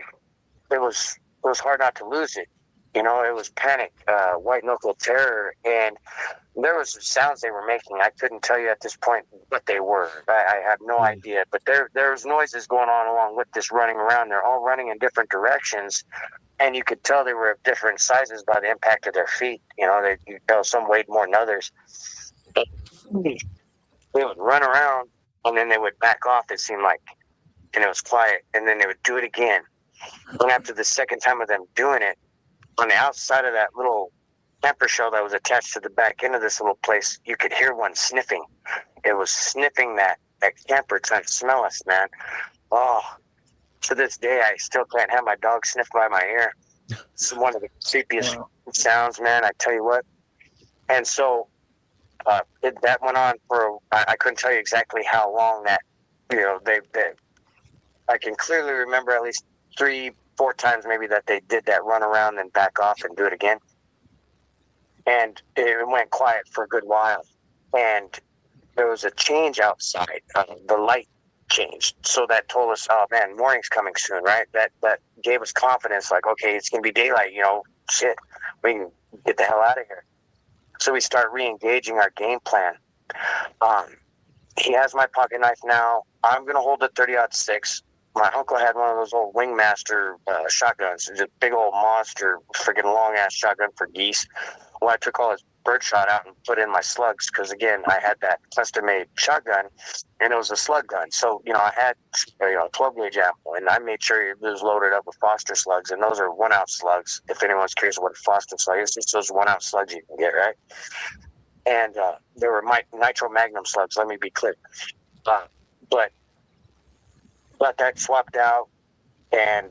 Speaker 4: it was hard not to lose it. You know, it was panic, white knuckle terror, and there was some sounds they were making. I couldn't tell you at this point what they were. I have no idea. But there's noises going on along with this running around. They're all running in different directions, and you could tell they were of different sizes by the impact of their feet. You know, you could tell some weighed more than others. But they would run around, and then they would back off, it seemed like, and it was quiet, and then they would do it again. And after the second time of them doing it, on the outside of that little camper shell that was attached to the back end of this little place, you could hear one sniffing. It was sniffing that camper trying to smell us, man. Oh, to this day, I still can't have my dog sniff by my ear. It's one of the creepiest sounds, man, I tell you what. And so that went on for, I couldn't tell you exactly how long that, you know, I can clearly remember at least 3-4 times maybe that they did that run around and back off and do it again. And it went quiet for a good while. And there was a change outside. The light changed. So that told us, oh man, morning's coming soon, right? That gave us confidence, like, okay, it's going to be daylight, you know, shit, we can get the hell out of here. So we start re-engaging our game plan. He has my pocket knife now. I'm going to hold the 30-06. My uncle had one of those old Wingmaster shotguns. It's a big old monster, freaking long-ass shotgun for geese. Well, I took all his birdshot out and put in my slugs because, again, I had that custom-made shotgun, and it was a slug gun. So, you know, I had, you know, a 12-gauge ammo, and I made sure it was loaded up with Foster slugs, and those are 1-ounce slugs. If anyone's curious what a Foster slug is, it's those 1-ounce slugs you can get, right? And there were nitro magnum slugs, let me be clear. But that swapped out, and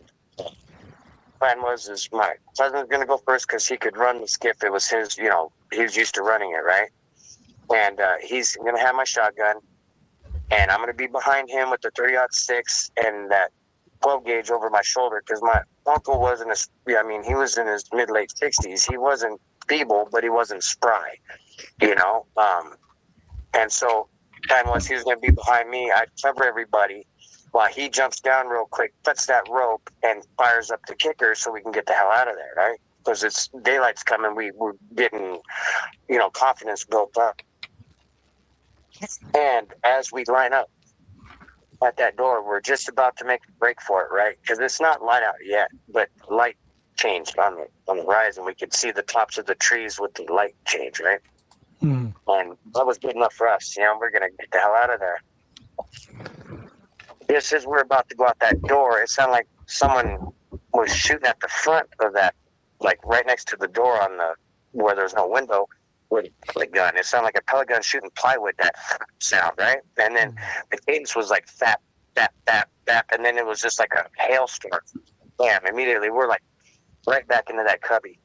Speaker 4: plan was my cousin was going to go first because he could run the skiff. It was his, you know, he was used to running it, right? And he's going to have my shotgun, and I'm going to be behind him with the 30-06 and that 12 gauge over my shoulder, because my uncle wasn't he was in his mid-late 60s. He wasn't feeble, but he wasn't spry, you know? And so plan was he was going to be behind me. I'd cover everybody while he jumps down real quick, cuts that rope, and fires up the kicker so we can get the hell out of there, right? Because it's daylight's coming. We're getting, you know, confidence built up. And as we line up at that door, we're just about to make a break for it, right? Because it's not light out yet, but light changed on the horizon. We could see the tops of the trees with the light change, right? Mm. And that was good enough for us. You know, we're going to get the hell out of there. Just as we're about to go out that door, it sounded like someone was shooting at the front of that, like right next to the door where there's no window, with a pellet gun. It sounded like a pellet gun shooting plywood, that sound, right? And then the cadence was like thap, thap, thap, thap, and then it was just like a hailstorm. Bam, immediately we're like right back into that cubby.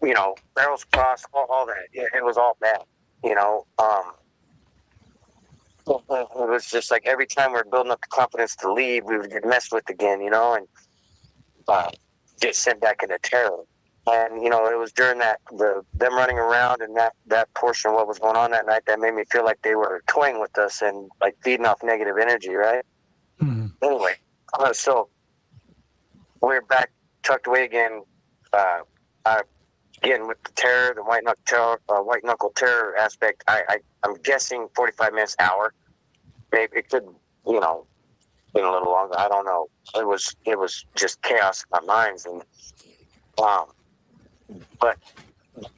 Speaker 4: You know, barrels crossed, all that. Yeah, it was all bad, you know. It was just like every time we were building up the confidence to leave, we would get messed with again, you know, and get sent back into terror. And, you know, it was during them running around and that portion of what was going on that night that made me feel like they were toying with us and like feeding off negative energy, right? Mm-hmm. Anyway, so we're back tucked away again. Again, with the terror, the white knuckle terror aspect, I'm guessing 45 minutes, hour. Maybe it could, you know, been a little longer. I don't know. It was just chaos in my minds, and but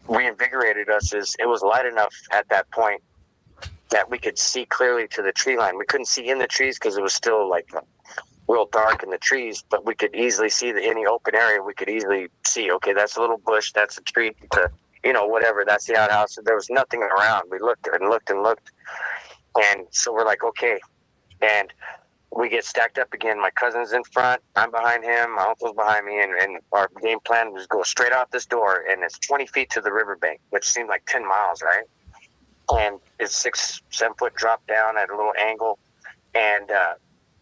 Speaker 4: reinvigorated us is it was light enough at that point that we could see clearly to the tree line. We couldn't see in the trees because it was still like real dark in the trees, but we could easily see any open area. We could easily see, okay, that's a little bush, that's a tree, you know, whatever, that's the outhouse. There was nothing around. We looked and looked and looked. And so we're like, okay. And we get stacked up again. My cousin's in front, I'm behind him, my uncle's behind me, and our game plan was go straight out this door, and it's 20 feet to the riverbank, which seemed like 10 miles, right? And it's 6-7 foot drop down at a little angle, and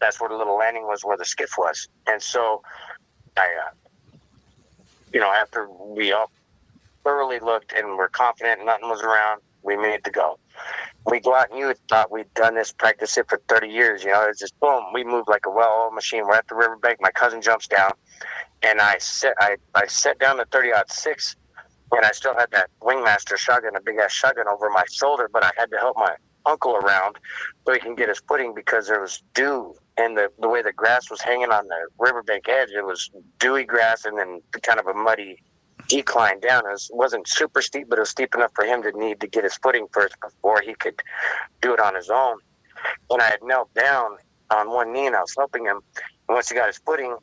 Speaker 4: that's where the little landing was, where the skiff was. And so I, after we all thoroughly looked and were confident nothing was around, we made it to go. We go out, and you had thought we'd done this, practice it for 30 years. It's just boom. We moved like a well-oiled machine. We're at the riverbank. My cousin jumps down, and I set down the 30-06, and I still had that Wingmaster shotgun, a big-ass shotgun over my shoulder, but I had to help my uncle around so he can get his footing because there was dew, and the way the grass was hanging on the riverbank edge, it was dewy grass and then kind of a muddy decline down. It wasn't super steep, but it was steep enough for him to need to get his footing first before he could do it on his own. And I had knelt down on one knee, and I was helping him. And once he got his footing,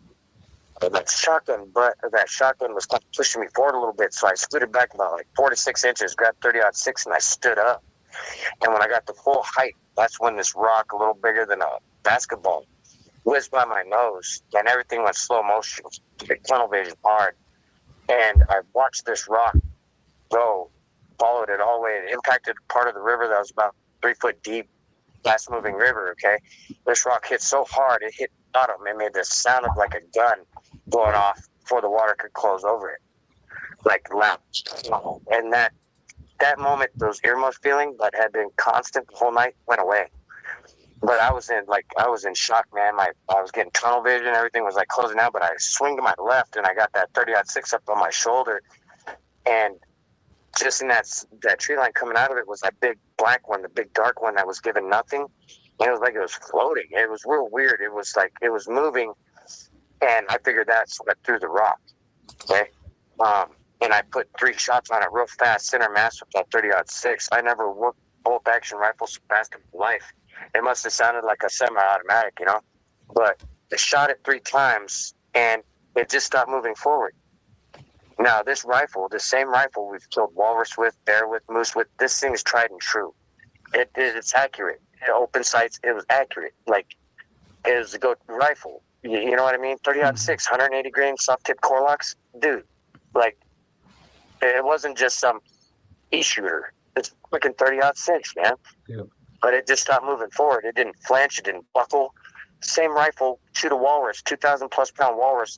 Speaker 4: that shotgun was kind of pushing me forward a little bit, so I scooted back about like 4 to 6 inches, grabbed 30-06, and I stood up. And when I got the full height, that's when this rock, a little bigger than a basketball, whizzed by my nose, and everything went slow motion, tunnel vision hard. And I watched this rock go, followed it all the way. It impacted part of the river that was about 3 foot deep, fast moving river, okay? This rock hit so hard, it hit bottom. It made this sound of like a gun going off before the water could close over it, like loud. And that moment, those earmuffs feeling that had been constant the whole night went away. But I was in shock, man. I was getting tunnel vision. Everything was like closing out, but I swing to my left and I got that 30-06 up on my shoulder. And just in that tree line coming out of it was that big black one, the big dark one that was giving nothing. And it was like it was floating. It was real weird. It was like it was moving. And I figured that's what threw the rock. Okay. And I put 3 shots on it real fast, center mass with that 30-06. I never worked bolt action rifles so fast in my life. It must have sounded like a semi-automatic, but I shot it 3 times and it just stopped moving forward. Now, this same rifle we've killed walrus with, bear with, moose with, this thing is tried and true. It's accurate. Open sights, it was accurate. Like, it was a good rifle. You know what I mean? 30-06, 180 grain soft tip core locks. Dude, like, it wasn't just some e-shooter. It's freaking 30-06, man.
Speaker 2: Yeah.
Speaker 4: But it just stopped moving forward. It didn't flinch. It didn't buckle. Same rifle, shoot a walrus, 2,000+ pound walrus.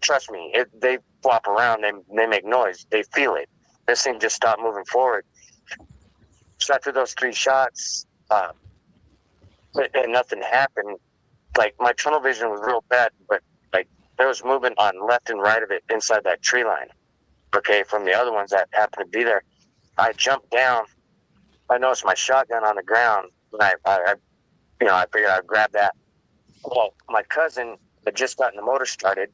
Speaker 4: Trust me, they flop around. They make noise. They feel it. This thing just stopped moving forward. So after those 3 shots, and nothing happened. Like, my tunnel vision was real bad, but like there was movement on left and right of it inside that tree line. Okay, from the other ones that happened to be there. I jumped down. I noticed my shotgun on the ground, and I figured I'd grab that. Well, my cousin had just gotten the motor started.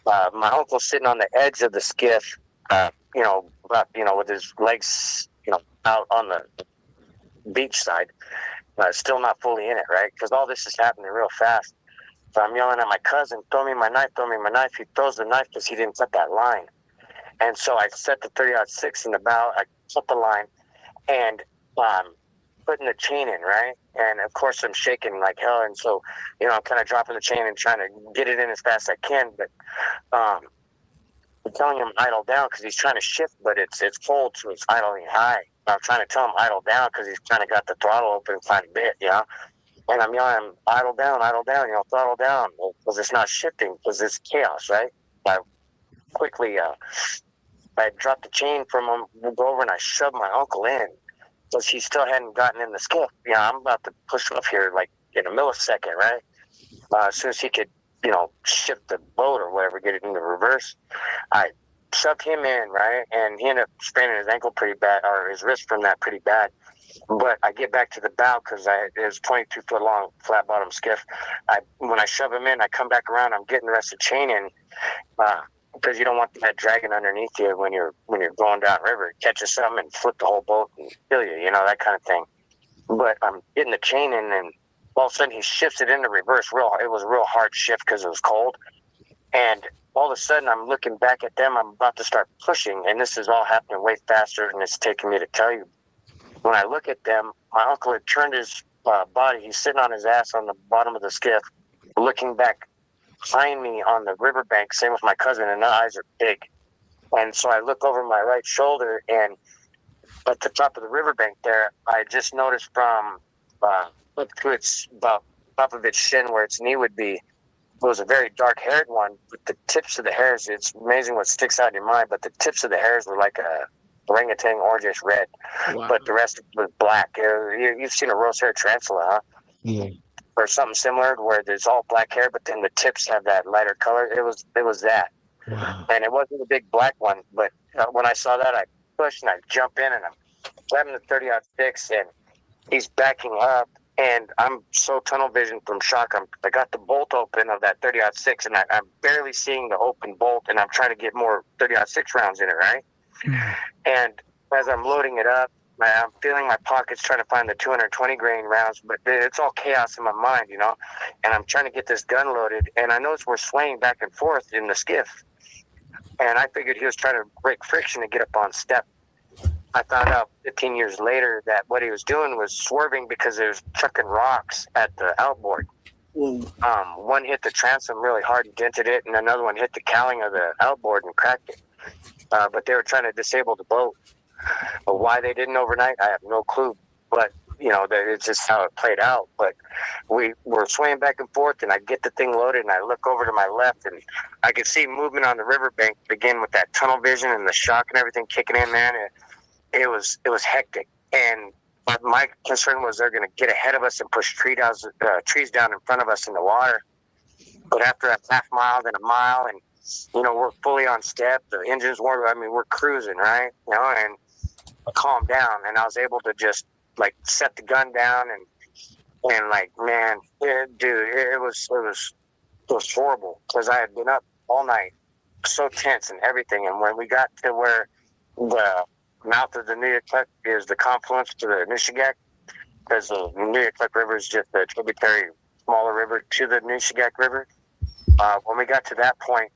Speaker 4: My uncle's sitting on the edge of the skiff, with his legs, out on the beach side, still not fully in it, right? Because all this is happening real fast. So I'm yelling at my cousin, throw me my knife, throw me my knife. He throws the knife because he didn't cut that line. And so I set the 30-06 in the bow, I cut the line, and putting the chain in, right? And of course I'm shaking like hell, and so I'm kind of dropping the chain and trying to get it in as fast as I can, but I'm telling him idle down because he's trying to shift, but it's cold, so it's idling high. I'm trying to tell him idle down because he's kind of got the throttle open quite a bit, and I'm yelling him idle down, throttle down, because it's not shifting, because it's chaos, right? I quickly I dropped the chain from him, we'll go over, and I shoved my uncle in because he still hadn't gotten in the skiff. I'm about to push off here like in a millisecond, right? As soon as he could, shift the boat or whatever, get it into reverse, I shoved him in, right? And he ended up spraining his ankle pretty bad, or his wrist from that pretty bad. But I get back to the bow because it was 22 foot long, flat bottom skiff. When I shove him in, I come back around, I'm getting the rest of the chain in. Because you don't want that dragging underneath you when you're going down river. It catches something and flip the whole boat and kill you, that kind of thing. But I'm getting the chain in, and all of a sudden he shifts it into reverse. It was a real hard shift because it was cold. And all of a sudden I'm looking back at them. I'm about to start pushing, and this is all happening way faster than it's taking me to tell you. When I look at them, my uncle had turned his body. He's sitting on his ass on the bottom of the skiff, looking back behind me on the riverbank. Same with my cousin, and their eyes are big. And so I look over my right shoulder, and at the top of the riverbank there, I just noticed from up to its about top of its shin where its knee would be, it was a very dark-haired one, but the tips of the hairs, it's amazing what sticks out in your mind, but the tips of the hairs were like a orangutan orangish red, but the rest was black. You've seen a rose-haired tarantula, huh?
Speaker 2: Yeah.
Speaker 4: Or something similar where there's all black hair, but then the tips have that lighter color. It was that.
Speaker 2: Wow.
Speaker 4: And it wasn't a big black one, but when I saw that, I pushed and I jump in and I'm grabbing the 30-06 and he's backing up. And I'm so tunnel vision from shock. I got the bolt open of that 30-06 and I'm barely seeing the open bolt, and I'm trying to get more 30-06 rounds in it, right? And as I'm loading it up, I'm feeling my pockets trying to find the 220 grain rounds, but it's all chaos in my mind, you know? And I'm trying to get this gun loaded, and I notice we're swaying back and forth in the skiff. And I figured he was trying to break friction to get up on step. I found out 15 years later that what he was doing was swerving because he was chucking rocks at the outboard.
Speaker 3: Whoa.
Speaker 4: One hit the transom really hard and dented it, and another one hit the cowling of the outboard and cracked it. But they were trying to disable the boat. But why they didn't overnight, I have no clue. But, you know, it's just how it played out. But we were swaying back and forth, and I get the thing loaded, and I look over to my left, and I could see movement on the riverbank begin with that tunnel vision and the shock and everything kicking in, man. It was hectic, and my concern was they're going to get ahead of us and push trees down in front of us in the water. But after a half mile, then a mile, and you know we're fully on step. The engine's warm. I mean, we're cruising, right? You know, and I calmed down, and I was able to just like set the gun down and like, man, dude, it was horrible because I had been up all night, so tense and everything. And when we got to where the mouth of the Nuyotluck is the confluence to the Nushagak, because the Nuyotluck River is just a tributary, smaller river to the Nushagak River. When we got to that point,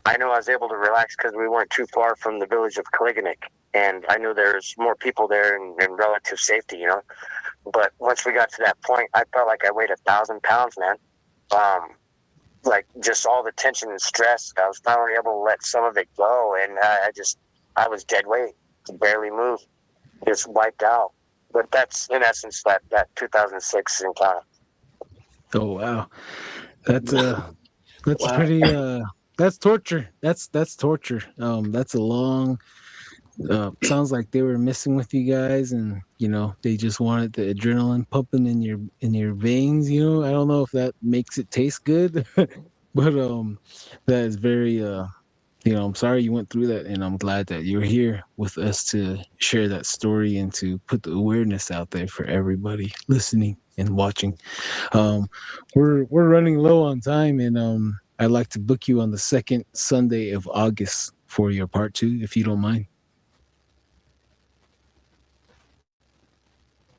Speaker 4: I knew I was able to relax because we weren't too far from the village of Kaliganik, and I knew there's more people there in relative safety, you know. But once we got to that point, I felt like I weighed 1,000 pounds, man. Like just all the tension and stress, I was finally able to let some of it go, and I was dead weight, barely moved, just wiped out. But that's in essence that 2006 encounter.
Speaker 2: Oh wow, that's
Speaker 3: Wow.
Speaker 2: pretty. That's torture. That's torture. That's a long. Sounds like they were messing with you guys, and you know they just wanted the adrenaline pumping in your veins. You know, I don't know if that makes it taste good, but that is very. You know, I'm sorry you went through that, and I'm glad that you're here with us to share that story and to put the awareness out there for everybody listening and watching. We're running low on time, and I'd like to book you on the second Sunday of August for your part 2, if you don't mind.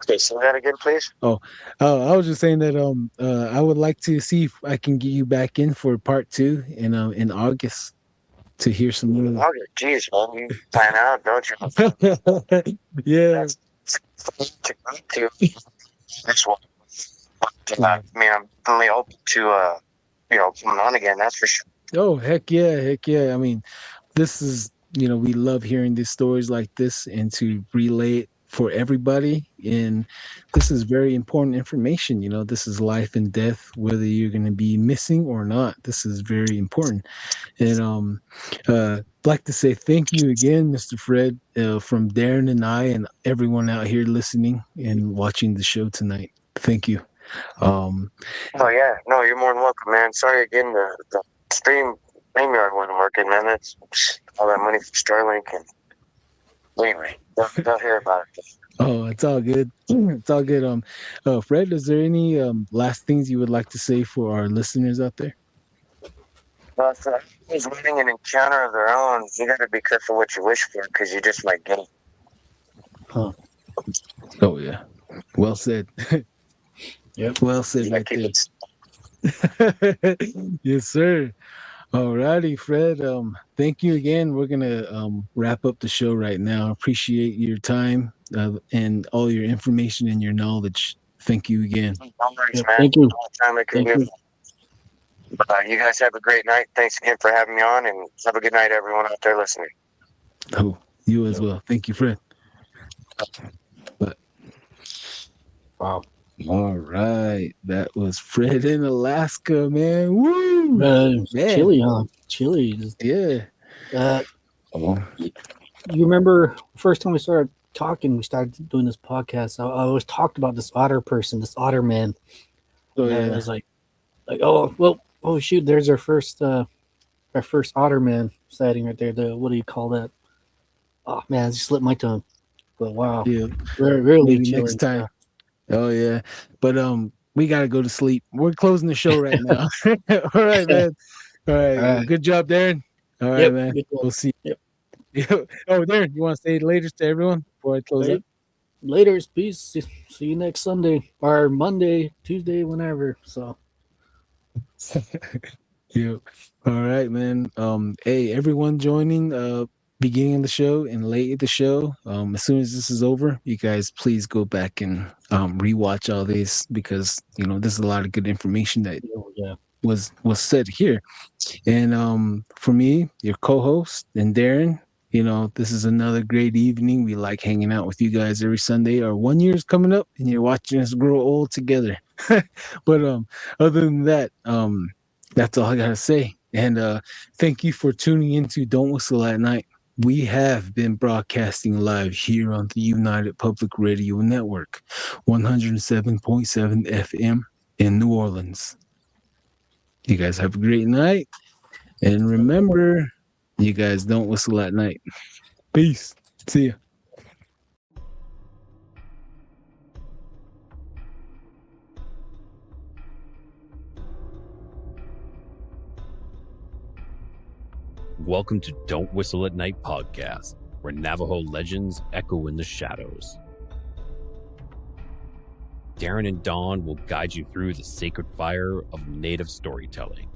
Speaker 4: Okay, say that again, please.
Speaker 2: I was just saying that I would like to see if I can get you back in for part 2 in August. To hear some more.
Speaker 4: Oh, geez, man, you plan out, don't you?
Speaker 2: Yeah.
Speaker 4: To this one. I mean, I'm definitely open to coming on again. That's for sure.
Speaker 2: Oh, heck yeah. I mean, this is, you know, we love hearing these stories like this and to relay it for everybody. And this is very important information. You know, this is life and death, whether you're going to be missing or not. This is very important. And I'd like to say thank you again, Mr. Fred, from Darren and I and everyone out here listening and watching the show tonight. Thank you.
Speaker 4: Oh yeah, no, you're more than welcome, man. Sorry again, the StreamYard wasn't working, man. That's all that money from Starlink, and anyway, they'll hear about it.
Speaker 2: Oh, it's all good. It's all good. Fred, is there any last things you would like to say for our listeners out there?
Speaker 4: Well, if anybody's running an encounter of their own, you got to be careful what you wish for because you just might get it.
Speaker 2: Huh. Oh yeah, well said.
Speaker 3: Yep.
Speaker 2: Well said right there. Yes, sir. Alrighty, Fred. Thank you again. We're gonna wrap up the show right now. Appreciate your time and all your information and your knowledge. Thank you again.
Speaker 4: No worries,
Speaker 3: Yeah,
Speaker 4: man.
Speaker 3: thank you.
Speaker 4: Anytime I can
Speaker 3: Thank
Speaker 4: do.
Speaker 3: you.
Speaker 4: You guys have a great night. Thanks again for having me on, and have a good night, everyone out there listening.
Speaker 2: Oh, you as well. Thank you, Fred.
Speaker 3: Wow.
Speaker 2: All right. That was Fred in Alaska, man. Woo!
Speaker 3: Man. Chilly, huh? Chilly.
Speaker 2: Yeah. Oh.
Speaker 3: You remember first time we started talking, we started doing this podcast. I always talked about this otter person, this otter man.
Speaker 2: Oh,
Speaker 3: And I
Speaker 2: yeah.
Speaker 3: was like, oh shoot, there's our first otter man sighting right there. The what do you call that? Oh man, it just slipped my tongue. But wow,
Speaker 2: Yeah.
Speaker 3: really
Speaker 2: Maybe
Speaker 3: chilly.
Speaker 2: next time. Oh, yeah. But we got to go to sleep. We're closing the show right now. All right, man. All right.
Speaker 3: All right.
Speaker 2: Well, good job, Darren. All right,
Speaker 3: Yep,
Speaker 2: man.
Speaker 3: good job.
Speaker 2: We'll see.
Speaker 3: Yep.
Speaker 2: Oh, Darren, you want to say later to everyone before I close up?
Speaker 3: Later, peace. See you next Sunday or Monday, Tuesday, whenever. So.
Speaker 2: Yeah. All right, man. Hey, everyone joining beginning of the show and late of the show. As soon as this is over, you guys please go back and rewatch all these because there's a lot of good information that was said here. And for me, your co-host and Darren, this is another great evening. We like hanging out with you guys every Sunday. Our 1 year is coming up and you're watching us grow old together. But other than that, that's all I gotta say. And thank you for tuning into Don't Whistle at Night. We have been broadcasting live here on the United Public Radio Network, 107.7 FM in New Orleans. You guys have a great night. And remember, you guys don't whistle at night. Peace. See ya.
Speaker 1: Welcome to Don't Whistle at Night podcast, where Navajo legends echo in the shadows. Darren and Dawn will guide you through the sacred fire of native storytelling,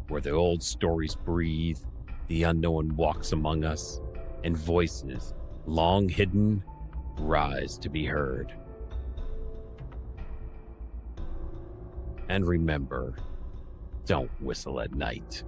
Speaker 1: where the old stories breathe, the unknown walks among us, and voices, long hidden, rise to be heard. And remember, don't whistle at night.